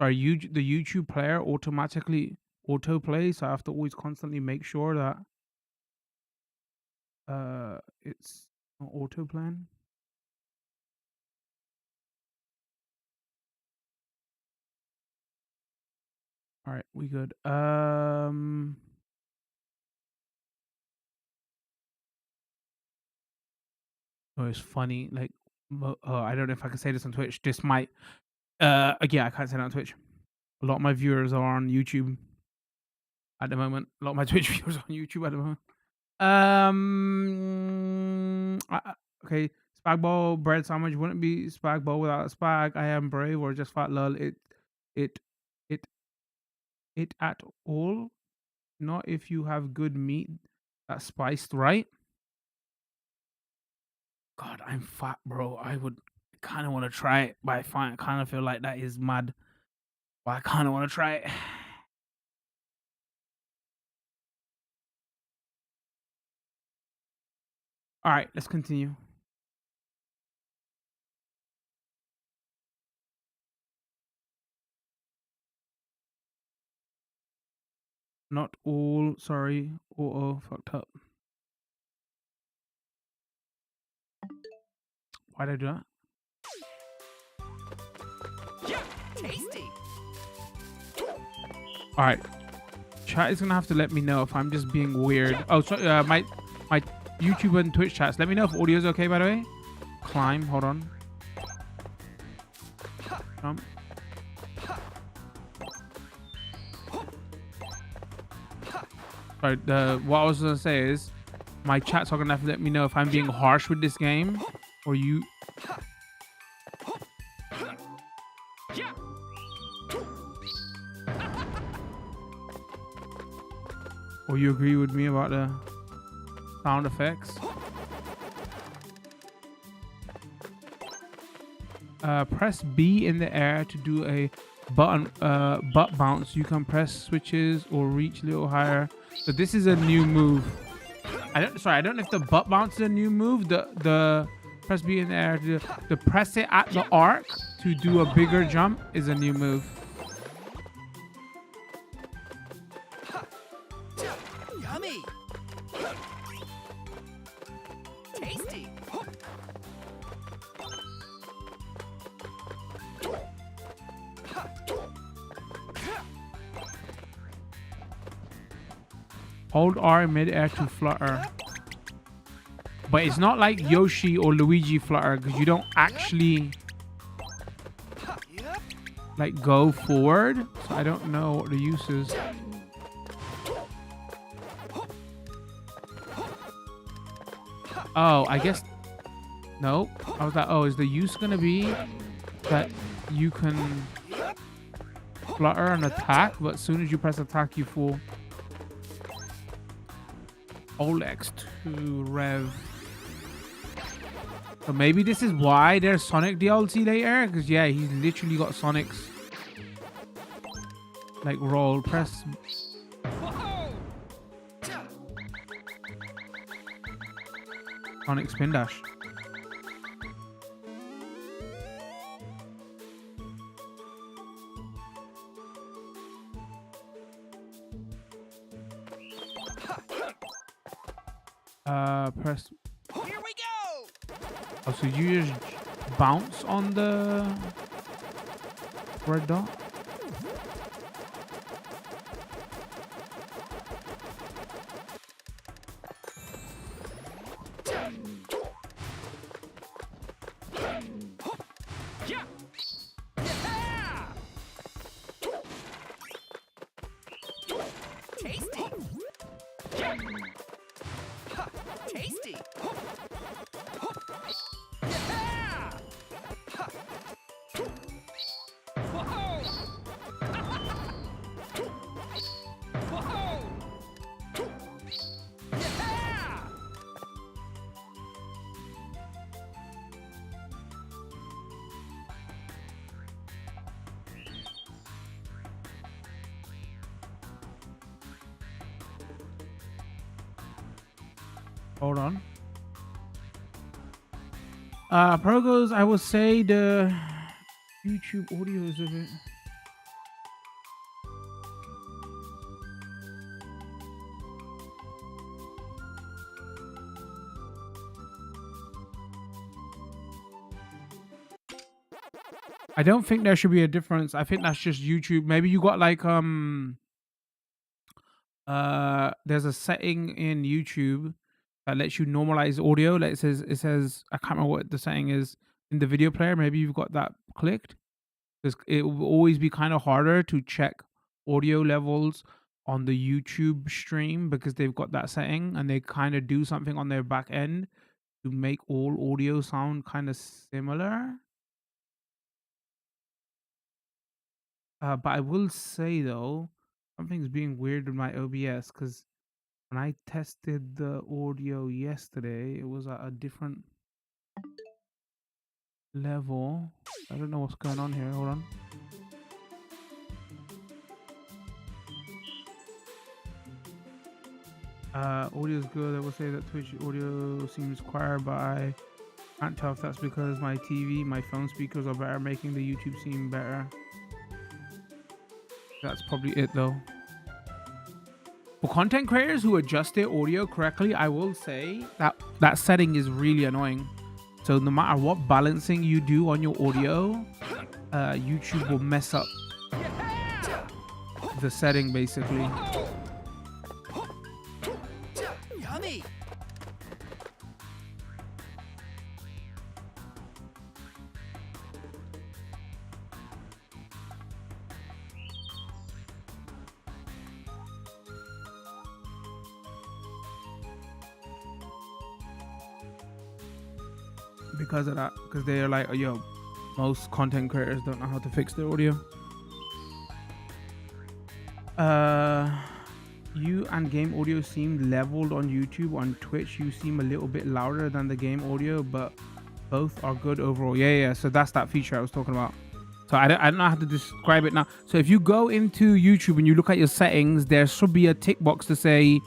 A: Sorry, the YouTube player automatically autoplay, so I have to always constantly make sure that it's not auto plan. All right, we good. Oh, it's funny. Like, I don't know if I can say this on Twitch. This might, yeah, I can't say that on Twitch. A lot of my viewers are on YouTube at the moment. A lot of my Twitch viewers are on YouTube at the moment. Okay. Spag bowl bread sandwich wouldn't be spag bowl without spag. I am brave or just fat lol. It, it at all. Not if you have good meat that's spiced right. God, I'm fat, bro. I would kind of want to try it, but I kind of feel like that is mad. But I kind of want to try it. All right, let's continue. Not all. Sorry. Fucked up. Why'd I do that?
C: Yeah, tasty.
A: All right. Chat is gonna have to let me know if I'm just being weird. Oh, so my YouTube and Twitch chats. Let me know if audio is okay. By the way, climb. Hold on. Jump. Sorry. What I was gonna say is, my chats are gonna have to let me know if I'm being harsh with this game, or you. Or you agree with me about the sound effects. Press B in the air to do a butt bounce. You can press switches or reach a little higher. So this is a new move. I don't know if the butt bounce is a new move. The press B in the air to press it at the arc to do a bigger jump is a new move.
C: Yummy. Tasty.
A: Hold R in mid-air to flutter. But it's not like Yoshi or Luigi flutter because you don't actually like go forward. So I don't know what the use is. Oh, I guess. No. I was like, oh, is the use gonna be that you can flutter and attack, but as soon as you press attack, you fall. Hold X to rev. So maybe this is why there's Sonic DLC later, because yeah, he's literally got Sonic's like roll. Press. Sonic spin dash. Press.
C: Here we go!
A: Oh, so you just bounce on the red dot?
C: Yeah! Yeah! Tasty! Yeah! Ha! Tasty! Yeah! Ha! Whoa! Whoa! Yeah!
A: Hold on. Progos, I would say the YouTube audio is a bit. I don't think there should be a difference. I think that's just YouTube. Maybe you got like there's a setting in YouTube that lets you normalize audio. Like it says I can't remember what the setting is in the video player. Maybe you've got that clicked. Because it will always be kind of harder to check audio levels on the YouTube stream because they've got that setting and they kind of do something on their back end to make all audio sound kind of similar. But I will say though, something's being weird with my OBS because when I tested the audio yesterday, it was at a different level. I don't know what's going on here. Hold on. Audio is good. I will say that Twitch audio seems quiet, but I can't tell if that's because my TV, my phone speakers are better, making the YouTube seem better. That's probably it though. For content creators who adjust their audio correctly, I will say that that setting is really annoying. So no matter what balancing you do on your audio, YouTube will mess up the setting basically.
C: Yummy!
A: Because of that, because they're like, oh, yo, most content creators don't know how to fix their audio. You and game audio seem leveled on YouTube. On Twitch you seem a little bit louder than the game audio, but both are good overall. Yeah, so that's that feature I was talking about. So I don't know how to describe it now. So if you go into YouTube and you look at your settings, there should be a tick box to say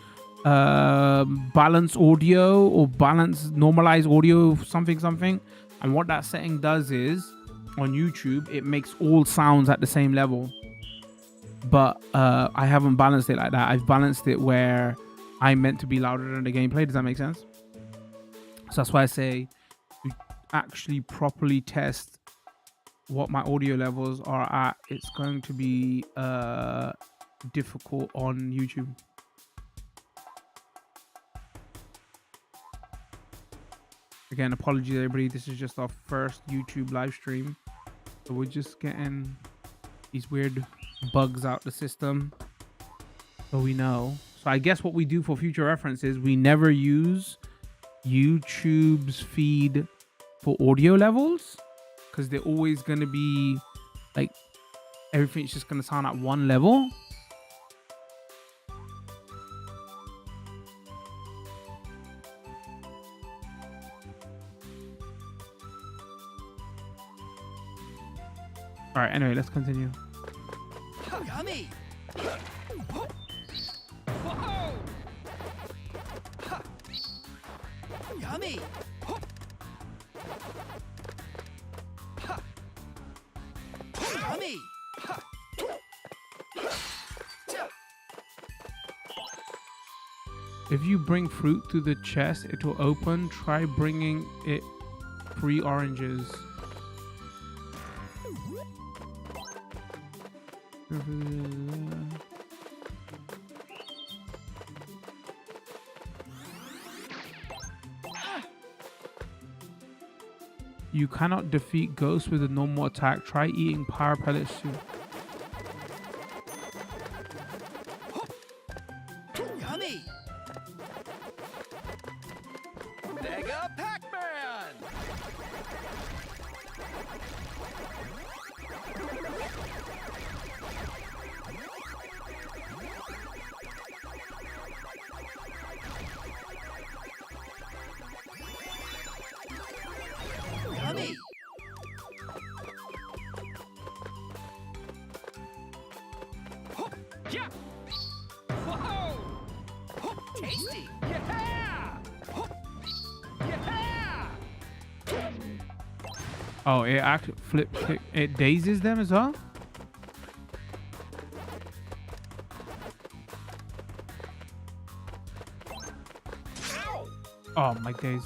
A: balance audio or balance normalize audio, something. And what that setting does is on YouTube, it makes all sounds at the same level. But I haven't balanced it like that. I've balanced it where I'm meant to be louder than the gameplay. Does that make sense? So that's why I say to actually properly test what my audio levels are at, it's going to be difficult on YouTube. Again, apologies everybody, this is just our first YouTube live stream, so we're just getting these weird bugs out the system so we know. So I guess what we do for future reference is we never use YouTube's feed for audio levels, because they're always going to be like, everything's just going to sound at one level. All right, anyway, let's continue.
C: Yummy! Whoa! Yummy! Yummy!
A: If you bring fruit to the chest, it will open. Try bringing it 3 oranges. You cannot defeat ghosts with a normal attack. Try eating power pellets too.
C: Yummy! Mega Pac-Man! Yummy! Yeah! Whoa! Tasty! Yeah! Yeah!
A: Oh, it actually it dazes them as well?
C: Ow!
A: Oh my days.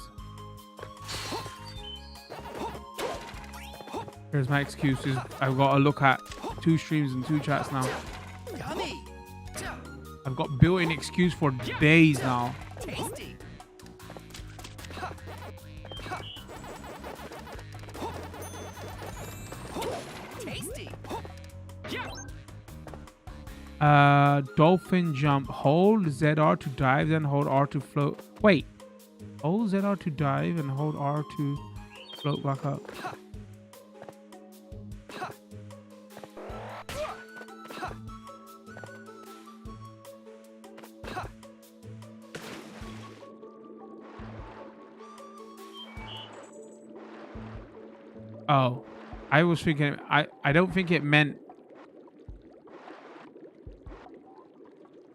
A: Here's my excuses. I've got to look at 2 streams and 2 chats now.
C: Yummy!
A: I've got built-in excuse for days now.
C: Tasty! Tasty!
A: Dolphin jump. Hold ZR to dive, then hold R to float. Wait. Hold ZR to dive and hold R to float back up. Oh, I was thinking, I don't think it meant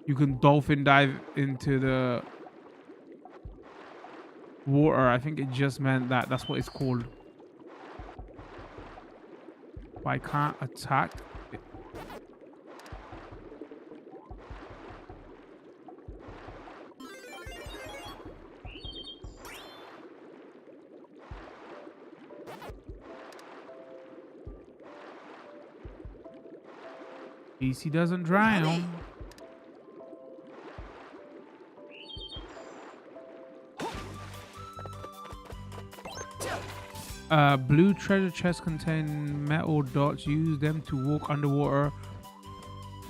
A: you can dolphin dive into the water. I think it just meant that that's what it's called. But I can't attack it. DC doesn't drown. Blue treasure chests contain metal dots. Use them to walk underwater.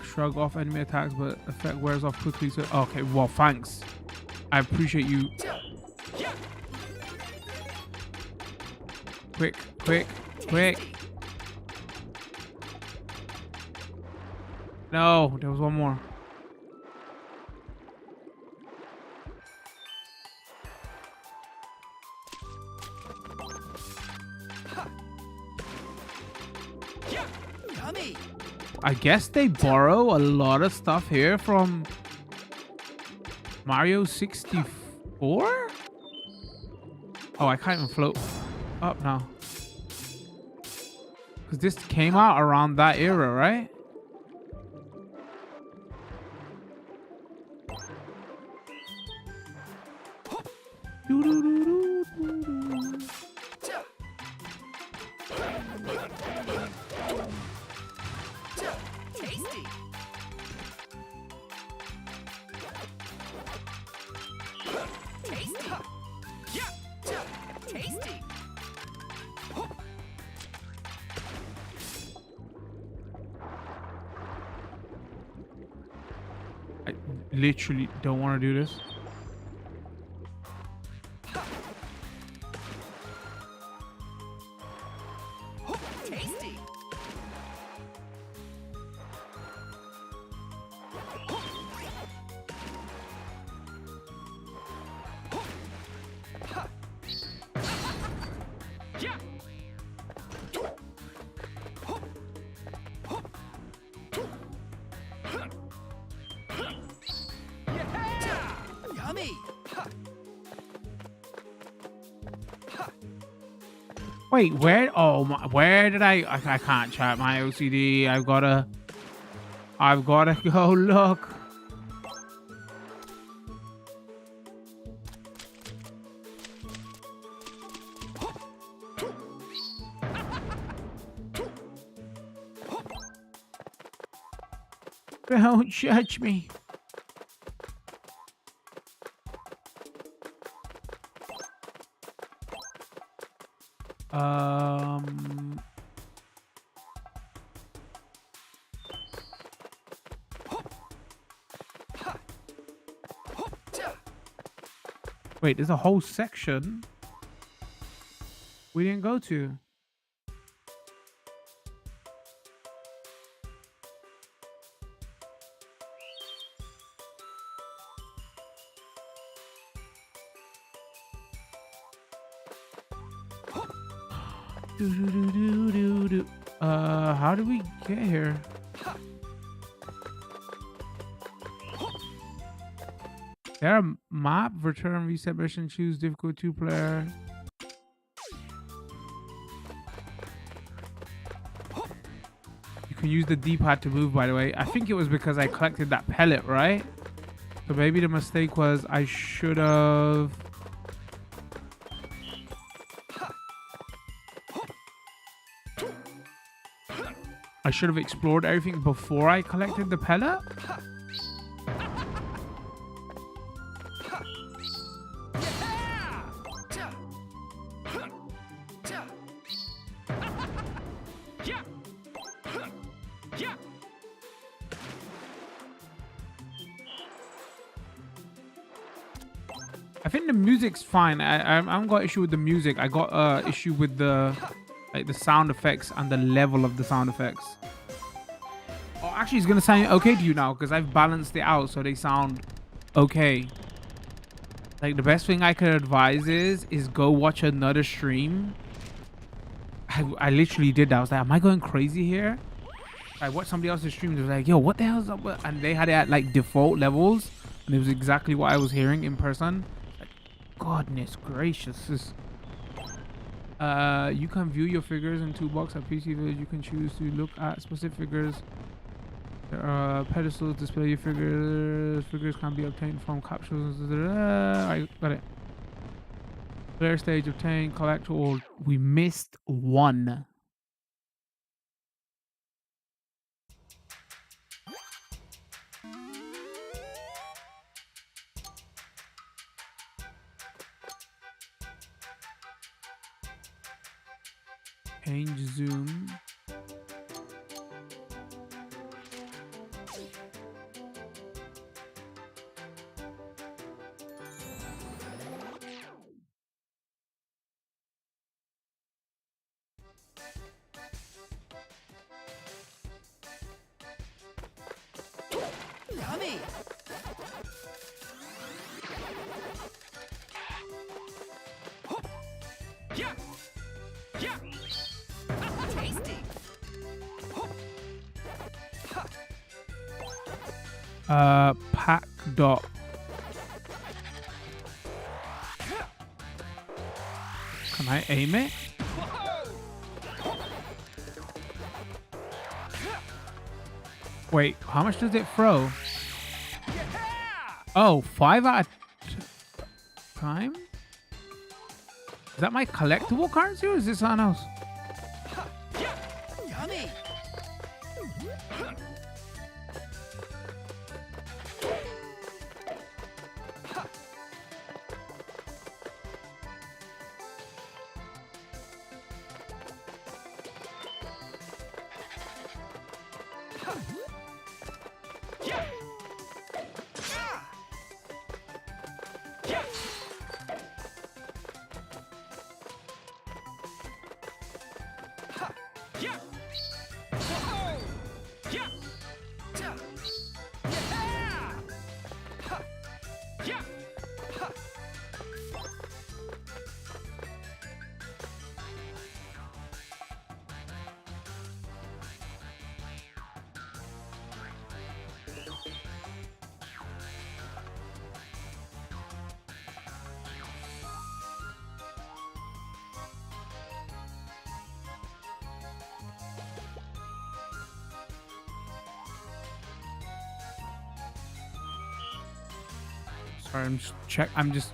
A: Shrug off enemy attacks, but effect wears off quickly. So okay, well, thanks. I appreciate you. Quick, quick, quick. No, there was one more.
C: Yummy!
A: I guess they borrow a lot of stuff here from Mario 64? Oh, I can't even float up now. Because this came out around that era, right?
C: Tasty! Tasty! Yeah! Tasty!
A: I literally don't want to do this.
C: Tasty! Yeah! Yummy!
A: Wait, where? Oh, my, where did I can't chat my OCD. I've gotta go look. Don't judge me. Wait, there's a whole section we didn't go to. How did we get here? There a map, return, reset mission, choose difficult 2-player. You can use the D-pad to move, by the way. I think it was because I collected that pellet, right? So maybe the mistake was I should have... explored everything before I collected the pellet. I think the music's fine. I haven't got issue with the music. I got issue with the sound effects and the level of the sound effects. Oh, actually, it's gonna sound okay to you now because I've balanced it out so they sound okay. Like the best thing I could advise is go watch another stream. I literally did that. I was like, am I going crazy here? I watched somebody else's stream. They was like, yo, what the hell's up with? And they had it at like default levels, and it was exactly what I was hearing in person. Like, goodness gracious. You can view your figures in toolbox at PC Village. You can choose to look at specific figures. There are pedestals display your figures. Figures can be obtained from capsules. I got it. Player stage obtain, collect all. We missed one. Change zoom.
C: Yummy! Yeah! Yeah! Tasty!
A: Pac dot. Can I aim it? Wait, how much does it throw? Oh, 5 at a time? Is that my collectible currency or is this something else?
C: Yummy!
A: Sorry, I'm just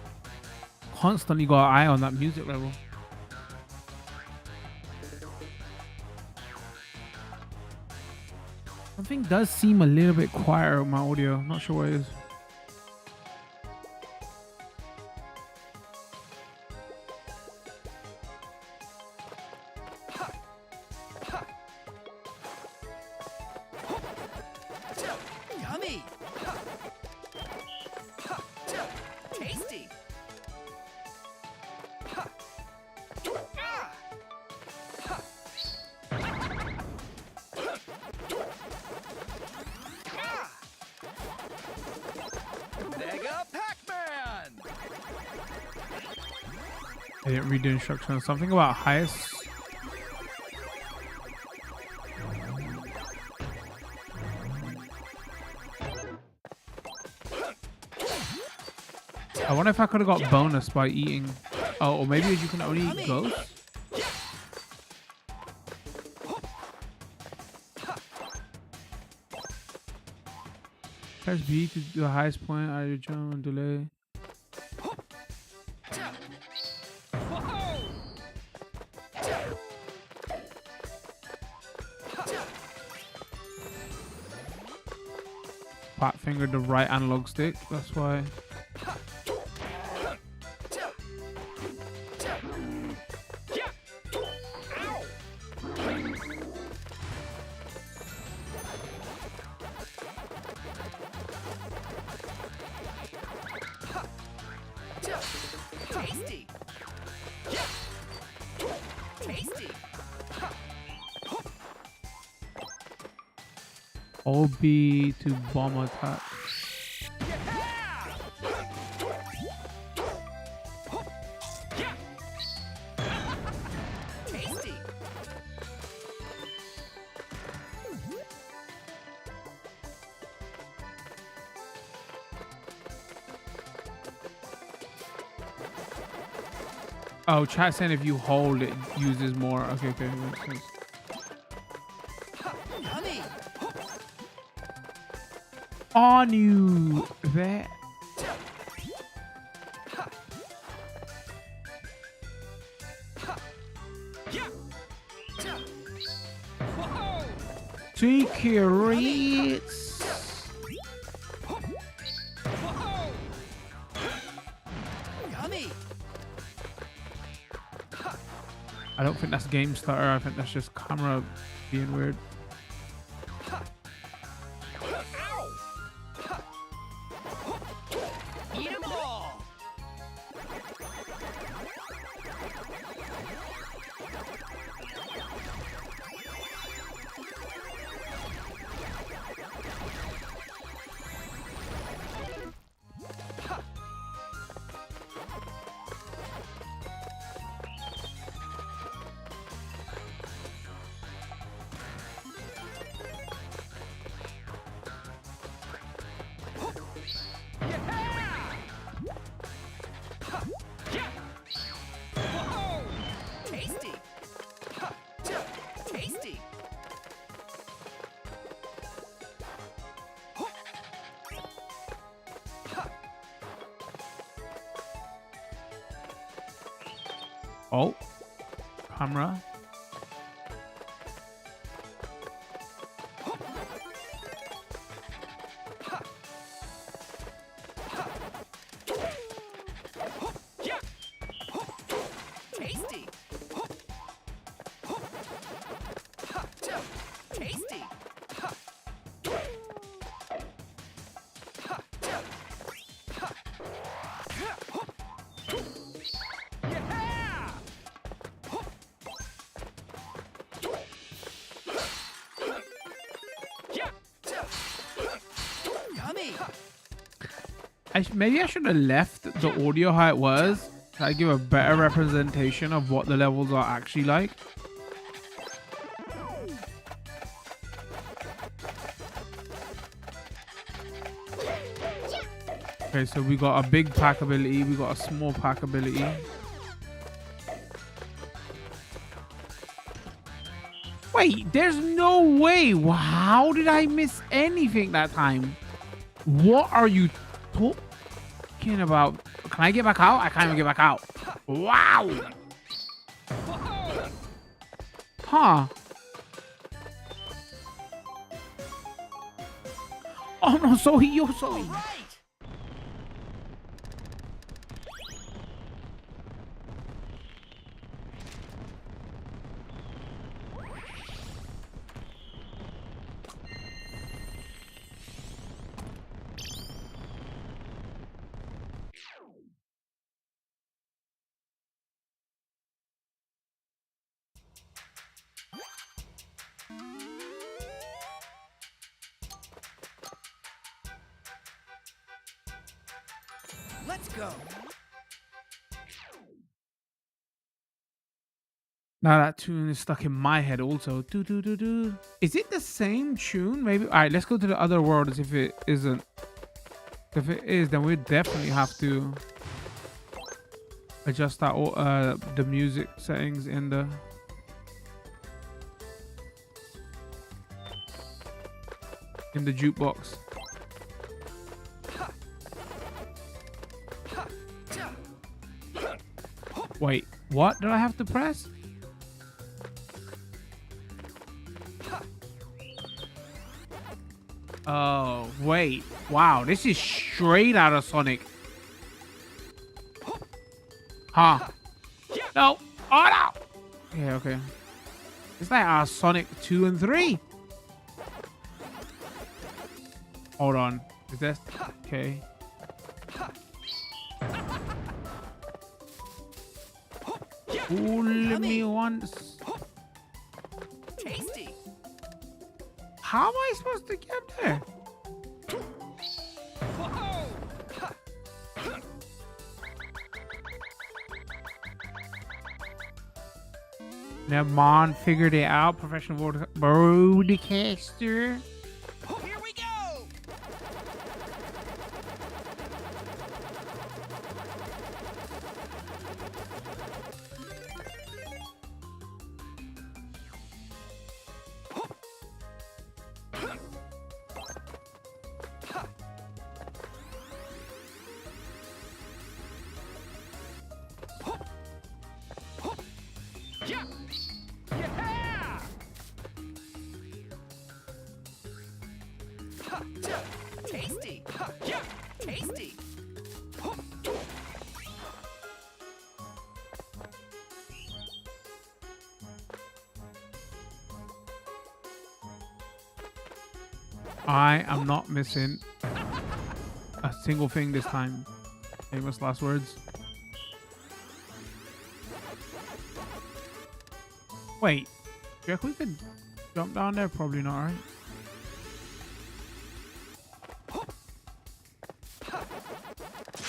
A: constantly got an eye on that music level. Something does seem a little bit quieter on my audio. I'm not sure what it is.
C: Yummy! Tasty! Mega Pac-Man!
A: I didn't read the instructions. Something about highest. I wonder if I could have got bonus by eating. Oh, or maybe you can only eat ghosts? Press B to do the highest point out of your jump and delay. Fat fingered the right analog stick, that's why.
C: Tasty! Tasty!
A: All B to bomb attack.
C: Tasty!
A: Oh, chat saying if you hold it uses more. Okay, okay, makes sense.
C: Yummy!
A: On you, that. Secrets.
C: Yummy!
A: I don't think that's game starter. I think that's just camera being weird.
C: Eat 'em all! Tasty! Tasty!
A: Oh, camera.
C: Tasty! Tasty! Yummy!
A: Maybe I should have left the audio how it was. I give a better representation of what the levels are actually like. Okay, so we got a big pack ability, we got a small pack ability. Wait, there's no way. How did I miss anything that time? What are you talking about? Can I get back out? I can't even get back out. Wow. Huh. Oh no, Zoe, you're Zoe.
C: Let's go.
A: Now that tune is stuck in my head also. Do do do do. Is it the same tune? Maybe. All right, let's go to the other world as if it isn't. If it is, then we definitely have to adjust that the music settings in the jukebox. Wait, what did I have to press? Oh, wait. Wow, this is straight out of Sonic. Huh. No. Oh, no. Yeah, okay. It's like our Sonic 2 and 3. Hold on. Is this? Okay. Fool me once.
C: Tasty.
A: How am I supposed to get there?
C: Whoa.
A: Never mind, figured it out. Professional broadcaster.
C: Here we go. Yeah. Yeah. Tasty. Yeah. Tasty.
A: I am not missing a single thing this time. Famous last words. Wait, do you reckon we could jump down there? Probably not, right?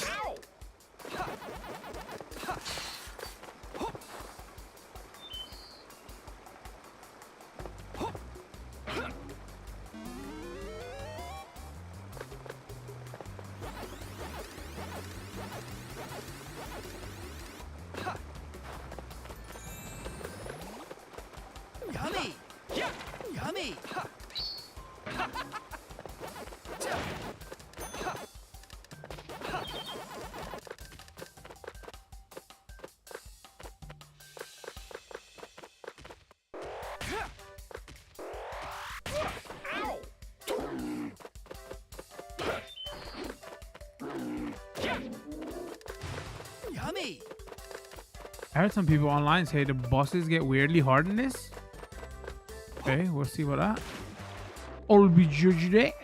C: Ow. Yummy. Yeah. Yummy. Ow. Yeah. Yummy.
A: I heard some people online say the bosses get weirdly hard in this. Okay, we'll see what that. I'll be judged it.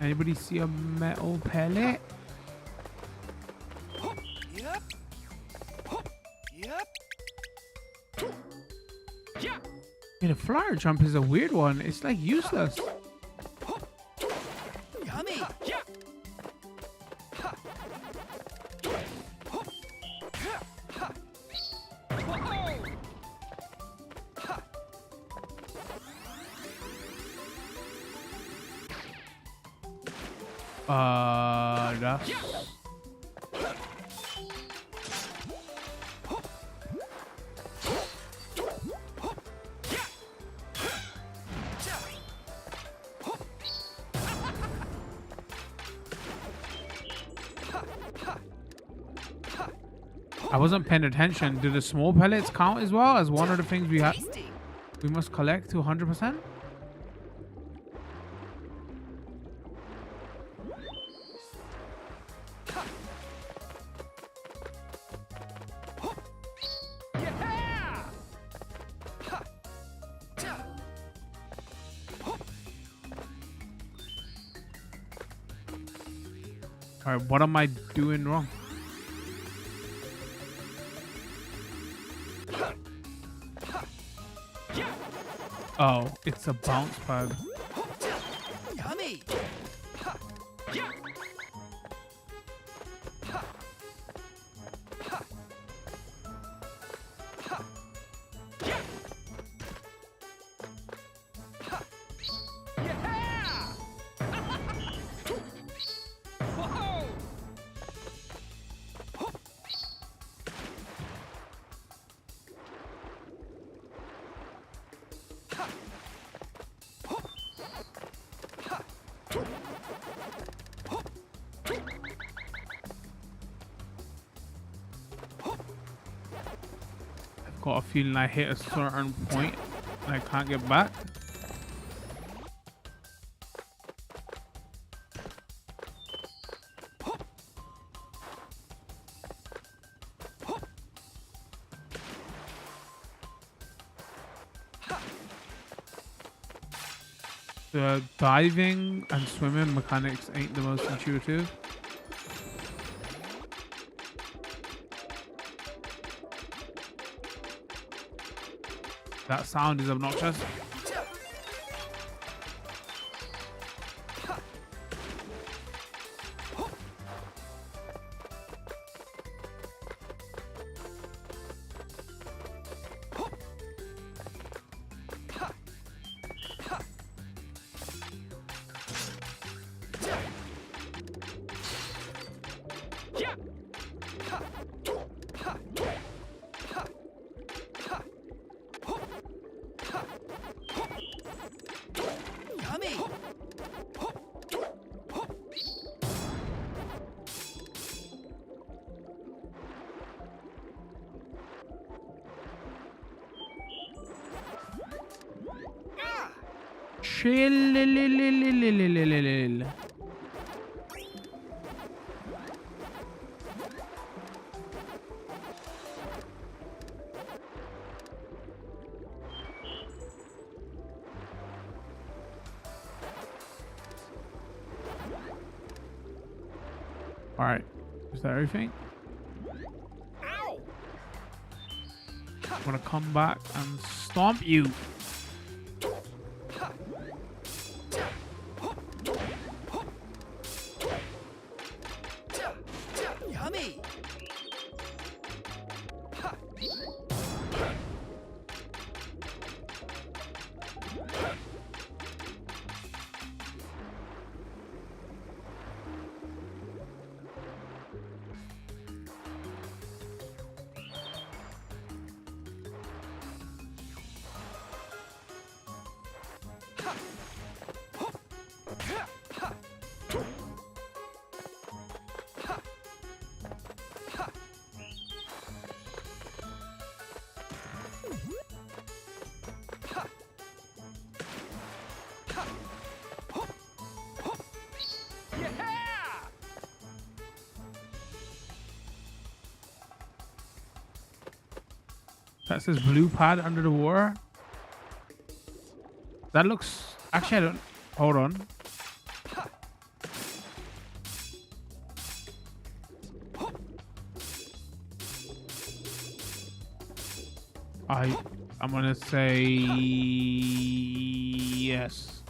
A: Anybody see a metal pellet?
C: Yep. Yep. Yeah.
A: Yeah, the flyer jump is a weird one. It's like useless.
C: Yummy. Yeah.
A: That's... I wasn't paying attention. Do the small pellets count as well as one of the things we have?
E: Tasty.
A: We must collect to 100%. All right, what am I doing wrong? Oh, it's a bounce pad.
C: Yummy!
A: Got a feeling I hit a certain point and I can't get back. The diving and swimming mechanics ain't the most intuitive. That sound is obnoxious.
C: Yummy!
A: Chill. All right, is that everything?
C: Ow!
A: I'm gonna come back and stomp you.
C: Yummy!
A: That's this blue pad under the water. That looks... Actually, I don't... Hold on. I'm gonna say yes.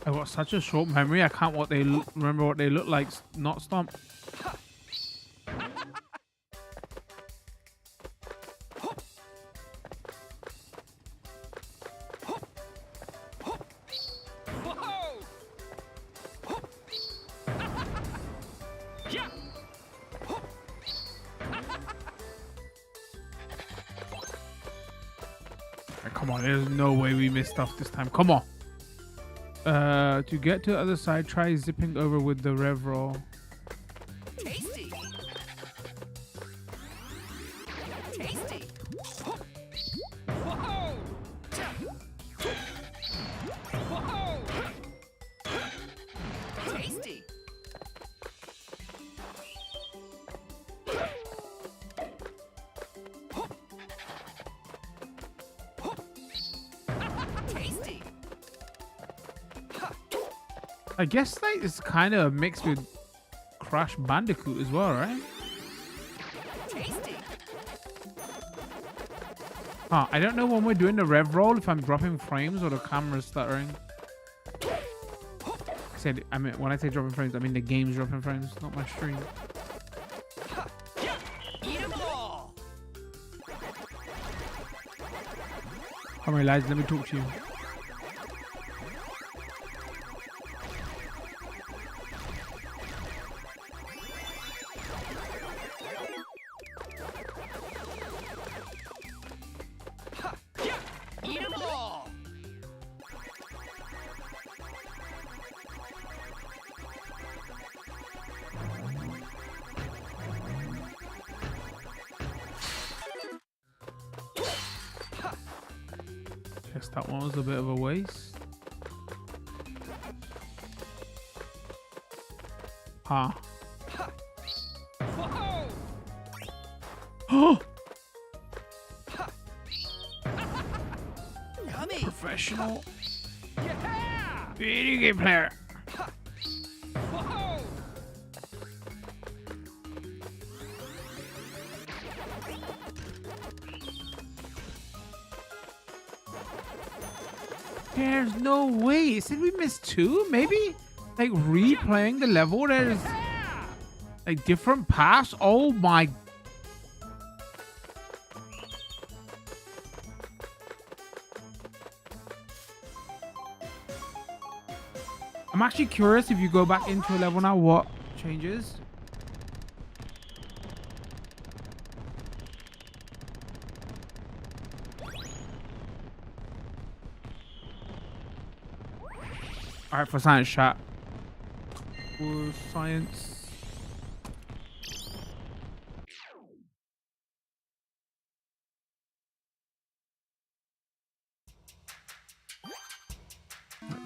A: I've got such a short memory. I can't remember what they look like. Not stomp. Come Come on, there's no way we missed stuff this time. Come on. To get to the other side, try zipping over with the rev roll.
C: Tasty. Tasty. Whoa. Whoa. Tasty. Tasty.
A: I guess like it's kind of mixed with Crash Bandicoot as well, right?
C: Tasty.
A: Huh, I don't know when we're doing the rev roll if I'm dropping frames or the camera's stuttering. I mean, when I say dropping frames, I mean the game's dropping frames, not my stream.
C: Eat 'em all.
A: Come on, lads, let me talk to you.
C: Eat 'em all.
A: Guess that one was a bit of a waste. Huh. Oh!
C: Yummy.
A: Professional
C: Yeah.
A: video game player.
C: Whoa.
A: There's no way. It said we missed two, maybe? Like replaying the level, there's like different paths. Oh my. I'm actually curious if you go back into a level now, what changes? All right, for science chat. For science.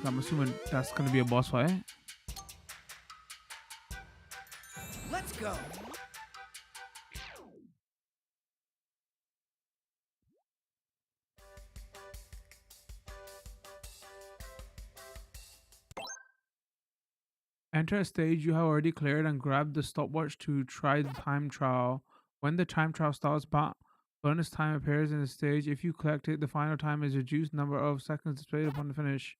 A: I'm assuming that's gonna be a boss fight.
C: Let's go.
A: Enter a stage you have already cleared and grab the stopwatch to try the time trial. When the time trial starts, bonus time appears in the stage. If you collect it, the final time is reduced number of seconds displayed upon the finish.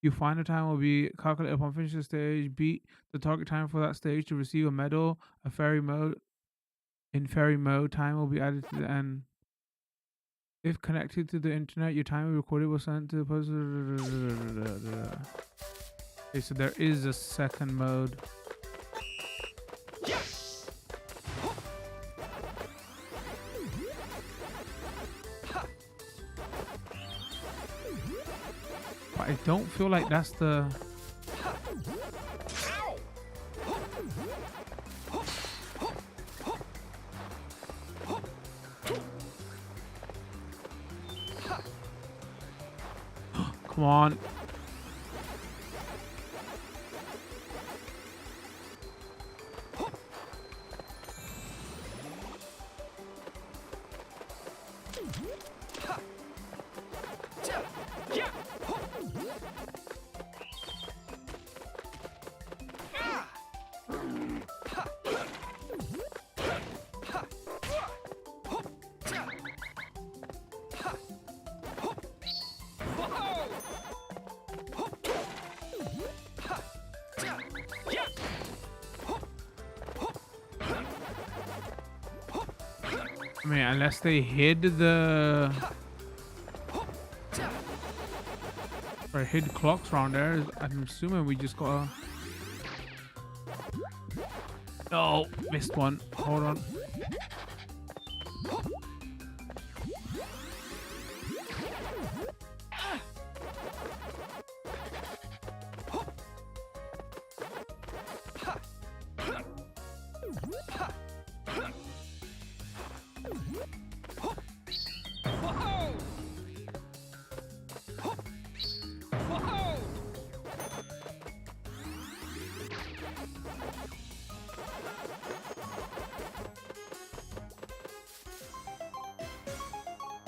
A: Your final time will be calculated upon finishing the stage. Beat the target time for that stage to receive a medal. In fairy mode, time will be added to the end. If connected to the internet, your time recorded will send to the post. Okay, so there is a second mode. But I don't feel like that's the... Come on. I mean, unless they hid the... or hid clocks around there, I'm assuming we just gotta... Oh, missed one. Hold on.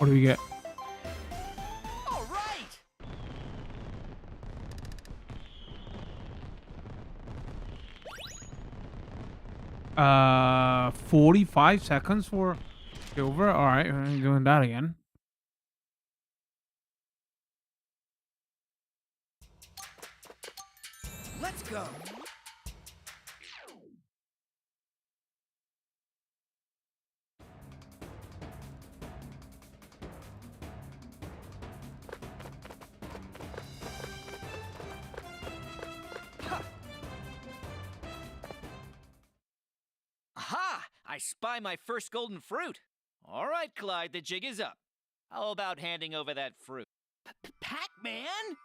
A: What do we get?
C: All right.
A: 45 seconds for silver. All right, we're doing that again.
C: Let's go. Aha! I spy my first golden fruit. All right, Clyde, the jig is up. How about handing over that fruit? Pac-Man?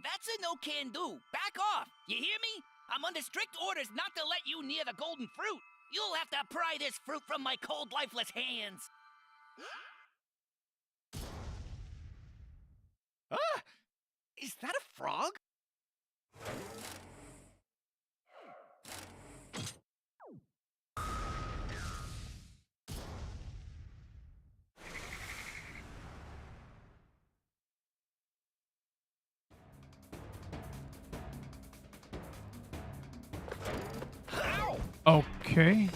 C: That's a no-can-do. Back off. You hear me? I'm under strict orders not to let you near the golden fruit. You'll have to pry this fruit from my cold, lifeless hands. Ah! Is that a frog?
A: Okay.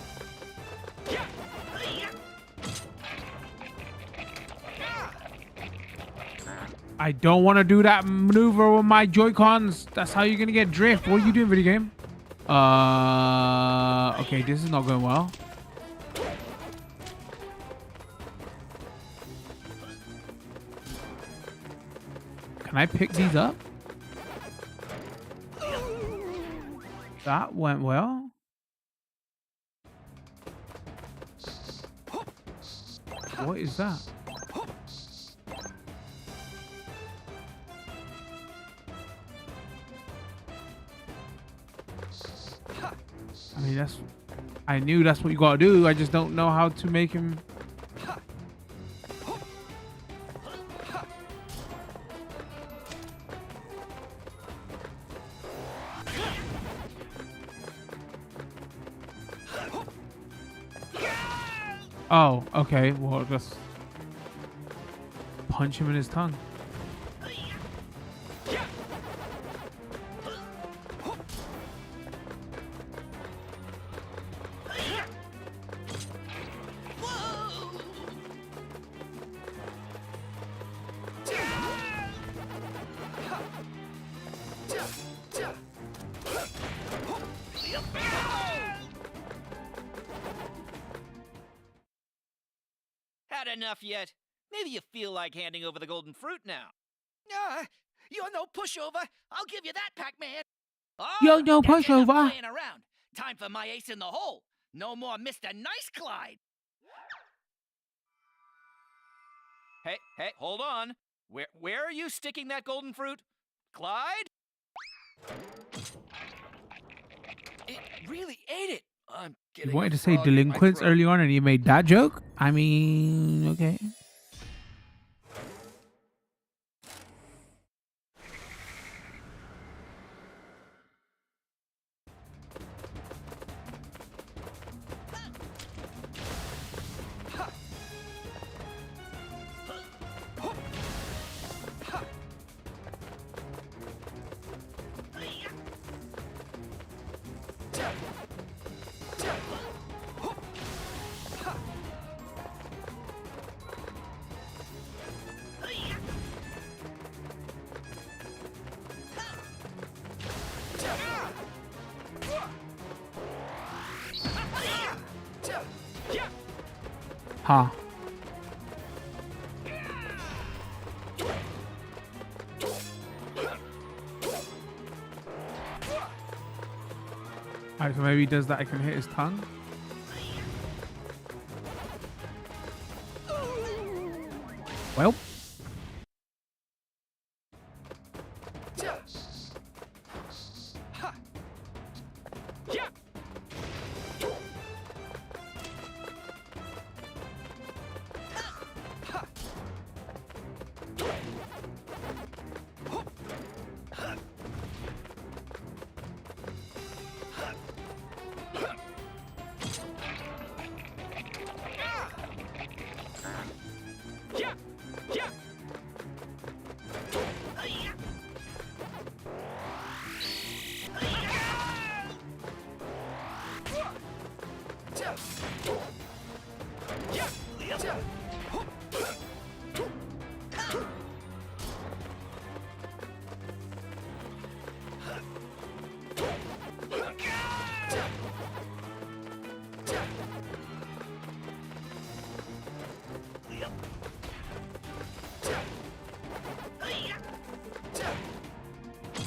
A: I don't want to do that maneuver with my Joy-Cons. That's how you're gonna get drift. What are you doing, video game? Okay, this is not going well. Can I pick these up? That went well. What is that? I mean, I knew that's what you gotta do. I just don't know how to make him. Oh, okay. Well, just punch him in his tongue.
C: Had enough yet? Maybe you feel like handing over the golden fruit now. You're no pushover. I'll give you that, Pac-Man. Oh,
A: You're no
C: that's enough
A: pushover.
C: playing around. Time for my ace in the hole. No more Mr. Nice Clyde. Hey, hold on. Where are you sticking that golden fruit? Clyde? It really ate it. I'm getting
A: You wanted
C: a
A: to say
C: frog in my
A: delinquents
C: throat.
A: early on and you made that joke? I mean, okay. Huh. Alright, so maybe he does that. I can hit his tongue. Well.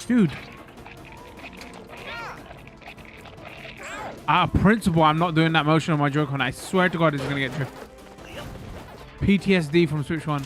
A: Dude. Out of principle, I'm not doing that motion on my Joy-Con. I swear to God, it's gonna get tripped. PTSD from Switch 1.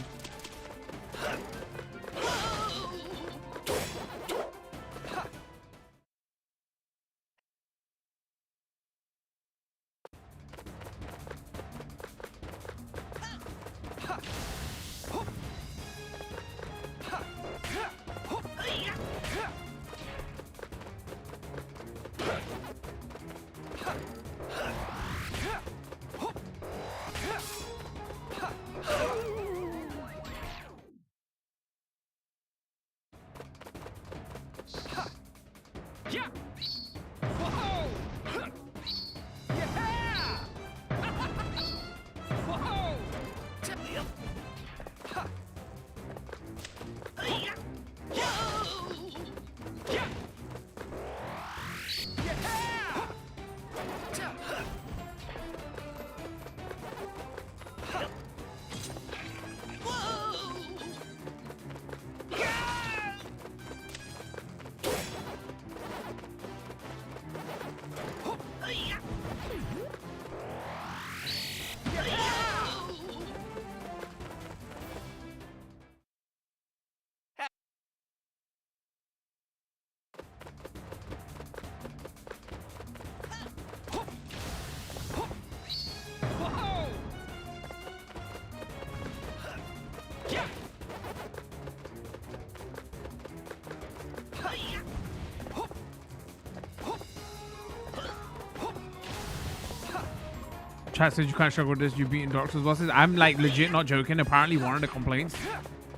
A: Chat says you can't struggle with this. You've beaten Dark Souls bosses. I'm like legit not joking. Apparently, one of the complaints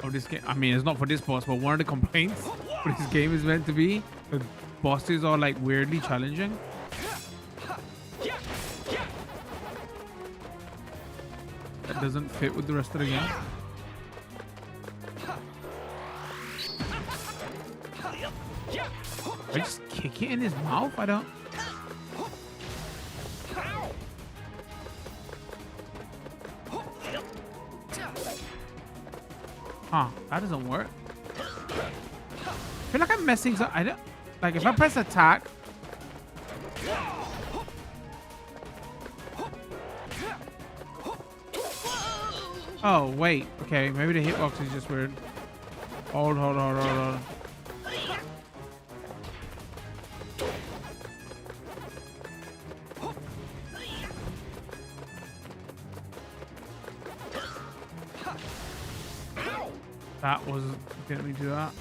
A: of this game, I mean, it's not for this boss, but one of the complaints for this game is meant to be the bosses are like weirdly challenging. That doesn't fit with the rest of the game. I just kick it in his mouth. I don't. Huh, that doesn't work. I feel like I'm messing up. I don't like if I press attack. Oh wait, okay, maybe the hitbox is just weird. Hold. That was didn't we do that?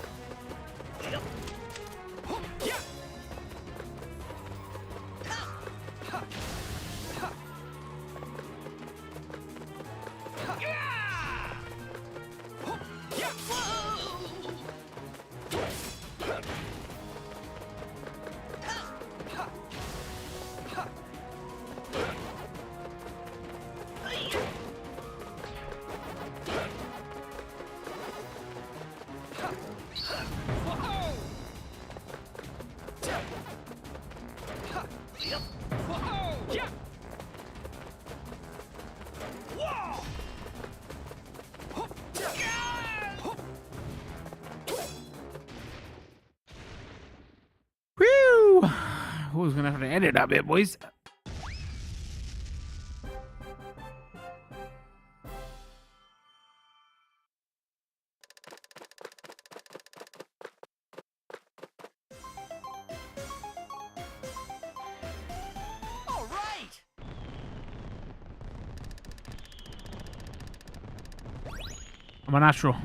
A: Whew! Who's gonna have to edit that bit, boys?
C: All right.
A: I'm an astral.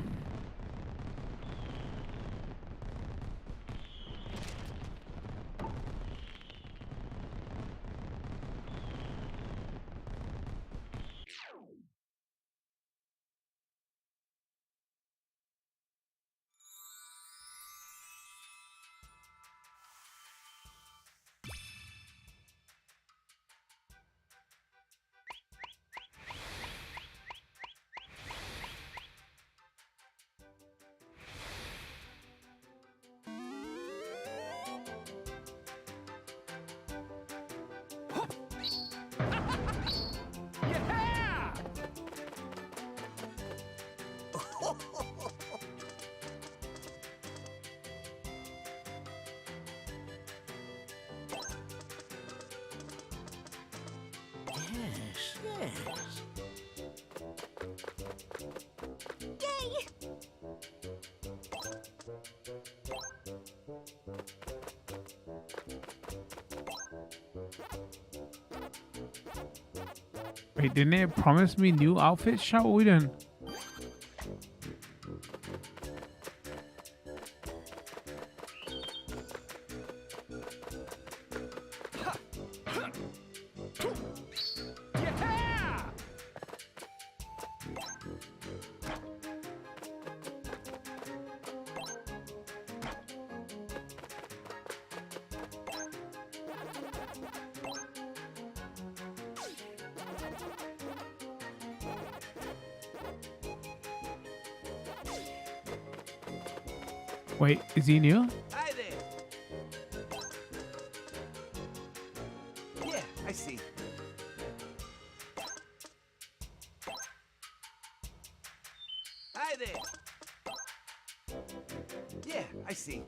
A: Wait, didn't it promise me new outfits? Shall we then? Wait, is he new?
F: Hi there. Yeah, I see. Hi there. Yeah, I see.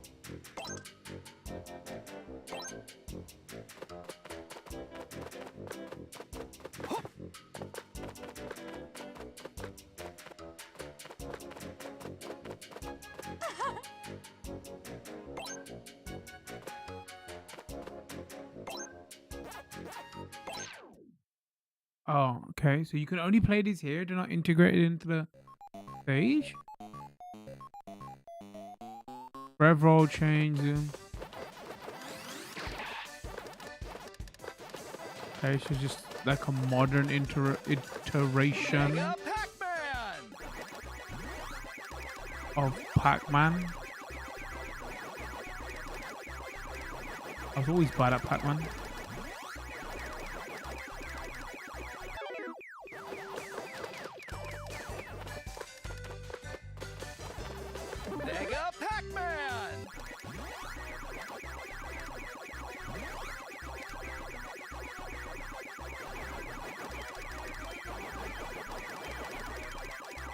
A: Oh, okay. So you can only play these here. They're not integrated into the stage. Rev roll change. Okay, so just like a modern iteration
C: Mega Pac-Man!
A: of Pac-Man. I was always bad at Pac-Man.
C: Mega Pac-Man!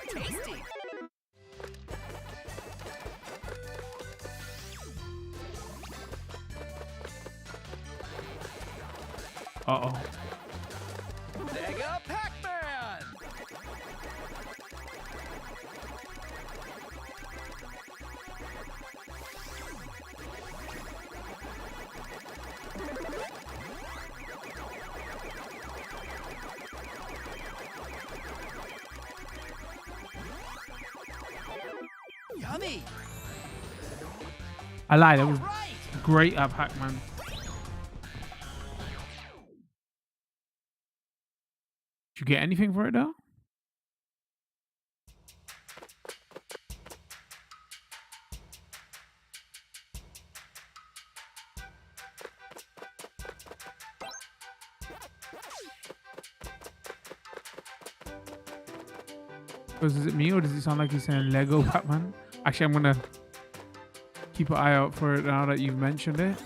C: Tasty!
A: Uh-oh.
C: Mega Pac-Man! Yummy!
A: I lied. I was
C: Right!
A: great at Pac-Man. Did you get anything for it though? Because is it me or does it sound like he's saying Lego Pac-Man? Actually, I'm gonna keep an eye out for it now that you've mentioned it.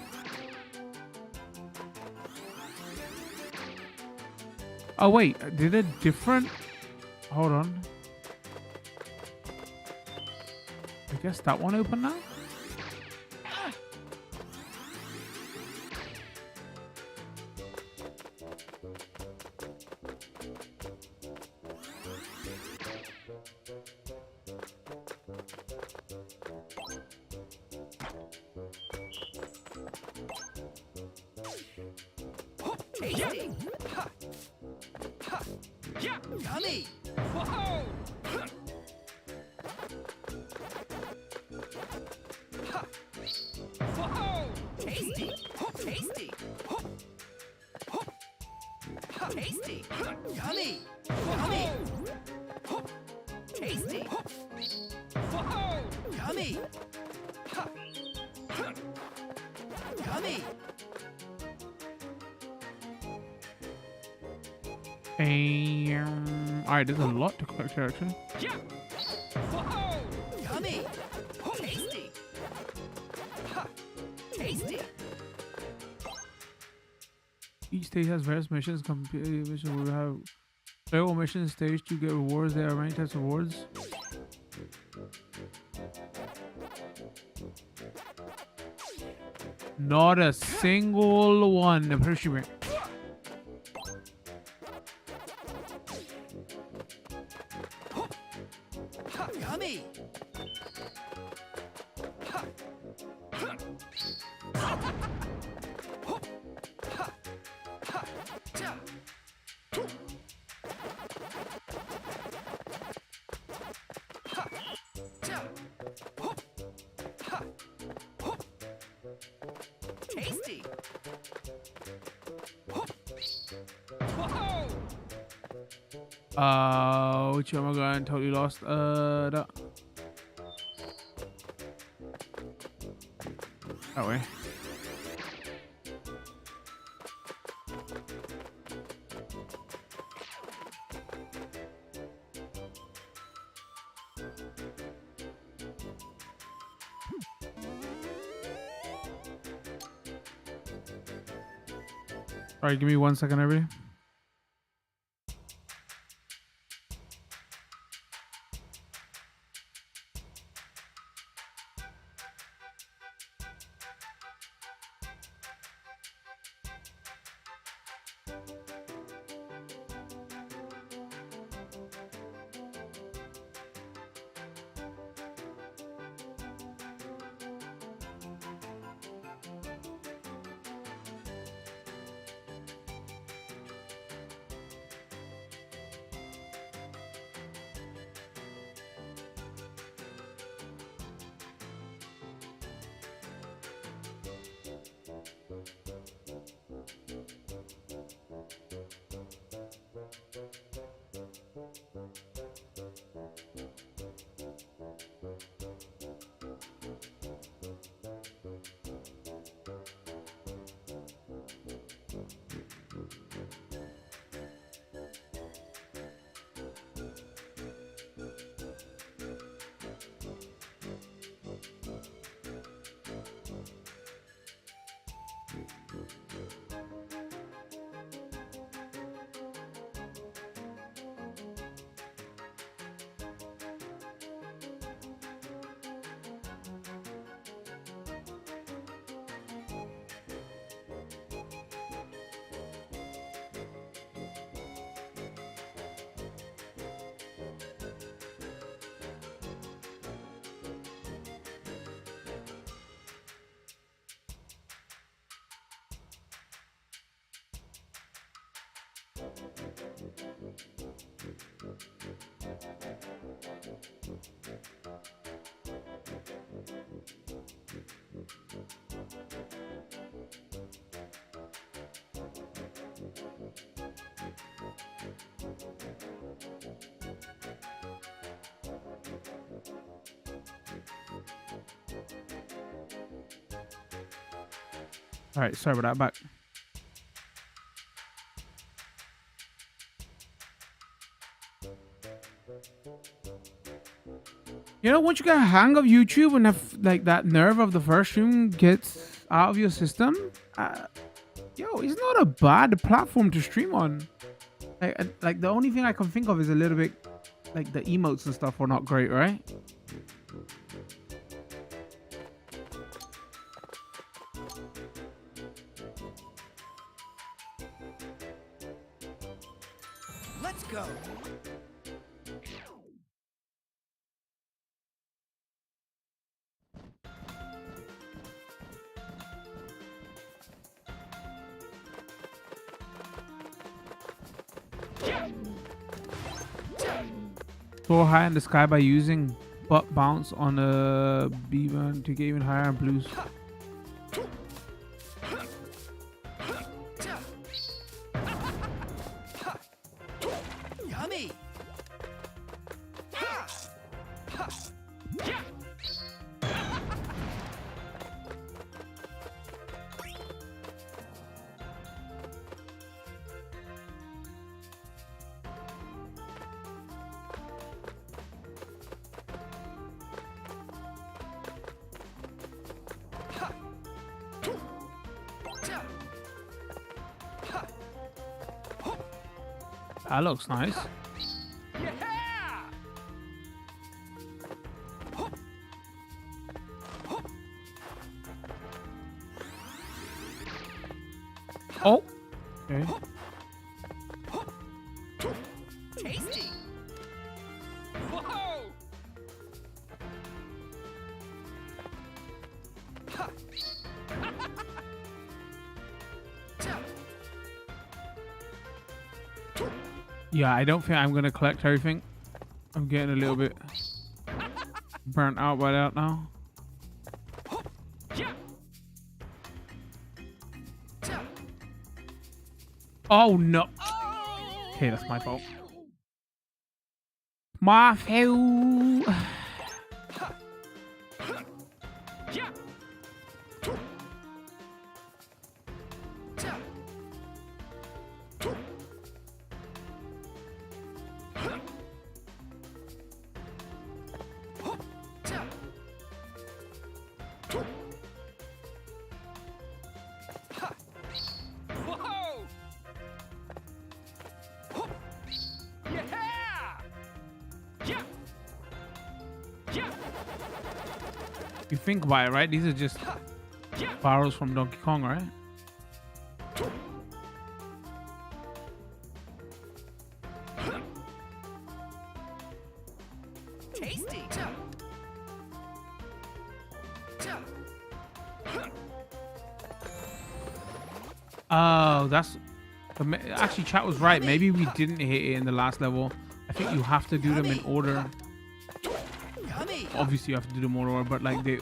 A: Oh wait, did a different? Hold on. I guess that one open now.
C: Tasty! Ha! Ha! Yeah! Yummy! Whoa! Ha! Whoa! Tasty! Tasty! Tasty! Yummy! Yummy! Tasty! Whoa! Yummy! Ha! Yummy!
A: Alright, there's a lot to collect here actually.
C: Yeah! Whoa! Yummy! Tasty! Ha! Tasty!
A: Each stage has various missions. Complete mission will have several missions stage to get rewards. There are many types of rewards. Not a single one. Appreciate.
C: Ha! Yummy! Ha! Ha! Ha! Ha! Ja! Tasty. Whoa!
A: Which one am I going? Totally lost. That way. All right, give me 1 second, everybody. All right, sorry about that. Back. You know, once you get a hang of YouTube and have like that nerve of the first stream gets out of your system, yo, it's not a bad platform to stream on. Like the only thing I can think of is a little bit like the emotes and stuff are not great, right?
C: Let's go.
A: So high in the sky by using butt bounce on a beaver to get even higher in blues.
C: Yummy.
A: That looks nice. Oh. Okay.
C: Tasty. Whoa.
A: Yeah, I don't think I'm gonna collect everything. I'm getting a little bit burnt out by that now. Oh no. Okay, that's my fault. My fault.
C: Whoa! Yeah! Yeah!
A: You think about it, right? These are just barrels from Donkey Kong, right?
C: Tasty!
A: Oh, that's actually chat was right. Maybe we didn't hit it in the last level. I think you have to do them in order.
C: Yummy!
A: Obviously, you have to do them in order, but like they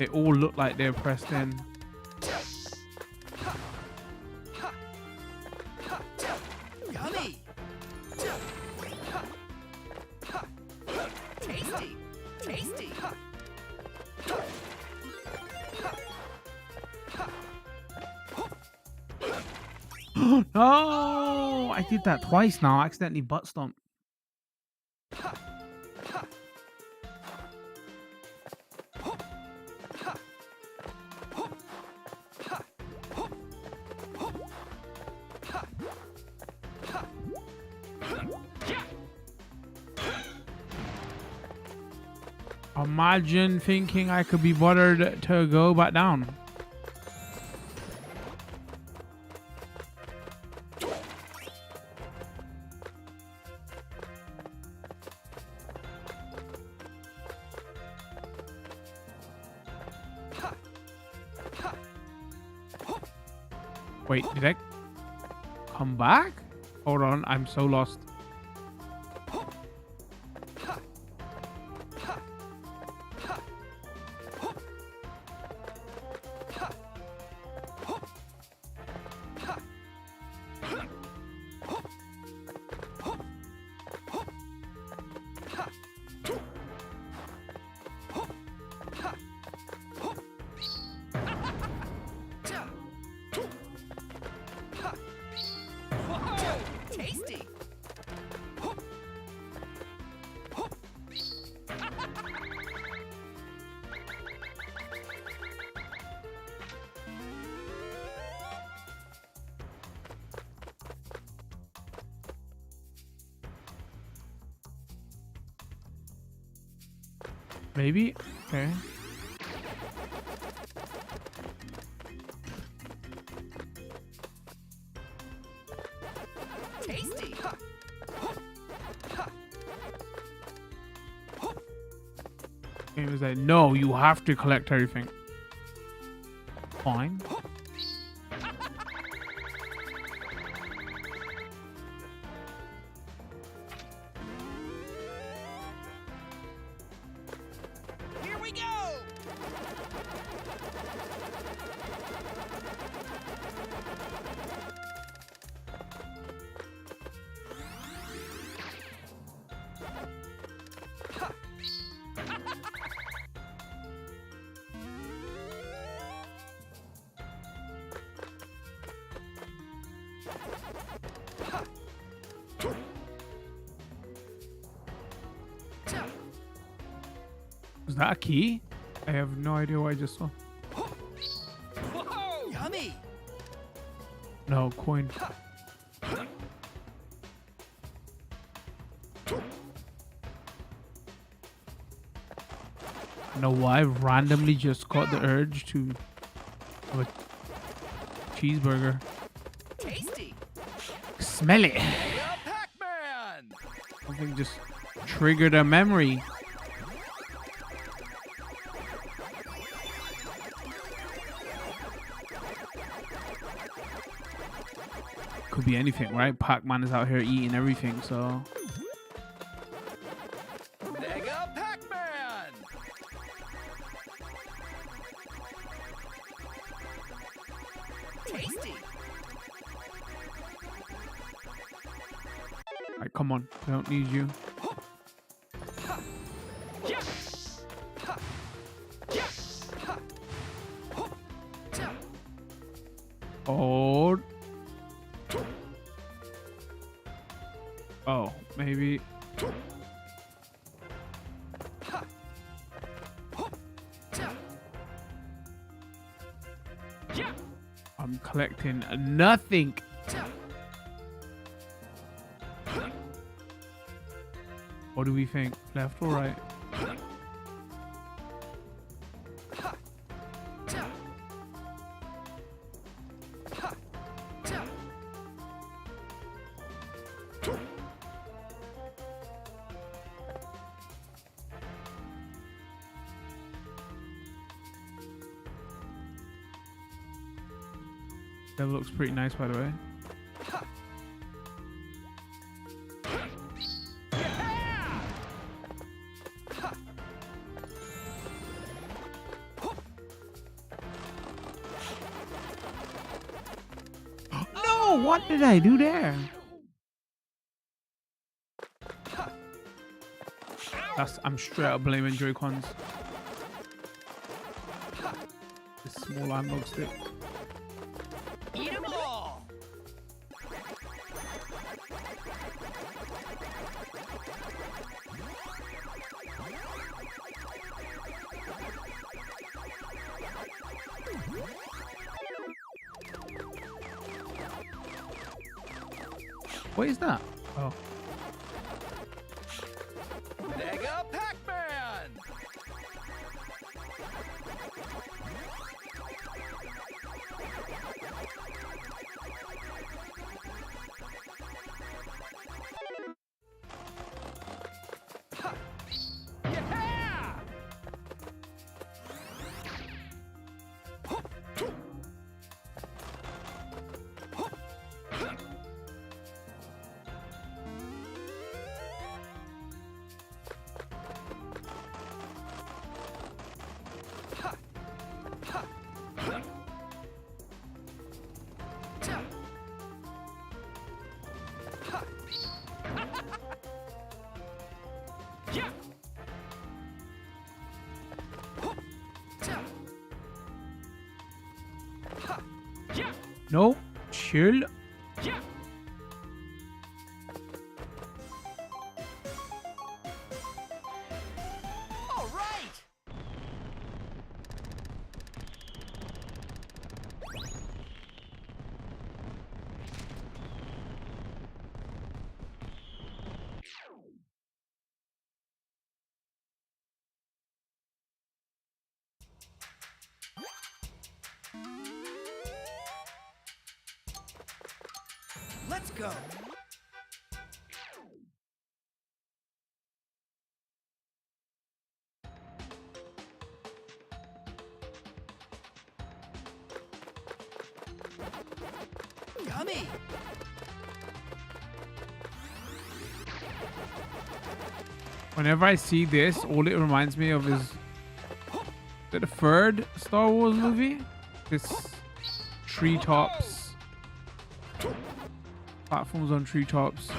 A: all look like they're pressed in.
C: Yummy! Tasty! Tasty!
A: No, I did that twice now. I accidentally butt stomped. Imagine thinking I could be bothered to go back down. Wait, did I come back? Hold on, I'm so lost.
C: Tasty!
A: Maybe? Okay.
C: Tasty!
A: It was like, no, you have to collect everything. Fine.
C: Here we go!
A: Was that a key? I have no idea what I just saw.
C: Whoa! Yummy!
A: No, coin. I know why I randomly just caught the urge to have a cheeseburger.
C: Tasty!
A: Smell it.
C: Pac-Man!
A: Something just triggered a memory. Could be anything, right? Pac-Man is out here eating everything, so...
C: Mega Pac-Man! Tasty!
A: come on. I don't need you. Oh. Oh, maybe. I'm collecting nothing. What do we think? Left or right? That looks pretty nice, by the way. No, what did I do there? I'm straight up blaming Joy-Cons. This small analog stick.
C: Eat 'em all!
A: What is that? Oh.
C: Mega Pac-Man! Yeah!
A: No, chill.
C: All right! Let's go! Yummy!
A: Whenever I see this, all it reminds me of is the third Star Wars movie. This treetops. Platforms on treetops.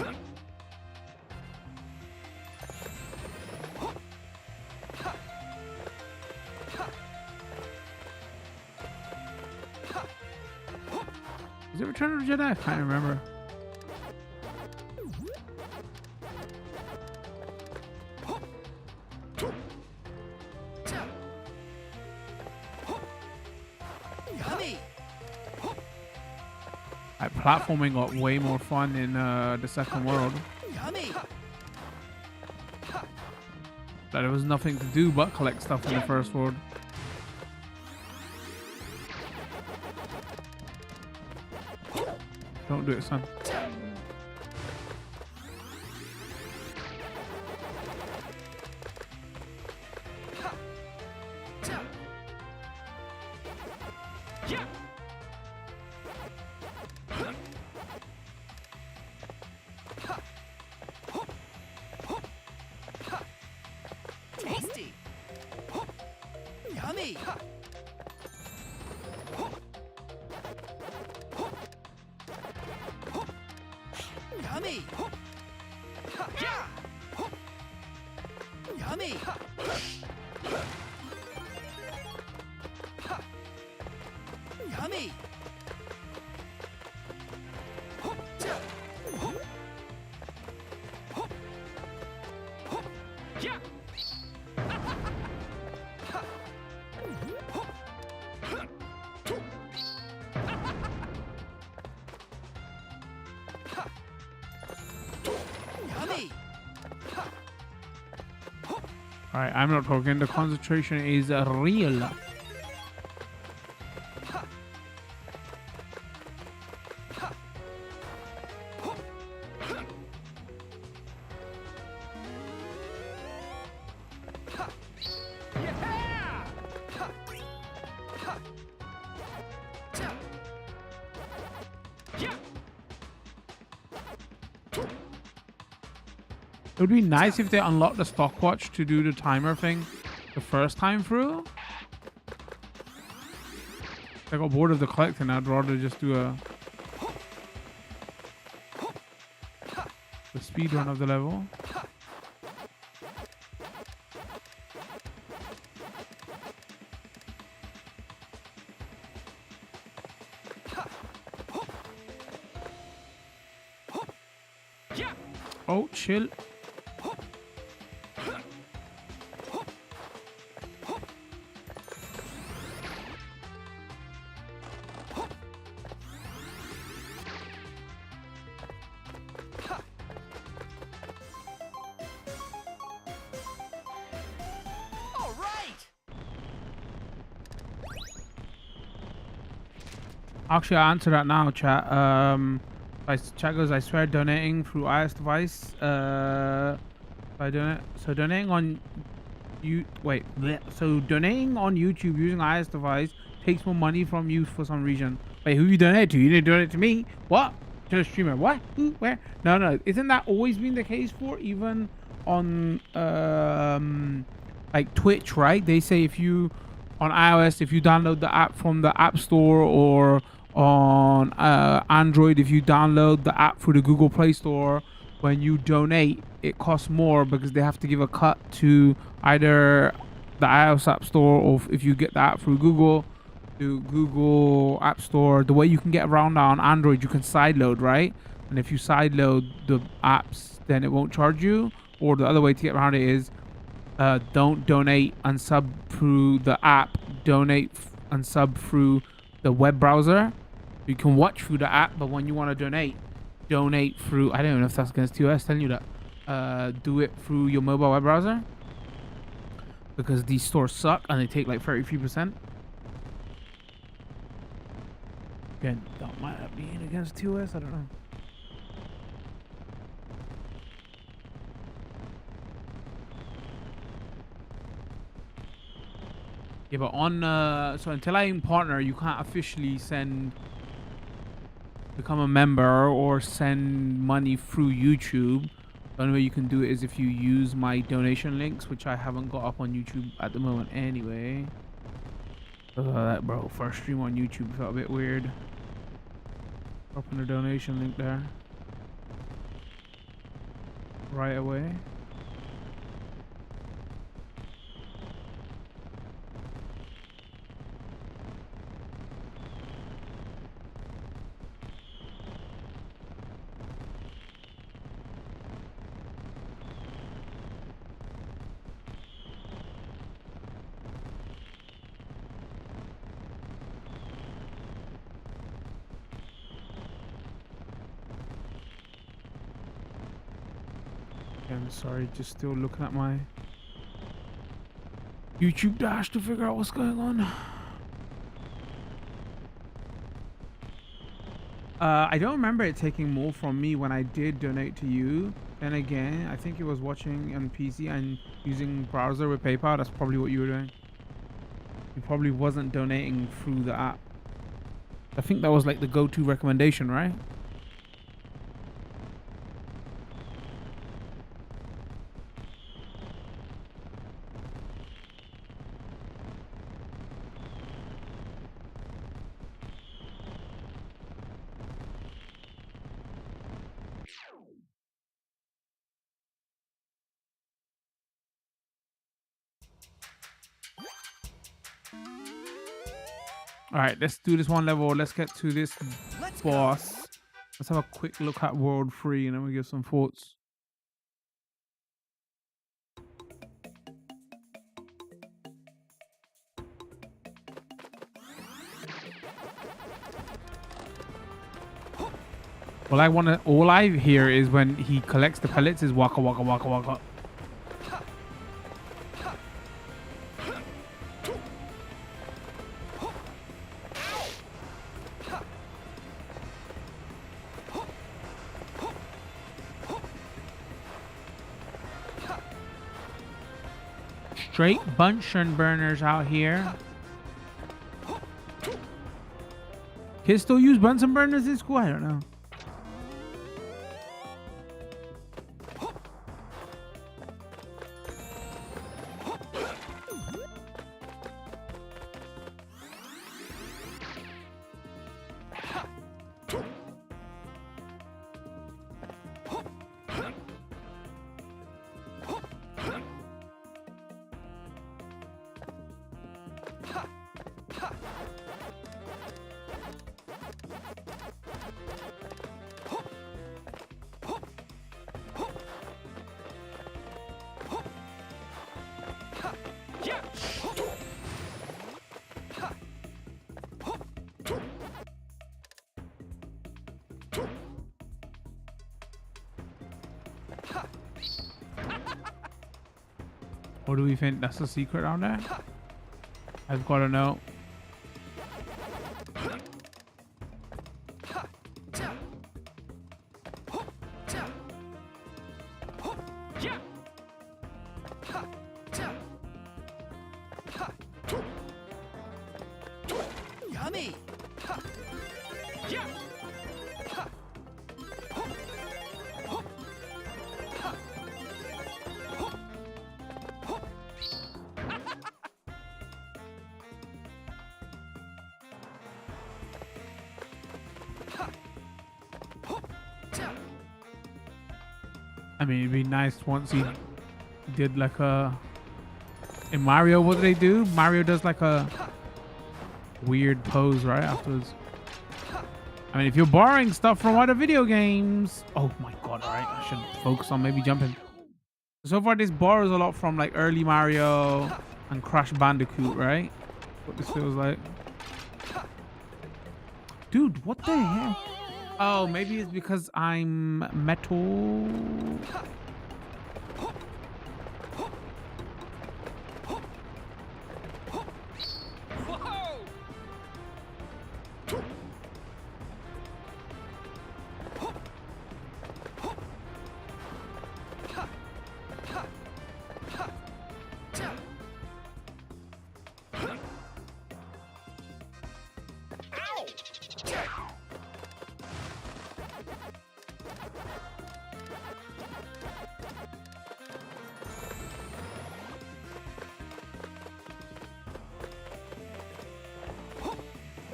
A: Is it Return of the Jedi? I can't remember.
C: Yummy!
A: Platforming got way more fun in the second world.
C: Yummy!
A: There was nothing to do but collect stuff in the first world. Don't do it, son.
C: Tasty! Yummy! Yummy! Yummy! Yummy! Yummy!
A: All right, I'm not talking. The concentration is real. It would be nice if they unlocked the stopwatch to do the timer thing the first time through. I got bored of the collecting. I'd rather just do the speed run of the level. Oh, chill.
C: All right!
A: Actually, I'll answer that now, chat. Chat goes, I swear donating through iOS device. I donate. So donating on So donating on YouTube using iOS device takes more money from you for some reason. Wait, who you donate to? You didn't donate to me? What? To the streamer? What? Who? Where? No. Isn't that always been the case for even on like Twitch, right? They say if you on iOS, if you download the app from the App Store, or on Android, if you download the app through the Google Play Store, when you donate, it costs more because they have to give a cut to either the iOS App Store, or if you get the app through Google, to Google App Store. The way you can get around that on Android, you can sideload, right? And if you sideload the apps, then it won't charge you. Or the other way to get around it is don't donate and sub through the app. Donate and sub through the web browser. You can watch through the app, but when you want to donate through, I don't even know if that's against TOS telling you that. Do it through your mobile web browser, because these stores suck and they take like 33%. Again, that might have been against TOS, I don't know. Yeah, but on so until I am partner, you can't officially become a member or send money through YouTube. The only way you can do it is if you use my donation links, which I haven't got up on YouTube at the moment anyway. That, bro, first stream on YouTube felt a bit weird. Dropping the donation link there right away. I'm sorry, just still looking at my YouTube dash to figure out what's going on. I don't remember it taking more from me when I did donate to you. Then again, I think it was watching on PC and using browser with PayPal. That's probably what you were doing. You probably wasn't donating through the app. I think that was like the go-to recommendation, right? All right, let's do this one level. Let's get to this boss. Let's have a quick look at World 3 and then we give some thoughts. All I hear is when he collects the pellets is waka waka waka waka. Straight Bunsen burners out here. Kids still use Bunsen burners in school? I don't know. What do we think? That's the secret down there? I've got to know.
C: Yummy!
A: I mean, it'd be nice once he did like a... In Mario, what do they do? Mario does like a weird pose right afterwards. I mean, if you're borrowing stuff from other video games... Oh my god, alright. I should focus on maybe jumping. So far, this borrows a lot from like early Mario and Crash Bandicoot, right? What this feels like. Dude, what the heck? Oh, maybe it's because I'm metal.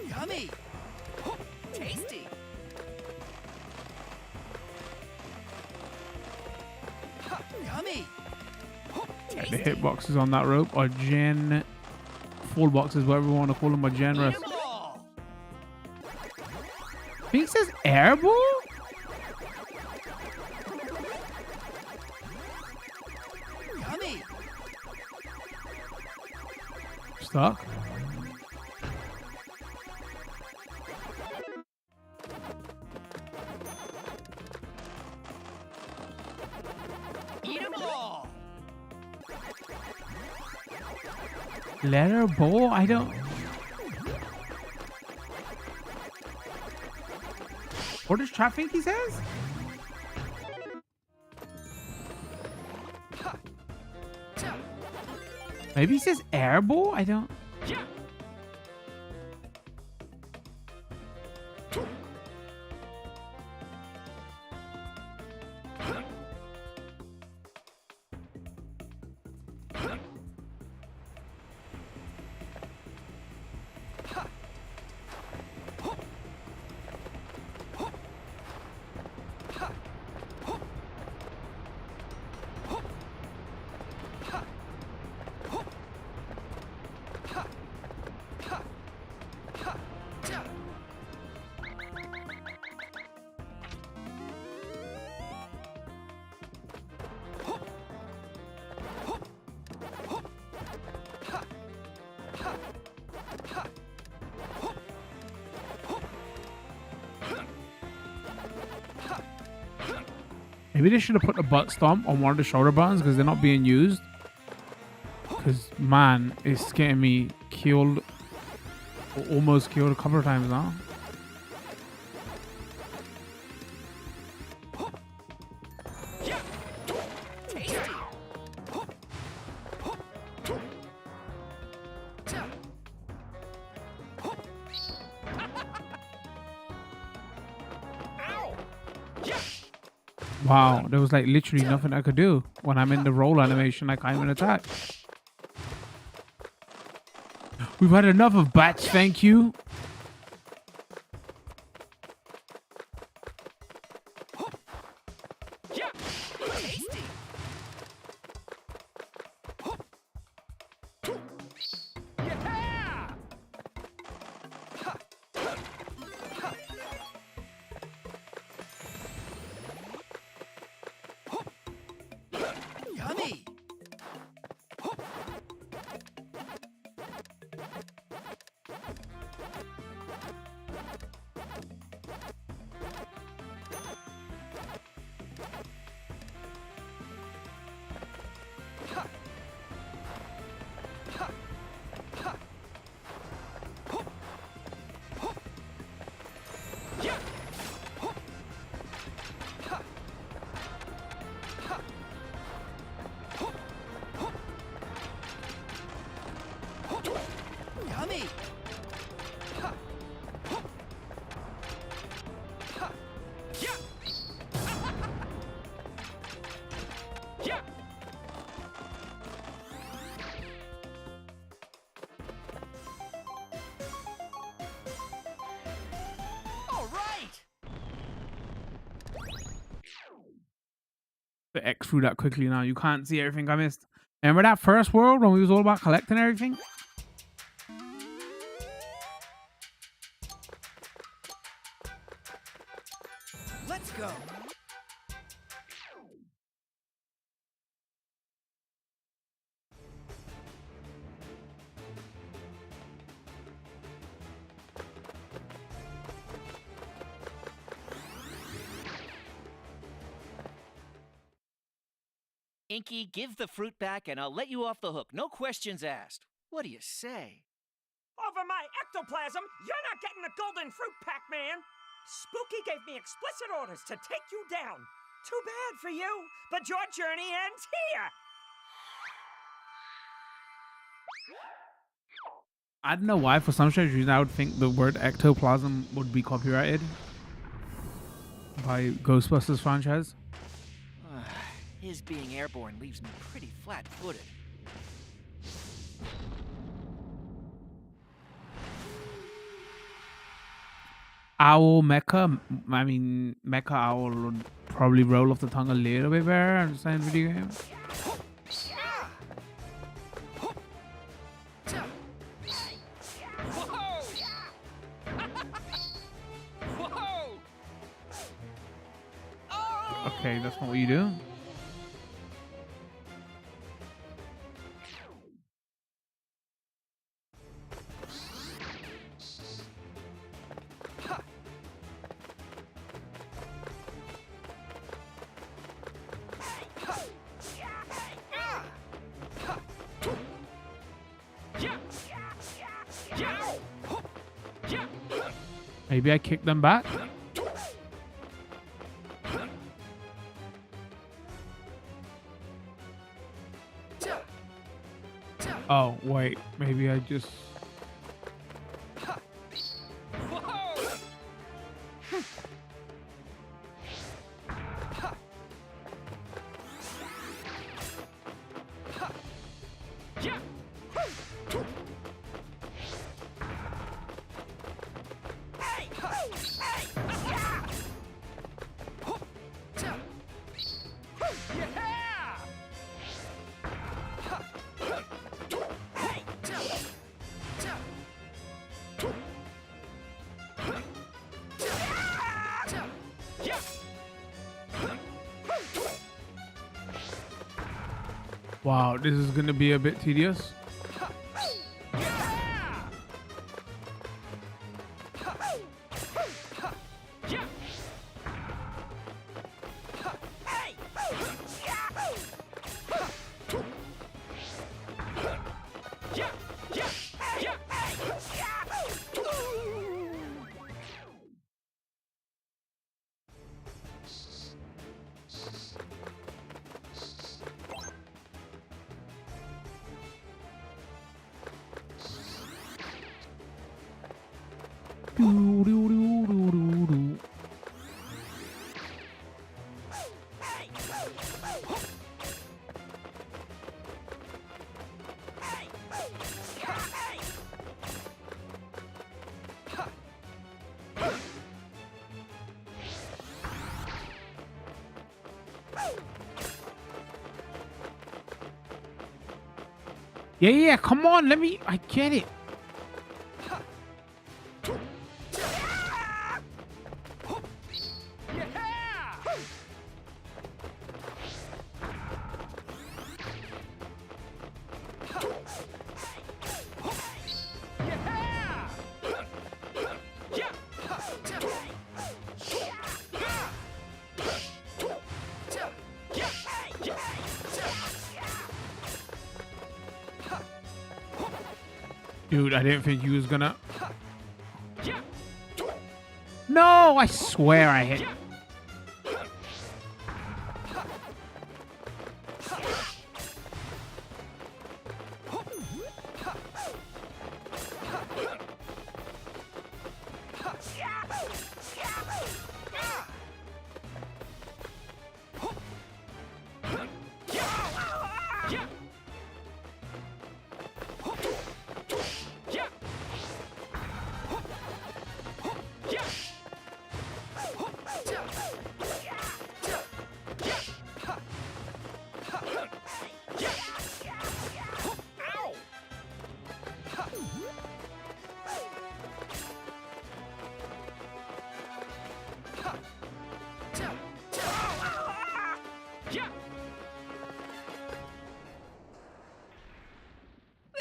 C: Yummy! Tasty! Yummy!
A: The hitboxes on that rope are full boxes, whatever you want to call them, are generous. I think it says airball?
C: Yummy!
A: Stuck.
C: Eat 'em all!
A: Letter bowl? I don't... What does chat think he says? Maybe he says airball? I don't... Maybe they should have put the butt stomp on one of the shoulder buttons because they're not being used. Because, man, it's getting me killed. Or almost killed a couple of times now. Wow, there was like literally nothing I could do. When I'm in the roll animation, I can't even attack. We've had enough of bats, thank you.
C: Yummy! Yummy! All right!
A: The X through that quickly now. You can't see everything I missed. Remember that first world when we was all about collecting everything?
C: Let's go! Inky, give the fruit back and I'll let you off the hook. No questions asked. What do you say?
G: Over my ectoplasm, you're not getting the golden fruit, Pac-Man! Spooky gave me explicit orders to take you down. Too bad for you, but your journey ends here!
A: I don't know why, for some strange reason, I would think the word ectoplasm would be copyrighted by Ghostbusters franchise.
C: His being airborne leaves me pretty flat-footed.
A: Owl Mecha. I mean, Mecha Owl would probably roll off the tongue a little bit better. I'm just saying, video game. Okay, that's not what you do. Maybe I kick them back. Oh, wait. Maybe I just... Wow, this is gonna be a bit tedious. Yeah, come on, let me. I get it. Dude, I didn't think you was gonna. No, I swear I hit.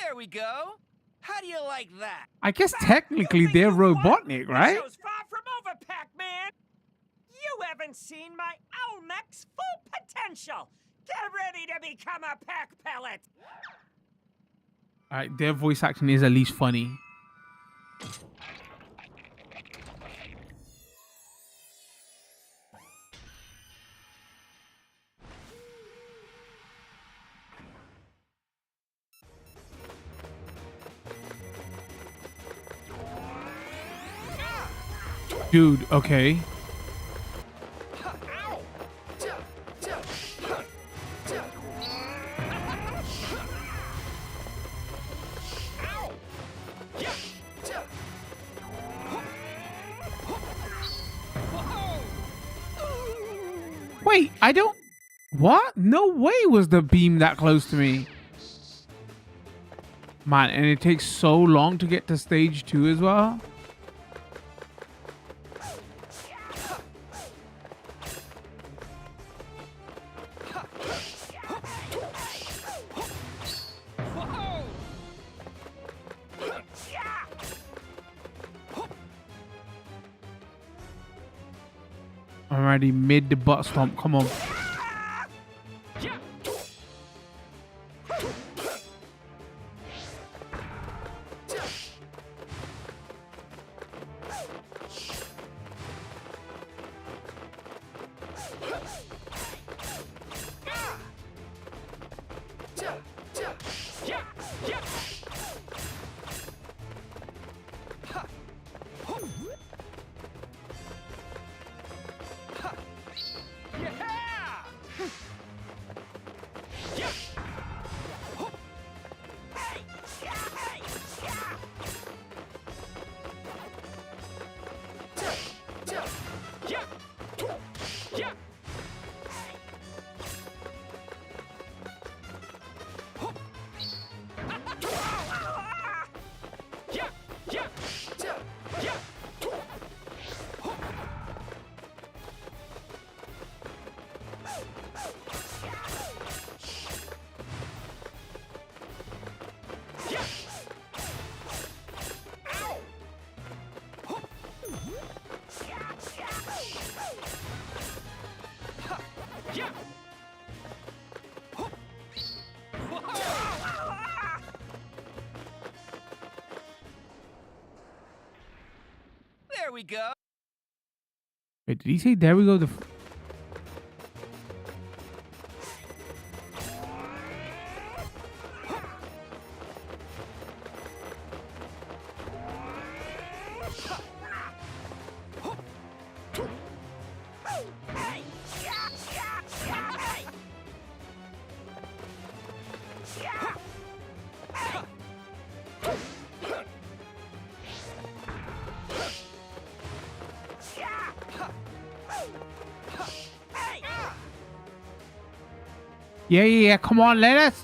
C: There we go. How do you like that?
A: I guess technically
G: You think
A: they're
G: you won?
A: robotic, right?
G: This show's far from over, Pac-Man. You haven't seen my Olmec's full potential. Get ready to become a Pac pellet.
A: Alright, their voice acting is at least funny. Dude, okay. Wait, I don't... What? No way was the beam that close to me. Man, and it takes so long to get to stage 2 as well. I'm already mid the butt stomp. Come on.
C: There we go.
A: Wait, did he say there we go? Yeah. Come on, let us.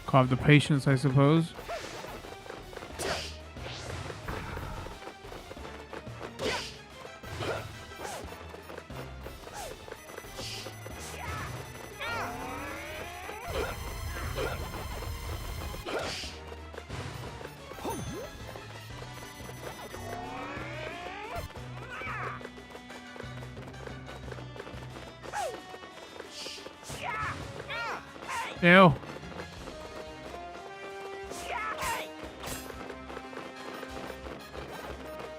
A: Carve the patience, I suppose. Ew.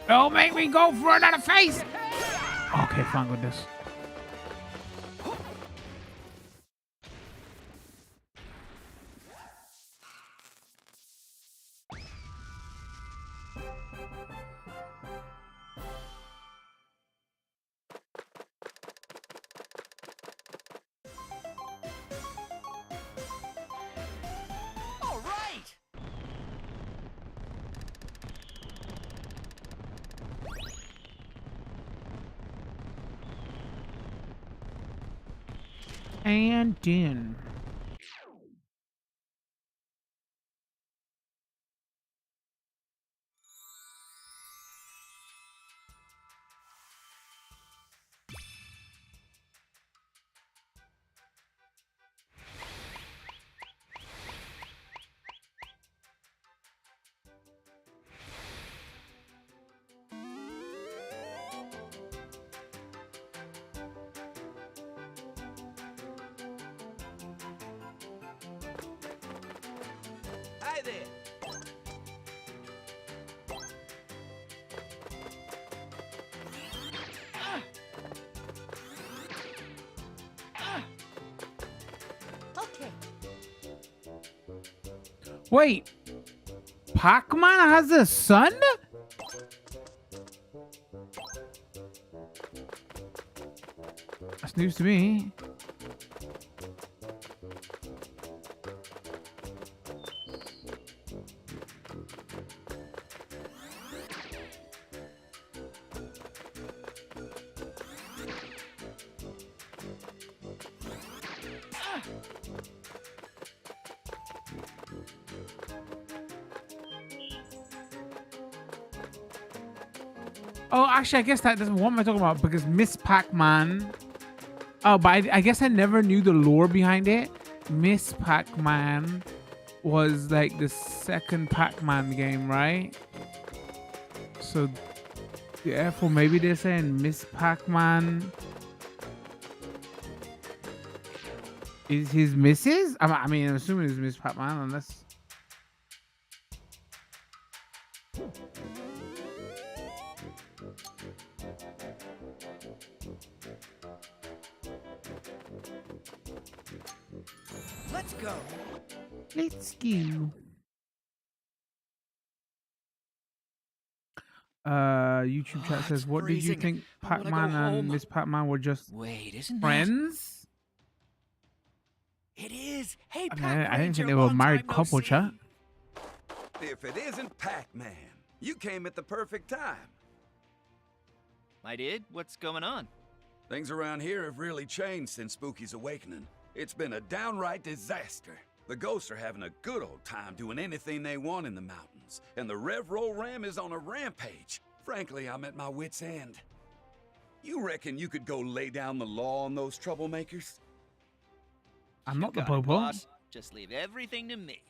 A: Don't make me go for another face. Okay, fine with this.
C: All right!
A: And in.
F: Hi there.
E: Okay.
A: Wait. Pac-Man has a son? That's news to me. Oh, actually, I guess that doesn't. What am I talking about? Because Miss Pac-Man. Oh, but I guess I never knew the lore behind it. Miss Pac-Man was like the second Pac-Man game, right? So, therefore, maybe they're saying Miss Pac-Man is his missus? I mean, I'm assuming it's Miss Pac-Man, unless.
C: Let's go.
A: Let's go. YouTube chat says, what did you
C: freezing.
A: think
C: I wanna go
A: Pac-Man and
C: home.
A: Miss Pac-Man were just
C: Wait, isn't
A: friends?
C: It is. Hey,
A: I mean,
C: Pac
A: I didn't
C: Ranger,
A: think they were a
C: long
A: married
C: time no
A: couple,
C: see.
A: chat.
F: If it isn't Pac-Man, you came at the perfect time.
C: I did? What's going on?
B: Things around here have really changed since Spooky's awakening. It's been a downright disaster. The ghosts are having a good old time doing anything they want in the mountains, and the Rev Roll Ram is on a rampage. Frankly, I'm at my wit's end. You reckon you could go lay down the law on those troublemakers?
A: I'm not the
C: Got it,
A: Popo.
C: boss. Just leave everything to me.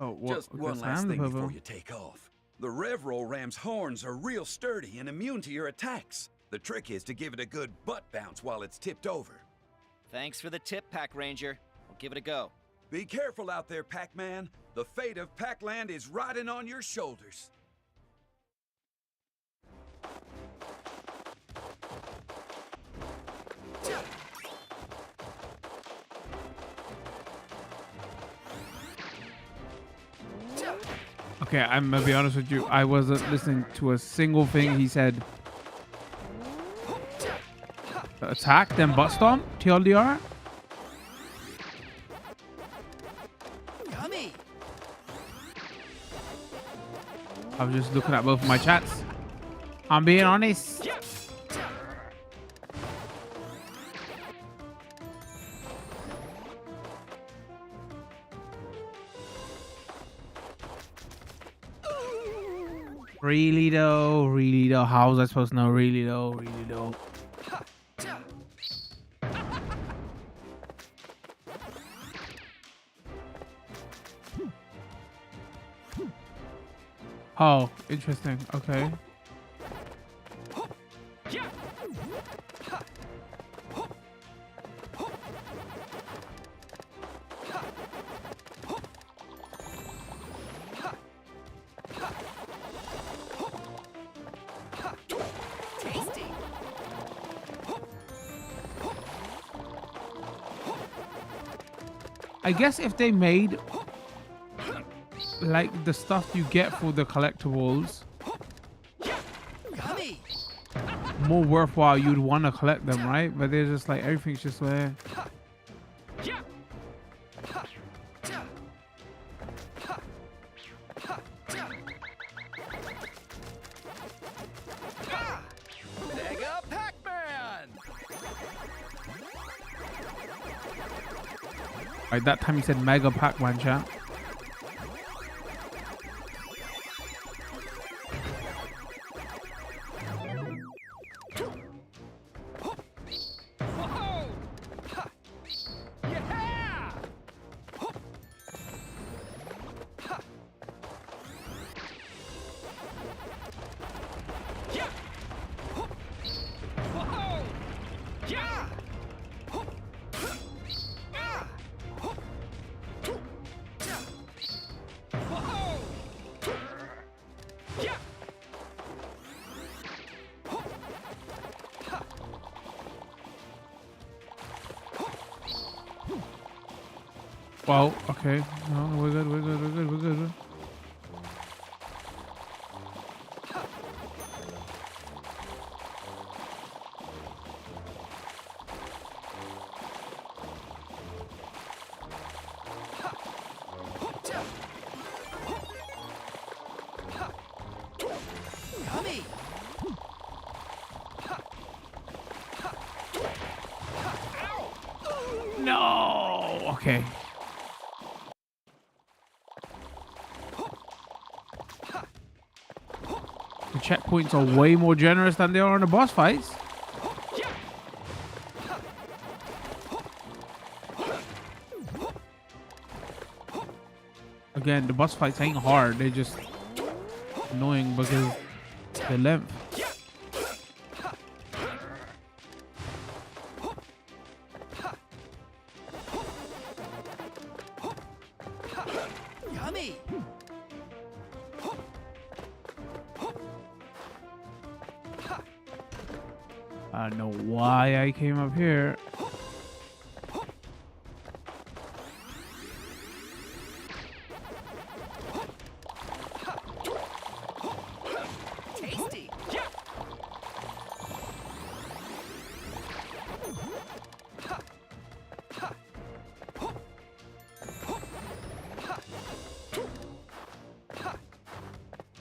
B: Oh,
A: what?
B: just
A: Okay,
B: one
A: so
B: last
A: I'm the
B: thing before
A: purple.
B: you take off. The Rev-Roll Ram's horns are real sturdy and immune to your attacks. The trick is to give it a good butt bounce while it's tipped over.
C: Thanks for the tip, Pac Ranger. I'll give it a go.
B: Be careful out there, Pac-Man. The fate of Pac-Land is riding on your shoulders.
A: Okay, I'm gonna be honest with you. I wasn't listening to a single thing he said. Attack, then butt stomp, TLDR.
C: Yummy!
A: I was just looking at both of my chats. I'm being honest. Really though, how was I supposed to know? Really though. Oh, interesting. Okay.
C: Tasty!
A: I guess if they made like the stuff you get for the collectibles
C: Yummy!
A: more worthwhile, you'd want to collect them, right? But they're just like everything's just there.
C: Mega Pac-Man!
A: Like that time you said Mega Pac-Man, chat.
C: Whoa! Yeah! Yeah! Whoa! Yeah! Whoa! Yeah!
A: Well, okay. No, we're good.
C: Yummy!
A: No. Okay. The checkpoints are way more generous than they are in the boss fights. Again, the boss fights ain't hard. They're just annoying because the length.
C: Yummy!
A: I don't know why I came up here.
C: Tasty!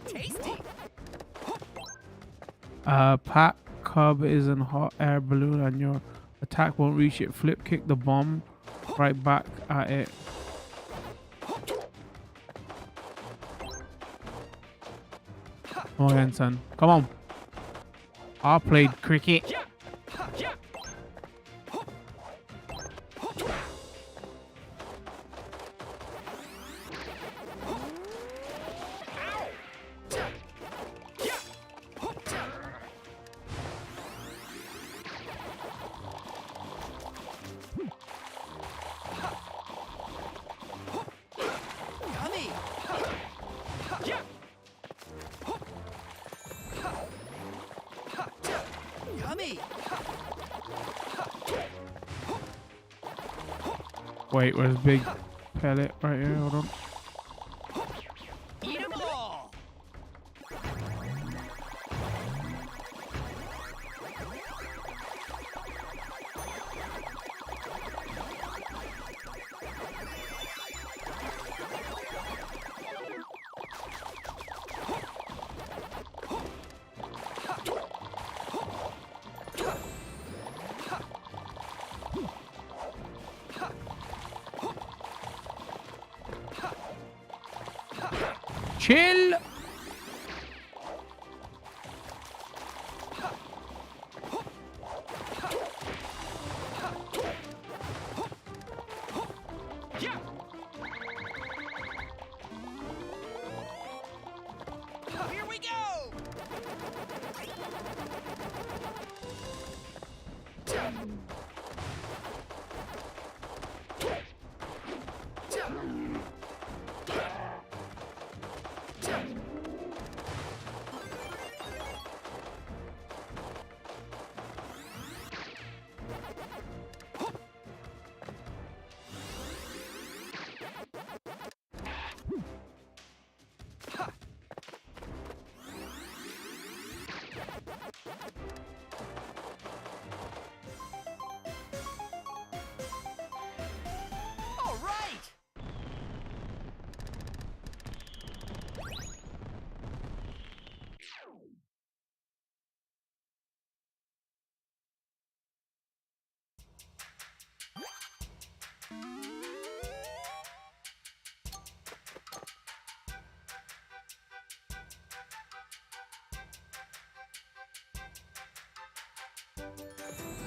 C: Tasty!
A: Pac Cub is in hot air balloon and your attack won't reach it. Flip kick the bomb right back at it. Come on again, son. Come on. I played cricket.
C: Yummy!
A: Wait, where's big pellet? Right here, hold on.
C: Eat 'em all!
A: Chill.
C: Here we go! All right!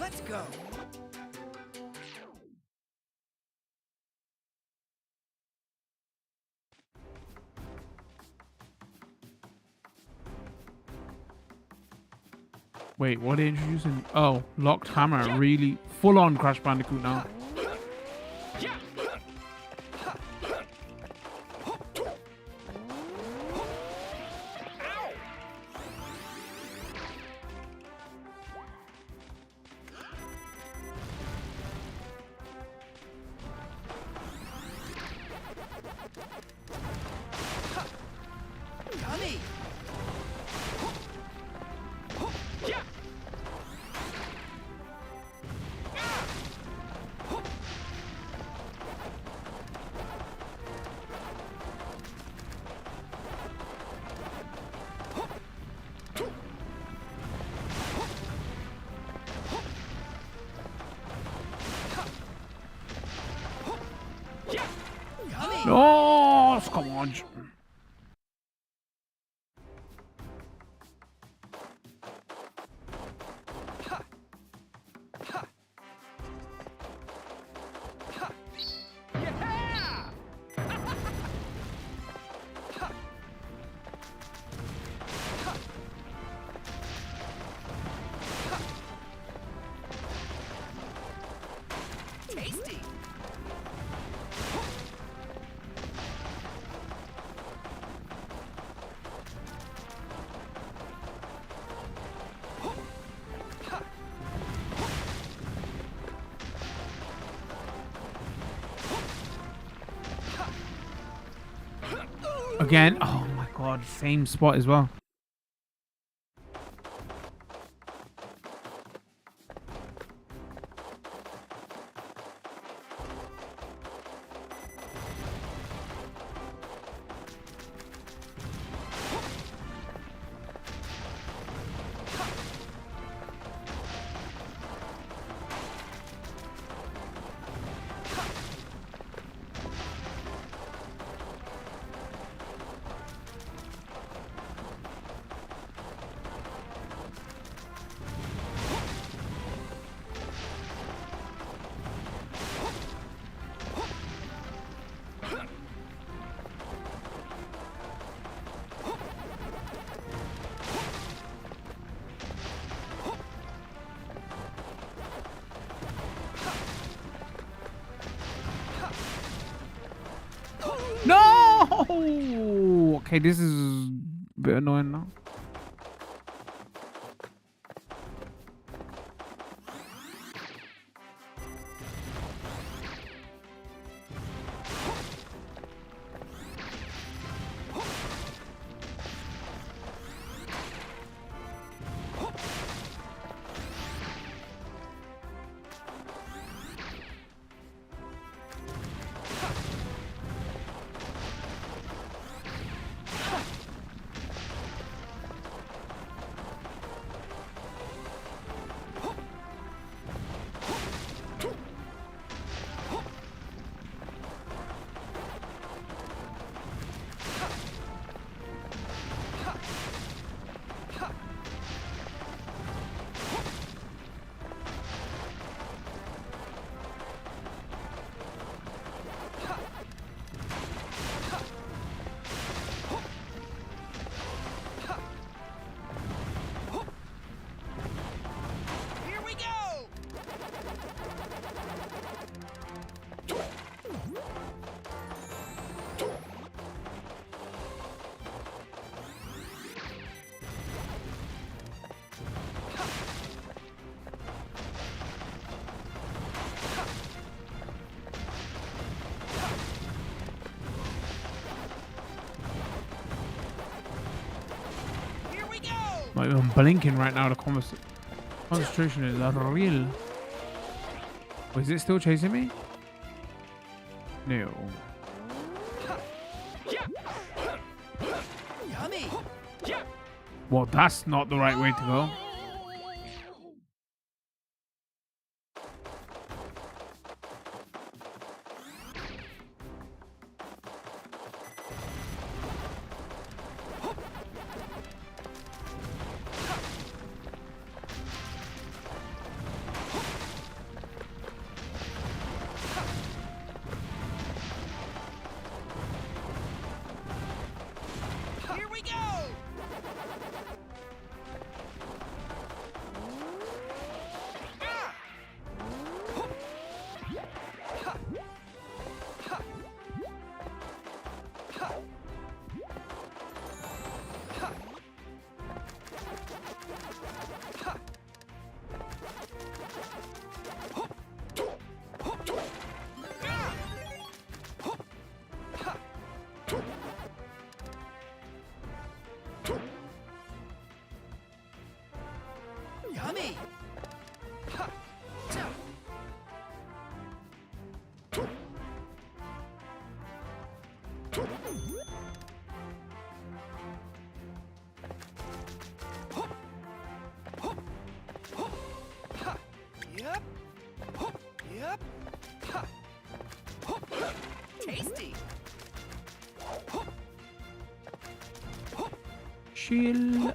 C: Let's go!
A: Wait, what are they introducing? Oh, locked hammer. Really full on Crash Bandicoot now.
C: Yummy!
A: Oh, come on.
C: Tasty!
A: Again. Oh my god, same spot as well. Okay, this is a bit annoying now.
C: Here we go! Here we go!
A: Not even blinking right now. The concentration is unreal. Oh, is it still chasing me? No.
C: Yummy!
A: Well, that's not the right way to go.
C: Here we go! Yummy! Yep. Yep. Tasty.
A: Chill.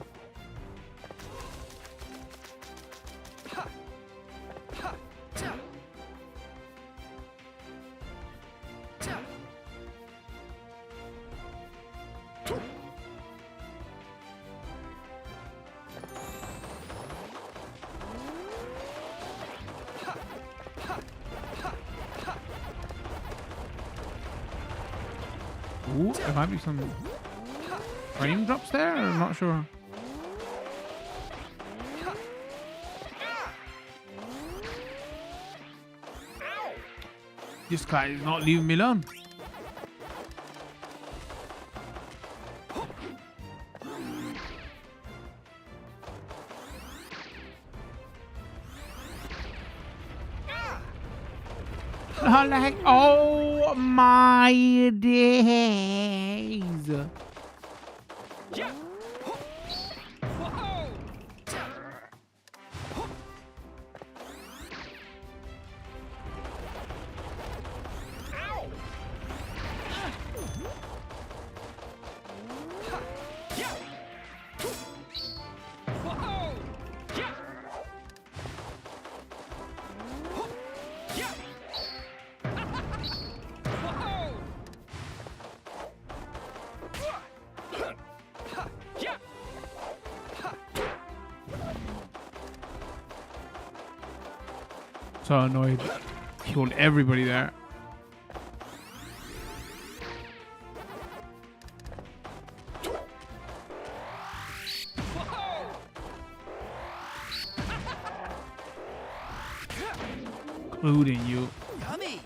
A: Ooh, there might be some frame drops there. I'm not sure. This guy is not leaving me alone. Like, oh my days.
C: Yeah. Whoa. Ow. Yeah. Whoa. Yeah. Yeah.
A: So annoyed. Killed everybody there. including you.
C: Yummy!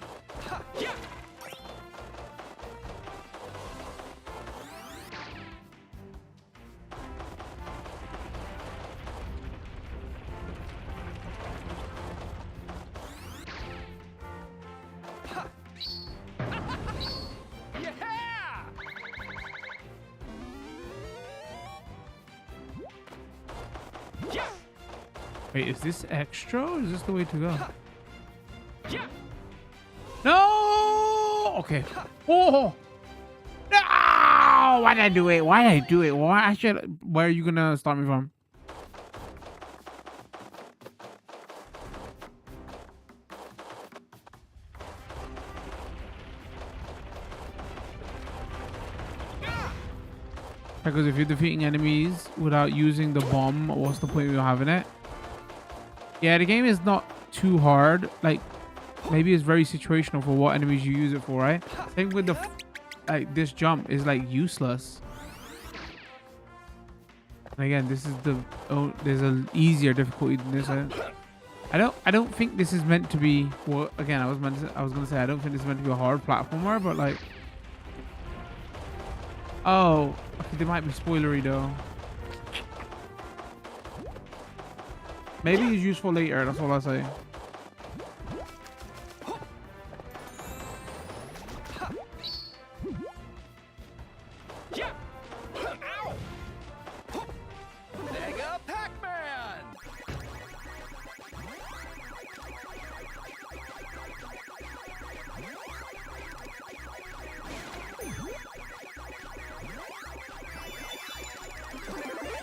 A: Wait, is this extra or is this the way to go? No! Okay. Oh! No! Why did I do it? Why did I do it? Why I should? Where are you gonna start me from? Because if you're defeating enemies without using the bomb, what's the point of having it? Yeah, the game is not too hard. Like, maybe it's very situational for what enemies you use it for, right? Same with the, like, this jump is like useless. And again, this is the, there's an easier difficulty than this. I don't think this is meant to be. Well, again, I was gonna say I don't think this is meant to be a hard platformer, but like. Oh, okay, they might be spoilery though. Maybe it's useful later, that's all I say.
C: Mega Pac-Man!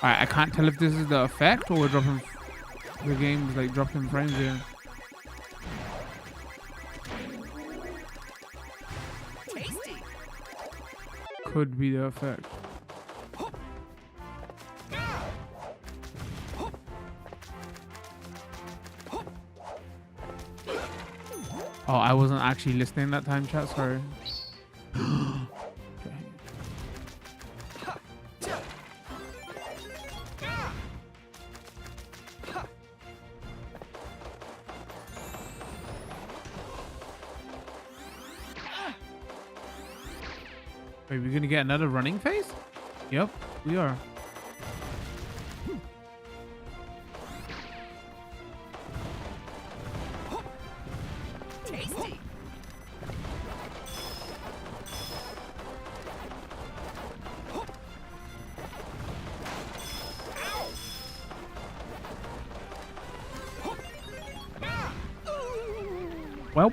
A: Alright, I can't tell if this is the effect or we're dropping. The game's like dropping frames here.
C: Tasty!
A: Could be the effect. Oh, I wasn't actually listening that time, chat. Sorry. Okay. Wait, we're gonna get another running phase? Yep, we are.
C: Tasty!
A: Well.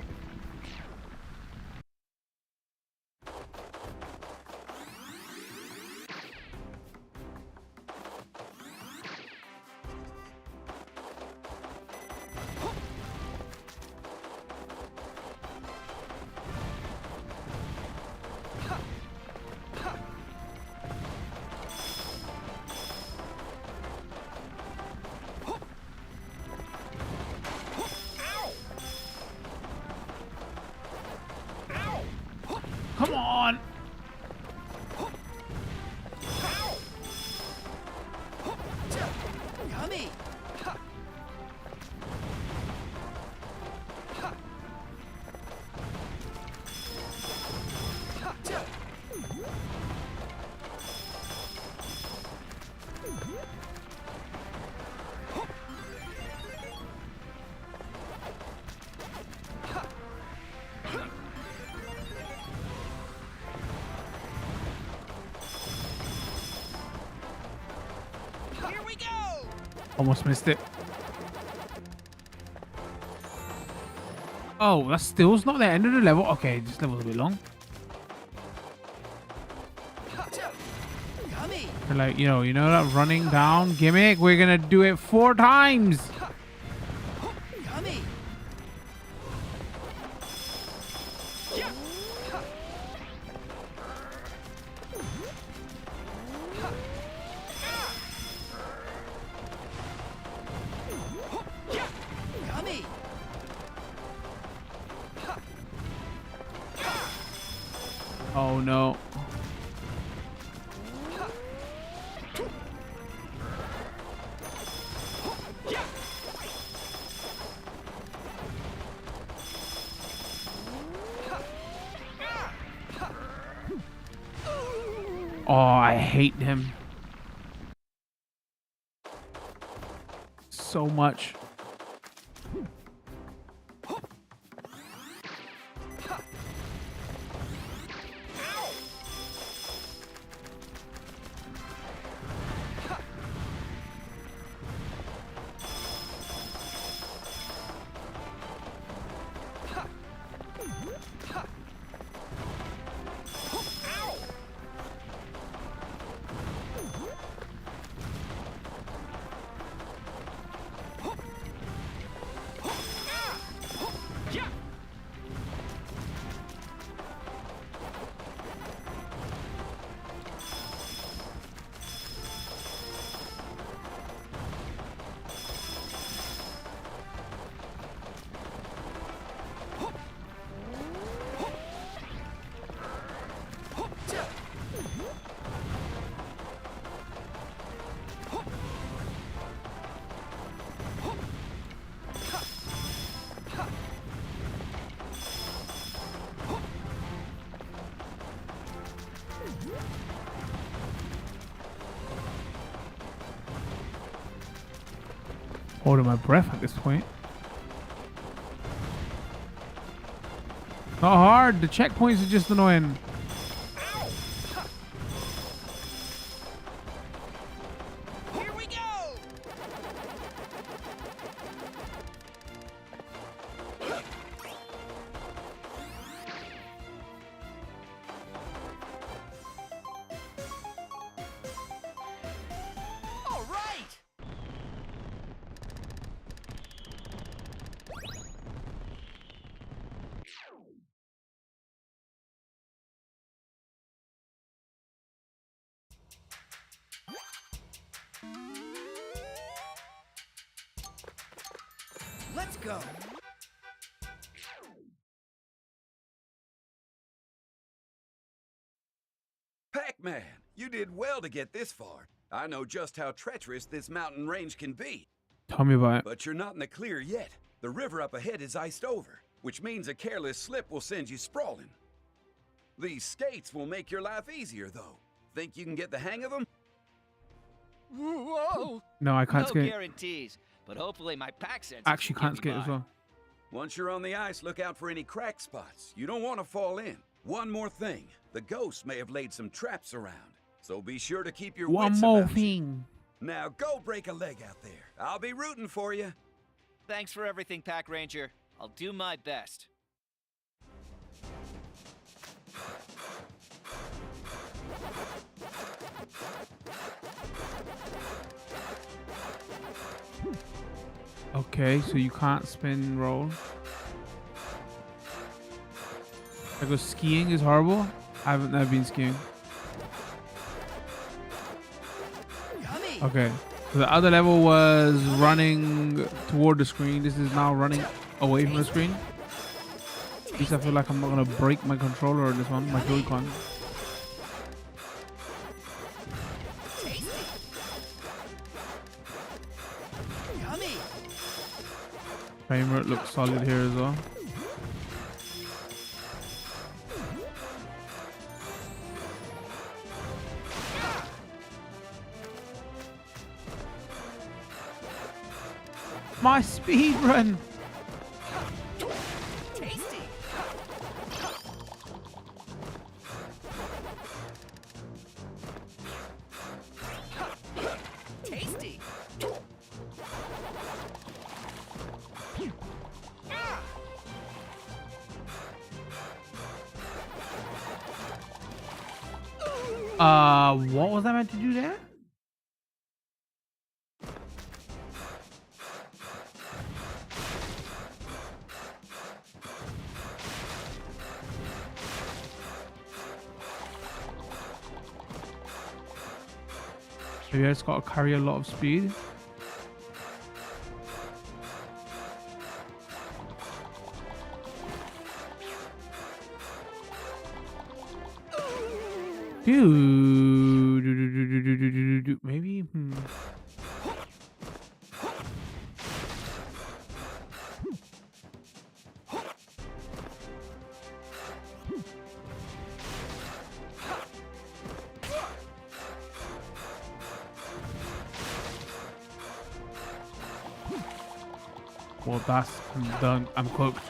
A: Come on.
C: Yummy! Here we go!
A: Almost missed it. Oh, that's still's not the end of the level. Okay, this level's a bit long.
C: Yummy!
A: They're like, you know that running down gimmick? We're gonna do it 4 times.
C: Yummy! Yummy!
A: Oh no. Oh, I hate him so much. Holding my breath at this point. Not hard. The checkpoints are just annoying.
C: Here we go! All right! Let's go.
B: Pac-Man, you did well to get this far. I know just how treacherous this mountain range can be.
A: Tell me about it.
B: But you're not in the clear yet. The river up ahead is iced over, which means a careless slip will send you sprawling. These skates will make your life easier, though. Think you can get the hang of them?
C: Whoa!
A: No, I can't
C: No
A: skate.
C: guarantees, but hopefully my pack sense
A: Actually, can't skate as well.
B: Once you're on the ice, look out for any crack spots. You don't want to fall in. One more thing. The ghosts may have laid some traps around, so be sure to keep your
A: One
B: wits
A: more
B: about you.
A: thing.
B: Now go break a leg out there. I'll be rooting for you.
C: Thanks for everything, Pack Ranger. I'll do my best.
A: Okay, so you can't spin roll. I go skiing is horrible. I haven't never been skiing.
C: Yummy!
A: Okay. So the other level was running toward the screen. This is now running away from the screen. At least I feel like I'm not gonna break my controller in this one, my Joy-Con.
C: Yummy!
A: Frame rate looks solid here as well. My speed run.
C: Tasty! Tasty!
A: What was I meant to do there? Maybe I just gotta carry a lot of speed. Maybe. Well, that's I'm done. I'm cooked.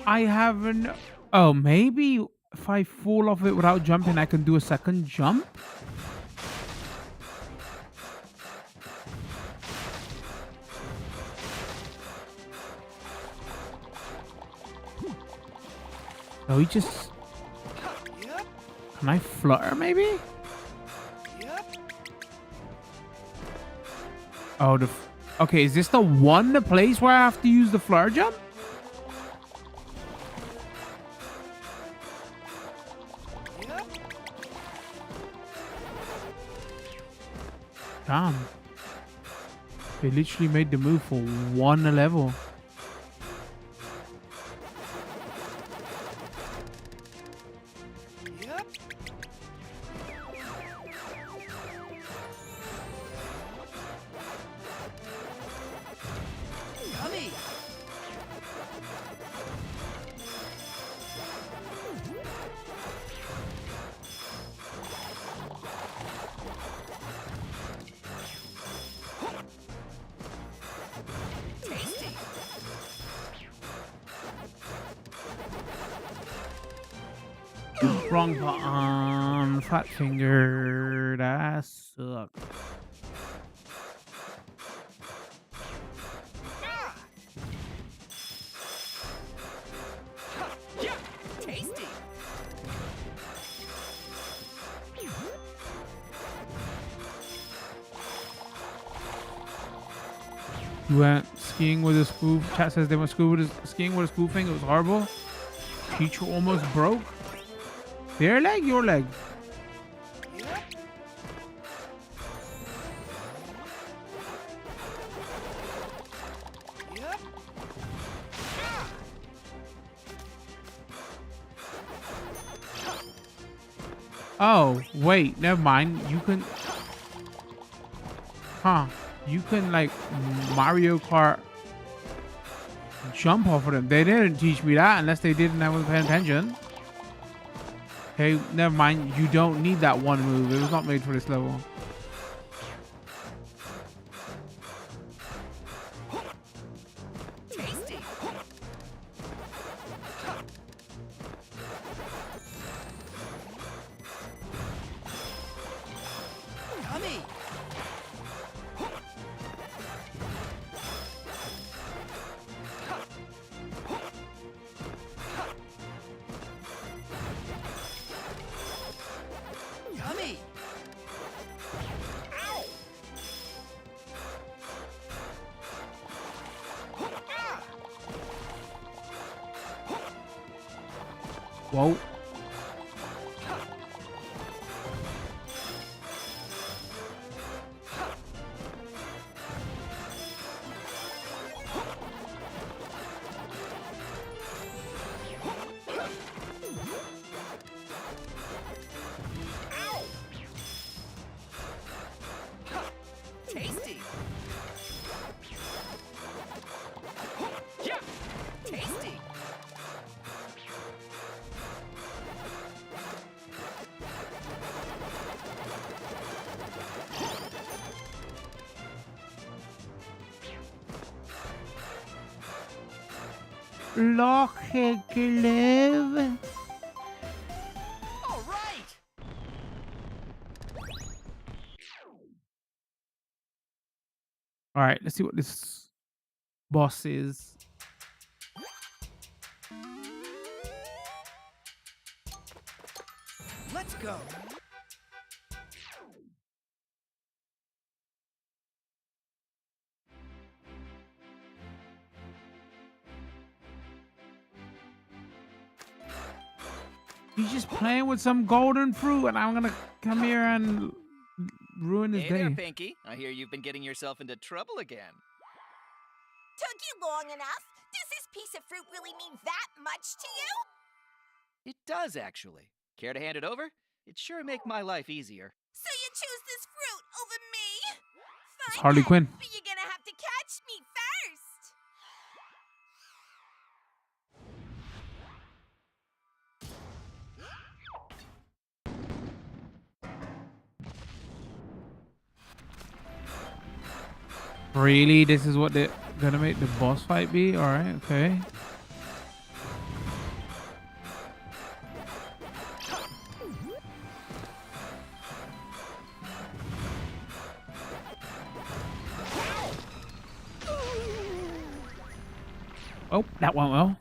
A: I haven't. Oh, maybe if I fall off it without jumping, I can do a second jump. No, he just. Can I flutter maybe? Oh, okay. Is this the place where I have to use the flutter jump? Damn. They literally made the move for one level. Wrong button. Fat finger. That sucks.
C: Tasty.
A: You went skiing with a spoof. Chat says they went skiing with a spoofing. It was horrible. Teacher almost broke. Their leg? Your leg? Oh, wait. Never mind. You can... Huh. You can, like, Mario Kart jump off of them. They didn't teach me that unless they didn't have paying attention. Okay, never mind. You don't need that one move. It was not made for this level.
C: Tasty. Yummy. Yummy. Ow.
A: Whoa.
C: Tasty. Yeah. Tasty.
A: Locheglev.
C: All right.
A: All right, let's see what this boss is.
C: Let's go.
A: He's just playing with some golden fruit, and I'm gonna come here and ruin his
C: Hey
A: day.
C: there, Pinky. I hear you've been getting yourself into trouble again.
E: Took you long enough? Does this piece of fruit really mean that much to you?
C: It does, actually. Care to hand it over? It'd sure make my life easier.
E: So you choose this fruit over me?
A: It's
E: Fine
A: Harley
E: then,
A: Quinn.
E: but you're gonna have to catch me first.
A: Really? This is what they're gonna make the boss fight be? Alright, okay. Oh, that went well.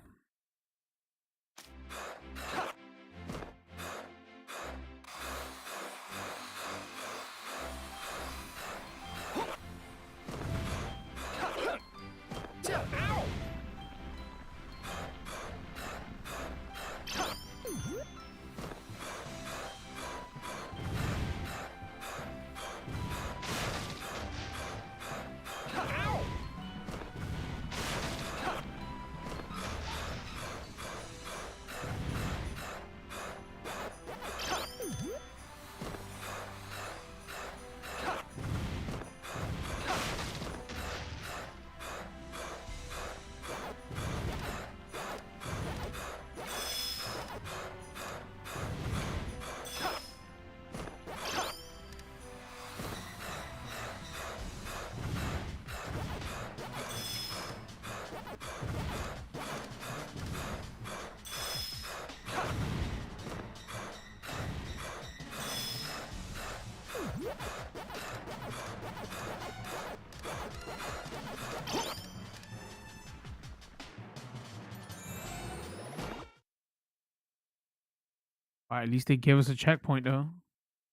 A: Alright, at least they gave us a checkpoint though.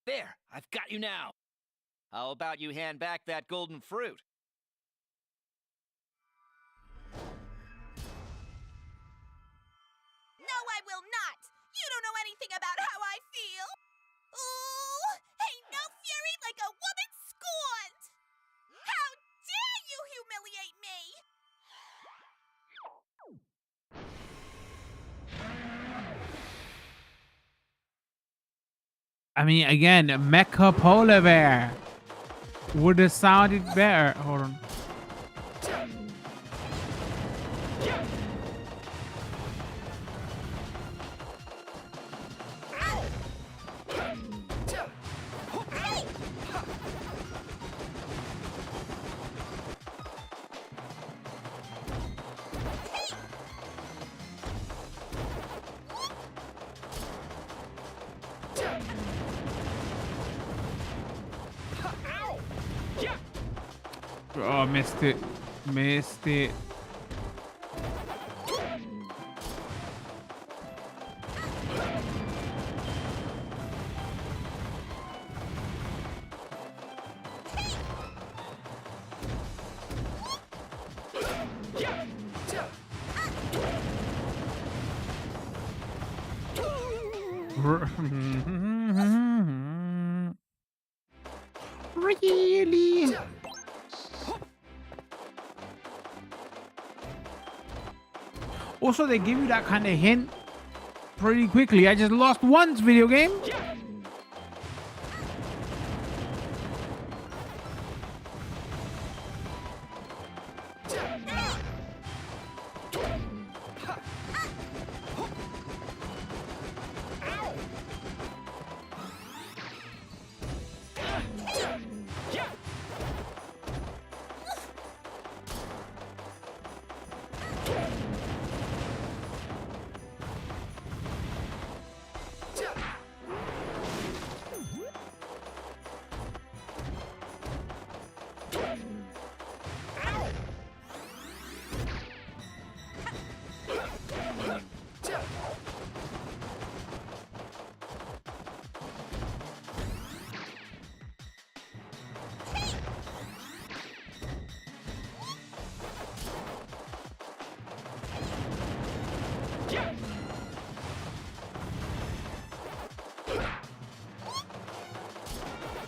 C: There, I've got you now. How about you hand back that golden fruit?
E: No, I will not. You don't know anything about how I feel. Ooh, ain't no fury like a woman scorned. How dare you humiliate me?
A: I mean, again, Mecha Polar Bear would have sounded better. Hold on. Oh, missed it. Missed it. Really? Also, they give you that kind of hint pretty quickly. I just lost once, video game.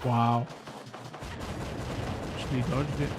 A: Wow. Actually dodged it.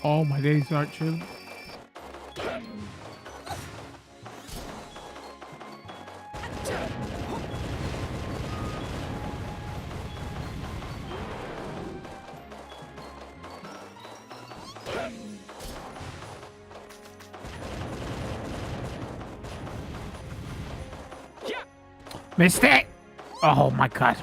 A: Oh, my days aren't chill. Missed it! Oh my god.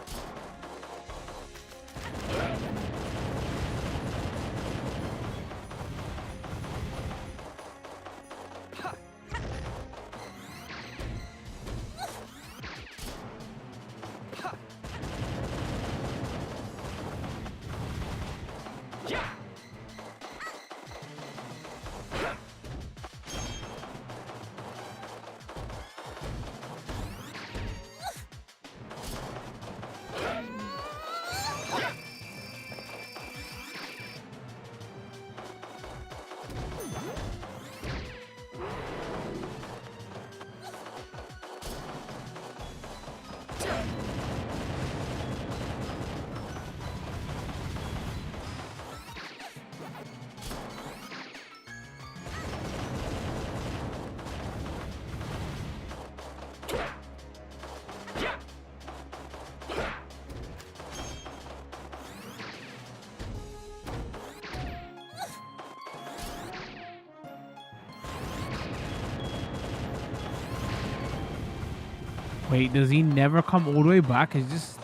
A: Wait, does he never come all the way back? It's just...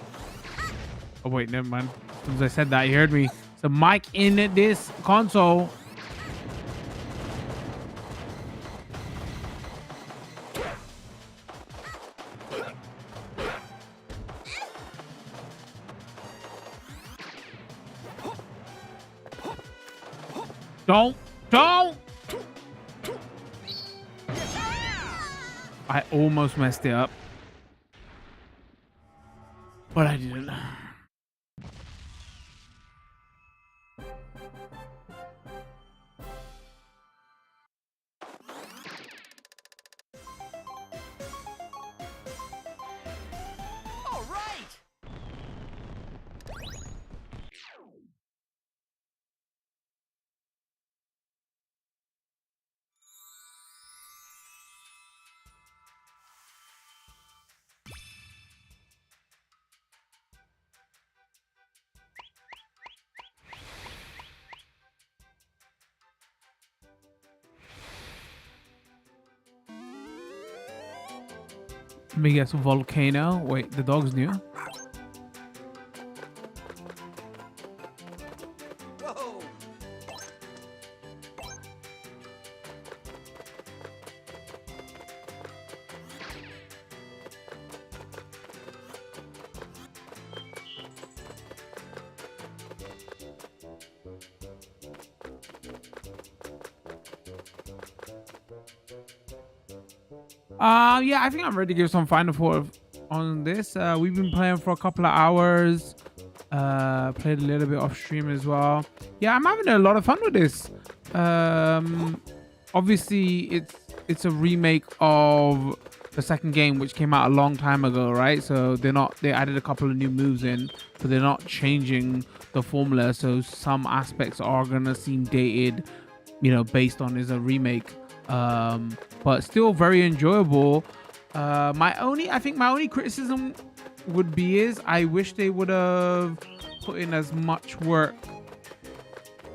A: Oh, wait, never mind. As soon as I said that, he heard me. The mic in this console. Don't. I almost messed it up. But I didn't.
C: All right!
A: Let me guess, volcano. Wait, the dog's new.
B: Whoa!
A: Yeah, I think I'm ready to give some final thought on this. We've been playing for a couple of hours. Played a little bit off stream as well. Yeah, I'm having a lot of fun with this. Obviously, it's a remake of the second game, which came out a long time ago, right? So they added a couple of new moves in, but they're not changing the formula. So some aspects are gonna seem dated, you know, based on is a remake. But still very enjoyable. My only criticism would be is I wish they would have put in as much work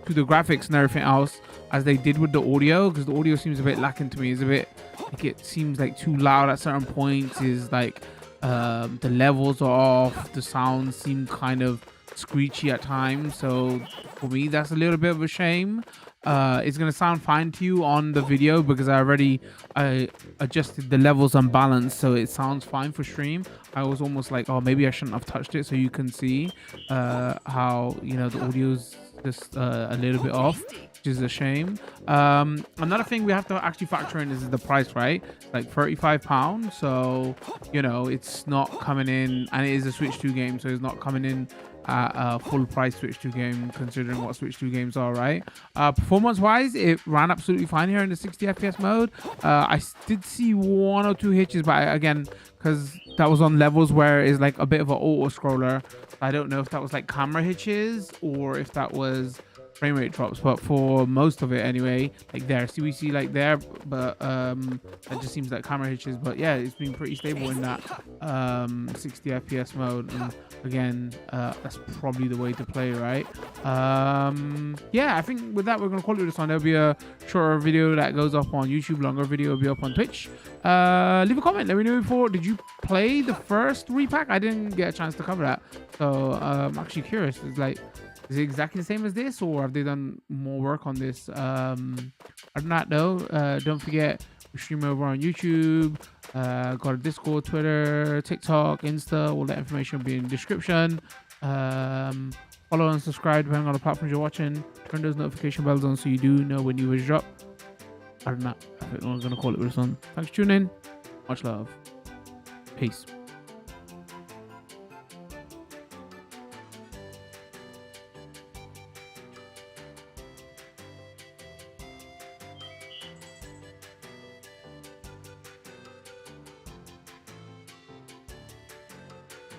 A: to the graphics and everything else as they did with the audio, because the audio seems a bit lacking to me. It's a bit like it seems like too loud at certain points. Is like the levels are off, the sounds seem kind of screechy at times. So for me, that's a little bit of a shame. It's gonna sound fine to you on the video because I adjusted the levels and balance, so it sounds fine for stream. I was almost like, oh, maybe I shouldn't have touched it, so you can see how, you know, the audio's just a little bit off, which is a shame. Another thing we have to actually factor in is the price, right? Like £35, so you know it's not coming in, and it is a Switch 2 game, so it's not coming in at a full price Switch 2 game, considering what Switch 2 games are, right? Performance wise, it ran absolutely fine here in the 60 FPS mode. I did see one or two hitches, but again, because that was on levels where it's like a bit of an auto scroller, I don't know if that was like camera hitches or if that was frame rate drops, but for most of it anyway, like there, see, we see like there, but that just seems like camera hitches. But yeah, it's been pretty stable in that 60 FPS mode. And again, that's probably the way to play, right? Yeah, I think with that we're gonna call it this one. There'll be a shorter video that goes up on YouTube, longer video will be up on Twitch. Leave a comment, let me know before. Did you play the first Re-Pac? I didn't get a chance to cover that, so I'm actually curious. It's like, is it exactly the same as this, or have they done more work on this? I do not know. Don't forget, we stream over on YouTube, got a Discord, Twitter, TikTok, Insta. All that information will be in the description. Follow and subscribe depending on the platforms you're watching. Turn those notification bells on so you do know when new videos drop. Other than that, I think I'm gonna call it with this one. Thanks for tuning in. Much love. Peace.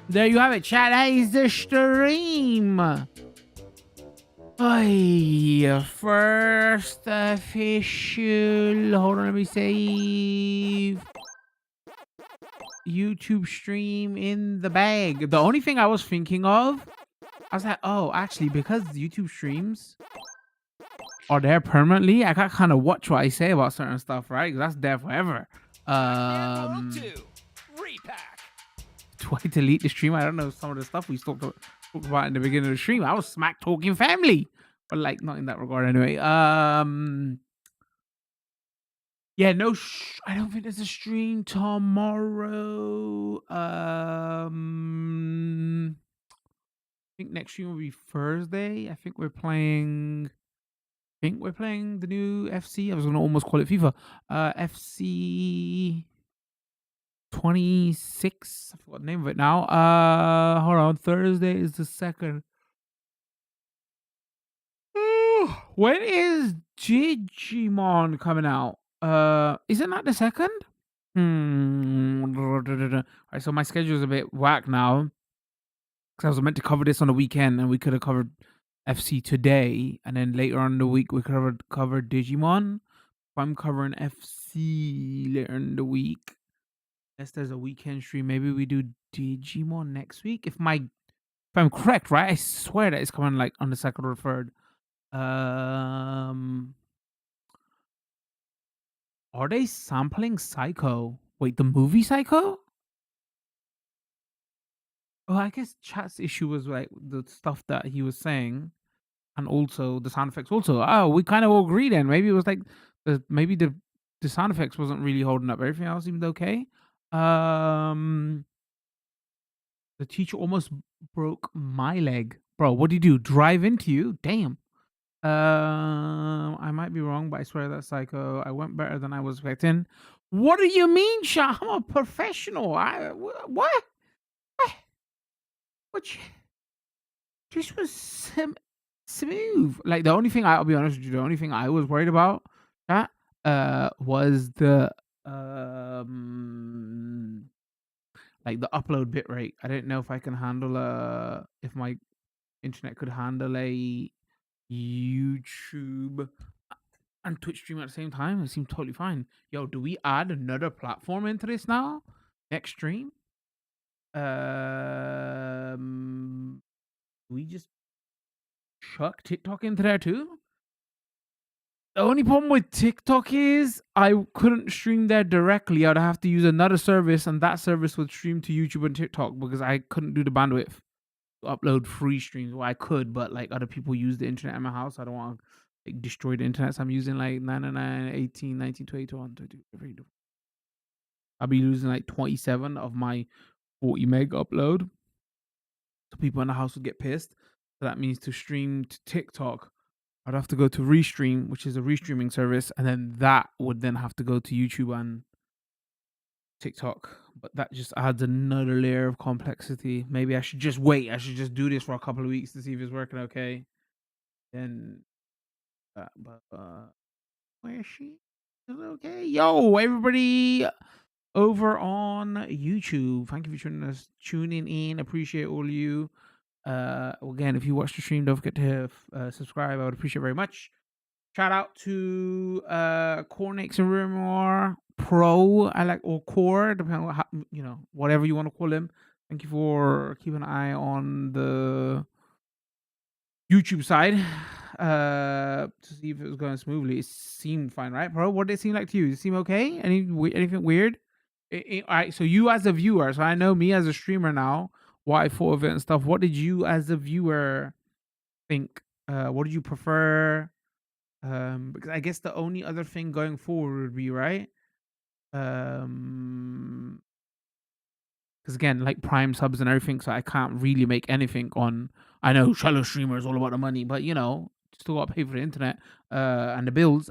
A: There you have it, chat. That is the stream. First official. Hold on, let me save. YouTube stream in the bag. The only thing I was thinking of, I was like, oh, actually, because YouTube streams are there permanently, I can kind of watch what I say about certain stuff, right? Because that's there forever.
C: Pac-Man World 2, Re-Pac.
A: Do I delete the stream? I don't know some of the stuff we talked about in the beginning of the stream. I was smack talking family, but like not in that regard anyway. Yeah, no, I don't think there's a stream tomorrow. I think next stream will be Thursday. I think we're playing the new FC. I was gonna almost call it FIFA. FC 26. I forgot the name of it now. Hold on. Thursday is the 2nd. When is Digimon coming out? Is it not the 2nd? Alright, so my schedule is a bit whack now. Because I was meant to cover this on the weekend and we could have covered FC today. And then later on in the week we could have covered Digimon. If I'm covering FC later in the week, unless there's a weekend stream, maybe we do Digimon next week. If I'm correct, right? I swear that it's coming like on the 2nd or 3rd. Are they sampling Psycho? Wait, the movie Psycho? Oh, I guess chat's issue was like the stuff that he was saying, and also the sound effects. Also, oh, we kind of all agree then. Maybe it was like maybe the sound effects wasn't really holding up. Everything else seemed okay. The teacher almost broke my leg, bro. What did he do? Drive into you? Damn. I might be wrong, but I swear that's Psycho. I went better than I was expecting. What do you mean, Sha? I'm a professional. What? This was smooth. Like the only thing I'll be honest with you, the only thing I was worried about that was the like the upload bit rate. I didn't know if I can handle if my internet could handle a YouTube and Twitch stream at the same time. It seemed totally fine. Yo, do we add another platform into this now? Next stream? We just chuck TikTok into there too? The only problem with TikTok is I couldn't stream there directly. I'd have to use another service, and that service would stream to YouTube and TikTok because I couldn't do the bandwidth to upload free streams. Well, I could, but like other people use the internet in my house. I don't want to like destroy the internet. So I'm using like 99, 18, 19, 20, 21, 22. I'll be losing like 27 of my 40 meg upload. So people in the house would get pissed. So that means to stream to TikTok, I'd have to go to Restream, which is a restreaming service, and then that would then have to go to YouTube and TikTok. But that just adds another layer of complexity. Maybe I should just wait. I should just do this for a couple of weeks to see if it's working okay. Then, where is she? Is it okay? Yo, everybody over on YouTube, thank you for tuning in. Appreciate all of you. Again, if you watch the stream, don't forget to subscribe. I would appreciate it very much. Shout out to Cornix and Rumor Pro. I like, or Core, depending on how, whatever you want to call him. Thank you for keeping an eye on the YouTube side to see if it was going smoothly. It seemed fine, right, bro? What did it seem like to you? Did it seem okay? Anything weird? All right, so you as a viewer, so I know me as a streamer now, what I thought of it and stuff. What did you as a viewer think? What did you prefer? Because I guess the only other thing going forward would be, right? Because again, like Prime subs and everything, so I can't really make anything on. I know shallow streamer is all about the money, but still got to pay for the internet and the bills.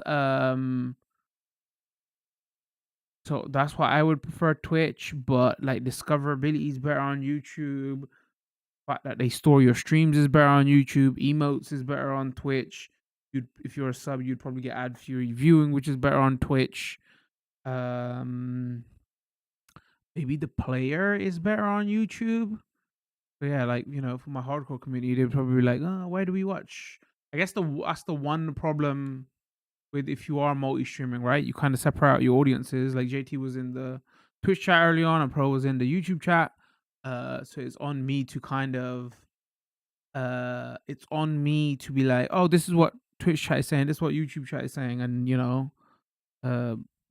A: So that's why I would prefer Twitch, but like discoverability is better on YouTube. The fact that they store your streams is better on YouTube. Emotes is better on Twitch. If you're a sub, you'd probably get ad-free viewing, which is better on Twitch. Maybe the player is better on YouTube. But yeah, like for my hardcore community, they'd probably be like, "Oh, why do we watch?" I guess that's the one problem with if you are multi-streaming, right? You kind of separate out your audiences. Like JT was in the Twitch chat early on, and Pro was in the YouTube chat. So it's on me to kind of, it's on me to be like, "Oh, this is what Twitch chat is saying. This is what YouTube chat is saying," and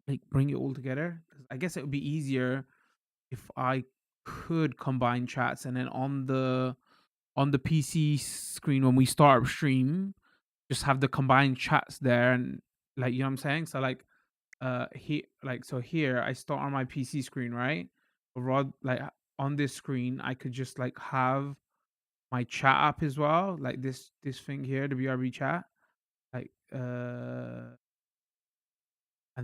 A: like bring it all together. I guess it would be easier if I could combine chats and then on the PC screen when we start stream, just have the combined chats there and like what I'm saying. So like here I start on my PC screen, right? But rather like on this screen, I could just like have my chat app as well, like this thing here, the BRB chat, like and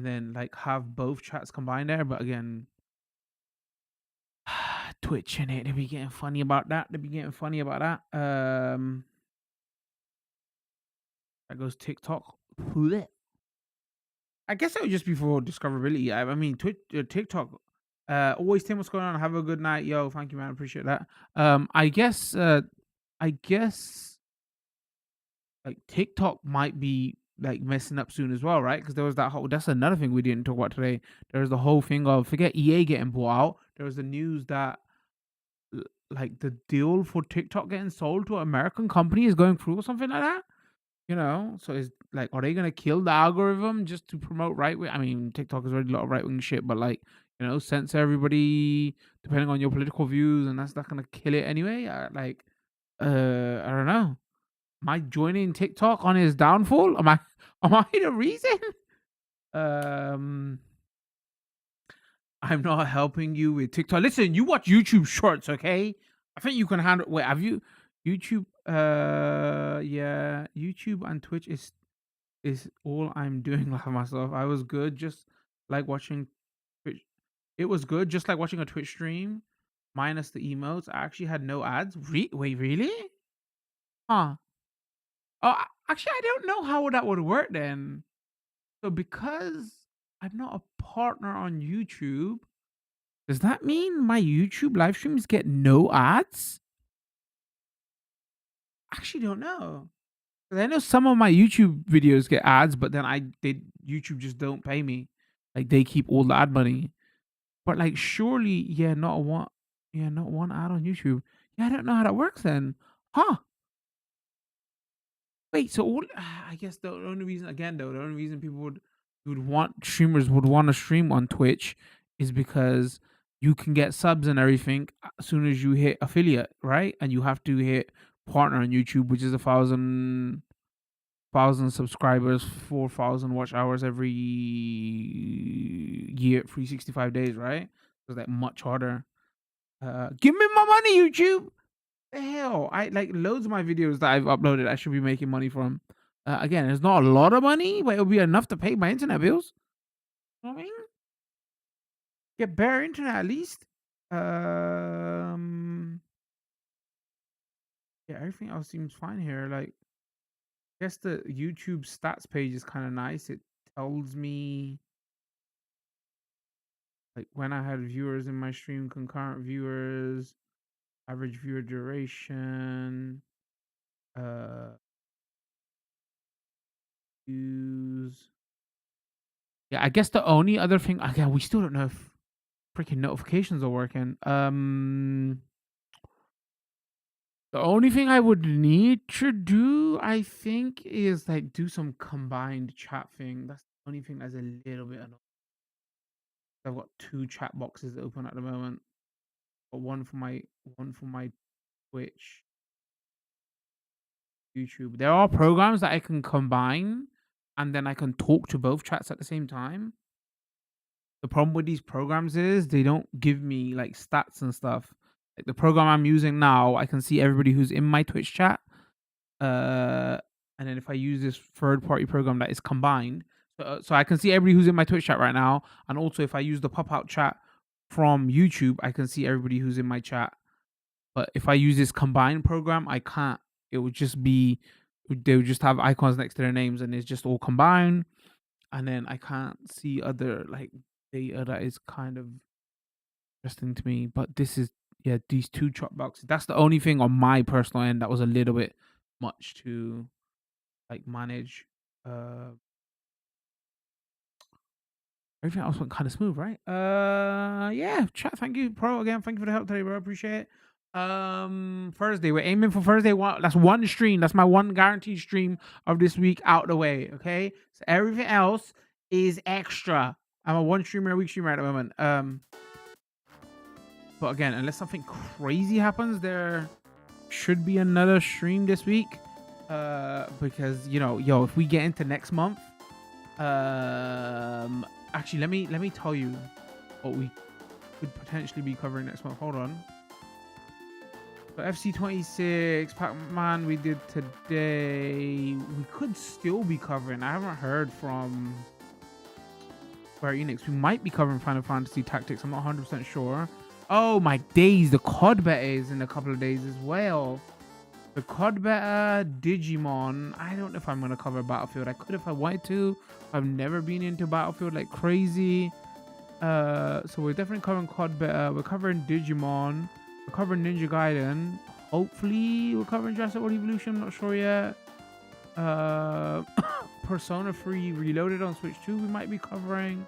A: then like have both chats combined there. But again, Twitch in it, they be getting funny about that. That goes TikTok. Blech. I guess it would just be for discoverability. I mean, TikTok. Always Tim, what's going on? Have a good night, yo. Thank you, man. Appreciate that. I guess like TikTok might be like messing up soon as well, right? Because there was that whole. That's another thing we didn't talk about today. There was the whole thing of forget EA getting bought out. There was the news that like the deal for TikTok getting sold to an American company is going through or something like that. So it's like, are they gonna kill the algorithm just to promote right wing? I mean, TikTok is already a lot of right wing shit, but like, censor everybody depending on your political views, and that's not gonna kill it anyway. I don't know. Am I joining TikTok on his downfall? Am I the reason? I'm not helping you with TikTok. Listen, you watch YouTube Shorts, okay? I think you can handle. Wait, have you YouTube? Yeah, YouTube and Twitch is all I'm doing like myself. I was good, just like watching Twitch. It was good, just like watching a Twitch stream, minus the emotes. I actually had no ads. Wait, really? Huh? Oh, actually, I don't know how that would work then. So because I'm not a partner on YouTube, does that mean my YouTube live streams get no ads? I actually don't know. 'Cause I know some of my YouTube videos get ads, but then YouTube just don't pay me. Like they keep all the ad money. But like surely, not one ad on YouTube. Yeah, I don't know how that works then. Huh. Wait, so all I guess the only reason people would want streamers would want to stream on Twitch is because you can get subs and everything as soon as you hit affiliate, right? And you have to hit partner on YouTube, which is 1,000 subscribers, 4,000 watch hours every year, 365 days, right? So that much harder. Give me my money, YouTube. The hell, I like loads of my videos that I've uploaded. I should be making money from. Again, it's not a lot of money, but it'll be enough to pay my internet bills. You know what I mean? Get better internet at least. Yeah, everything else seems fine here. Like, I guess the YouTube stats page is kind of nice. It tells me like when I had viewers in my stream, concurrent viewers. Average viewer duration. Views. Yeah, I guess the only other thing, again, we still don't know if freaking notifications are working. The only thing I would need to do, I think, is like do some combined chat thing. That's the only thing that's a little bit annoying. I've got 2 chat boxes open at the moment. Got one for my Twitch, YouTube. There are programs that I can combine and then I can talk to both chats at the same time. The problem with these programs is they don't give me like stats and stuff. Like the program I'm using now, I can see everybody who's in my Twitch chat. And then if I use this third-party program that is combined, so I can see everybody who's in my Twitch chat right now, and also if I use the pop-out chat from YouTube, I can see everybody who's in my chat. But if I use this combined program, I can't. It would just be, they would just have icons next to their names, and it's just all combined. And then I can't see other like data that is kind of interesting to me. But this is, yeah, these 2 chop boxes. That's the only thing on my personal end that was a little bit much to like manage. Everything else went kind of smooth, right? Yeah, chat. Thank you, Pro. Again, thank you for the help today, bro. Appreciate it. Thursday, we're aiming for Thursday. That's one stream. That's my one guaranteed stream of this week out the way. Okay, so everything else is extra. I'm a 1 streamer a week streamer at the moment. But again, unless something crazy happens, there should be another stream this week. Because if we get into next month, actually, let me tell you what we could potentially be covering next month. Hold on. So FC26, Pac-Man we did today. We could still be covering. I haven't heard from Square Enix. We might be covering Final Fantasy Tactics. I'm not 100% sure. Oh my days, the COD beta is in a couple of days as well. The COD beta, Digimon. I don't know if I'm going to cover Battlefield. I could if I wanted to. I've never been into Battlefield like crazy. So we're definitely covering COD beta. We're covering Digimon. We're covering Ninja Gaiden. Hopefully we're covering Jurassic World Evolution. I'm not sure yet. Persona 3 Reloaded on Switch 2 we might be covering.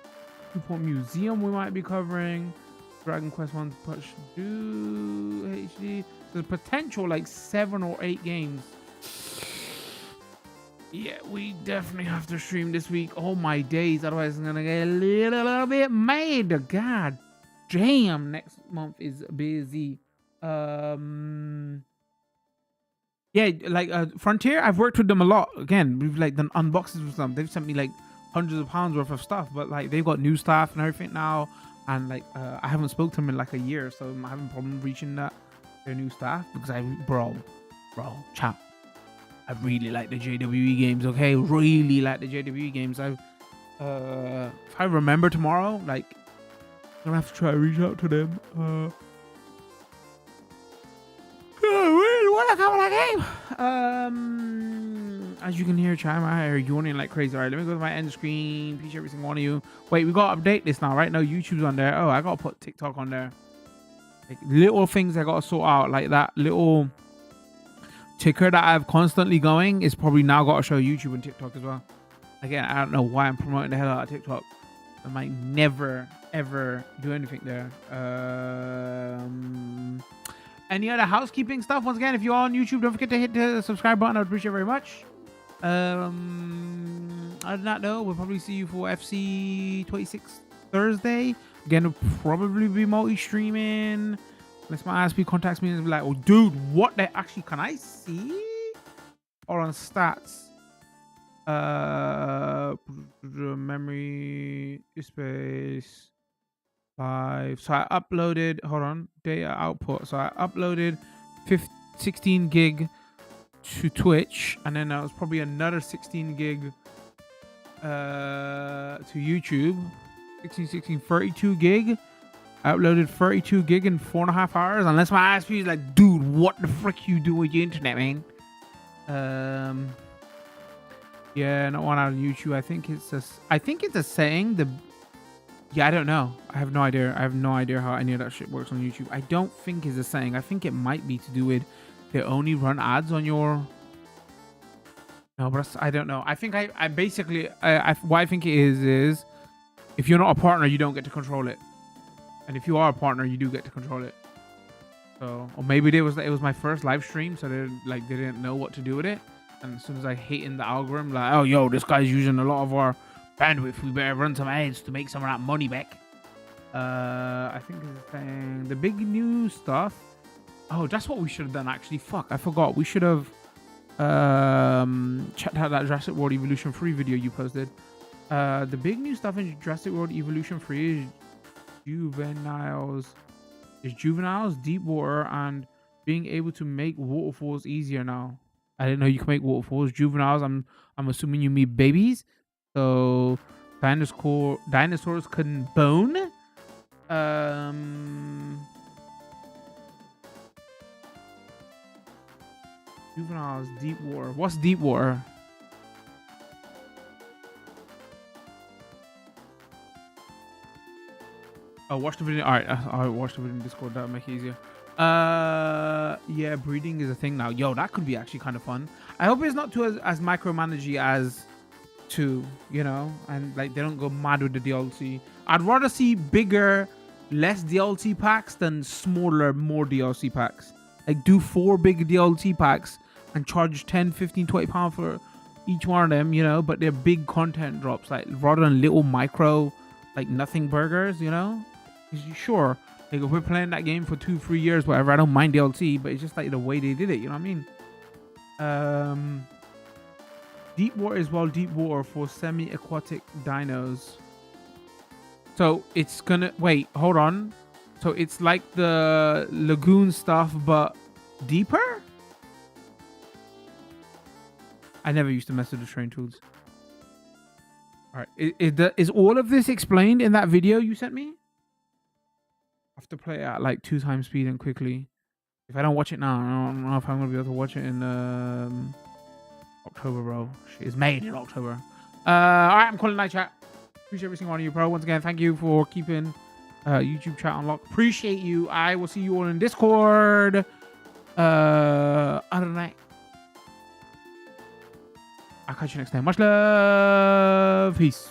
A: 2 Point Museum we might be covering. Dragon Quest 1 Touch 2 HD. There's potential like 7 or 8 games. Yeah, we definitely have to stream this week. Oh my days, otherwise I'm gonna get a little bit mad. God damn, next month is busy. Yeah, like Frontier, I've worked with them a lot. Again, we've like done unboxings with them. They've sent me like hundreds of pounds worth of stuff, but like they've got new staff and everything now. And like I haven't spoken to them in like a year, so I'm having a problem reaching their new staff because bro, chat. I really like the JWE games. Okay, really like the JWE games. If I remember tomorrow, like I'm gonna have to try to reach out to them. I really want to cover that game. As you can hear, chat, I hear yawning like crazy. All right, let me go to my end screen. Peace, every single one of you. Wait, we gotta update this now, right? No, YouTube's on there. Oh, I gotta put TikTok on there. Like little things I gotta sort out, like that little ticker that I have constantly going is probably now got to show YouTube and TikTok as well. Again, I don't know why I'm promoting the hell out of TikTok. I might never ever do anything there. Any other housekeeping stuff? Once again, if you are on YouTube, don't forget to hit the subscribe button. I would appreciate it very much. I do not know. We'll probably see you for FC26 Thursday. Again, it'll probably be multi-streaming. Unless my ISP contacts me and be like, oh, dude, what the... Actually, can I see? Or on stats. Memory space 5. So I uploaded... Hold on. Data output. So I uploaded 16 gig to Twitch. And then that was probably another 16 gig to YouTube. 32 gig. I uploaded 32 gig in 4.5 hours. Unless my ISP is like, dude, what the frick you do with your internet, man? Yeah, not one out of YouTube. I think it's a saying. Yeah, I don't know. I have no idea. I have no idea how any of that shit works on YouTube. I don't think it's a saying. I think it might be to do with they only run ads on your... No, but I don't know. I think I basically... what I think it is if you're not a partner, you don't get to control it. And if you are a partner, you do get to control it. So, or maybe it was my first live stream, so they didn't know what to do with it. And as soon as I hit in the algorithm, like, oh, yo, this guy's using a lot of our bandwidth, we better run some ads to make some of that money back. I think it's saying the big new stuff. Oh, that's what we should have done, actually. Fuck, I forgot. We should have checked out that Jurassic World Evolution 3 video you posted. The big new stuff in Jurassic World Evolution 3 is juveniles, deep water, and being able to make waterfalls easier now. I didn't know you can make waterfalls. Juveniles, I'm assuming you mean babies. So dinosaurs couldn't bone. Juveniles, deep water. What's deep water? Oh, watch the video. All right, watch the video in Discord. That'll make it easier. Yeah, breeding is a thing now. Yo, that could be actually kind of fun. I hope it's not too as micromanagey as 2, you know, and like they don't go mad with the DLC. I'd rather see bigger, less DLC packs than smaller, more DLC packs. Like do 4 big DLC packs and charge 10, 15, 20 pounds for each one of them, you know, but they're big content drops, like rather than little micro, like nothing burgers, you know. Sure, like if we're playing that game for 2-3 years, whatever, I don't mind DLC, but it's just like the way they did it, you know what I mean? Deep water is deep water for semi-aquatic dinos. So it's gonna wait, hold on. So it's like the lagoon stuff, but deeper? I never used to mess with the train tools. All right, is all of this explained in that video you sent me? I have to play it at like 2 times speed and quickly. If I don't watch it now, I don't know if I'm gonna be able to watch it in October, bro. Shit, it's made in October. All right, I'm calling night chat. Appreciate every single one of you, bro. Once again, thank you for keeping YouTube chat unlocked. Appreciate you. I will see you all in Discord. Other than that, I'll catch you next time. Much love. Peace.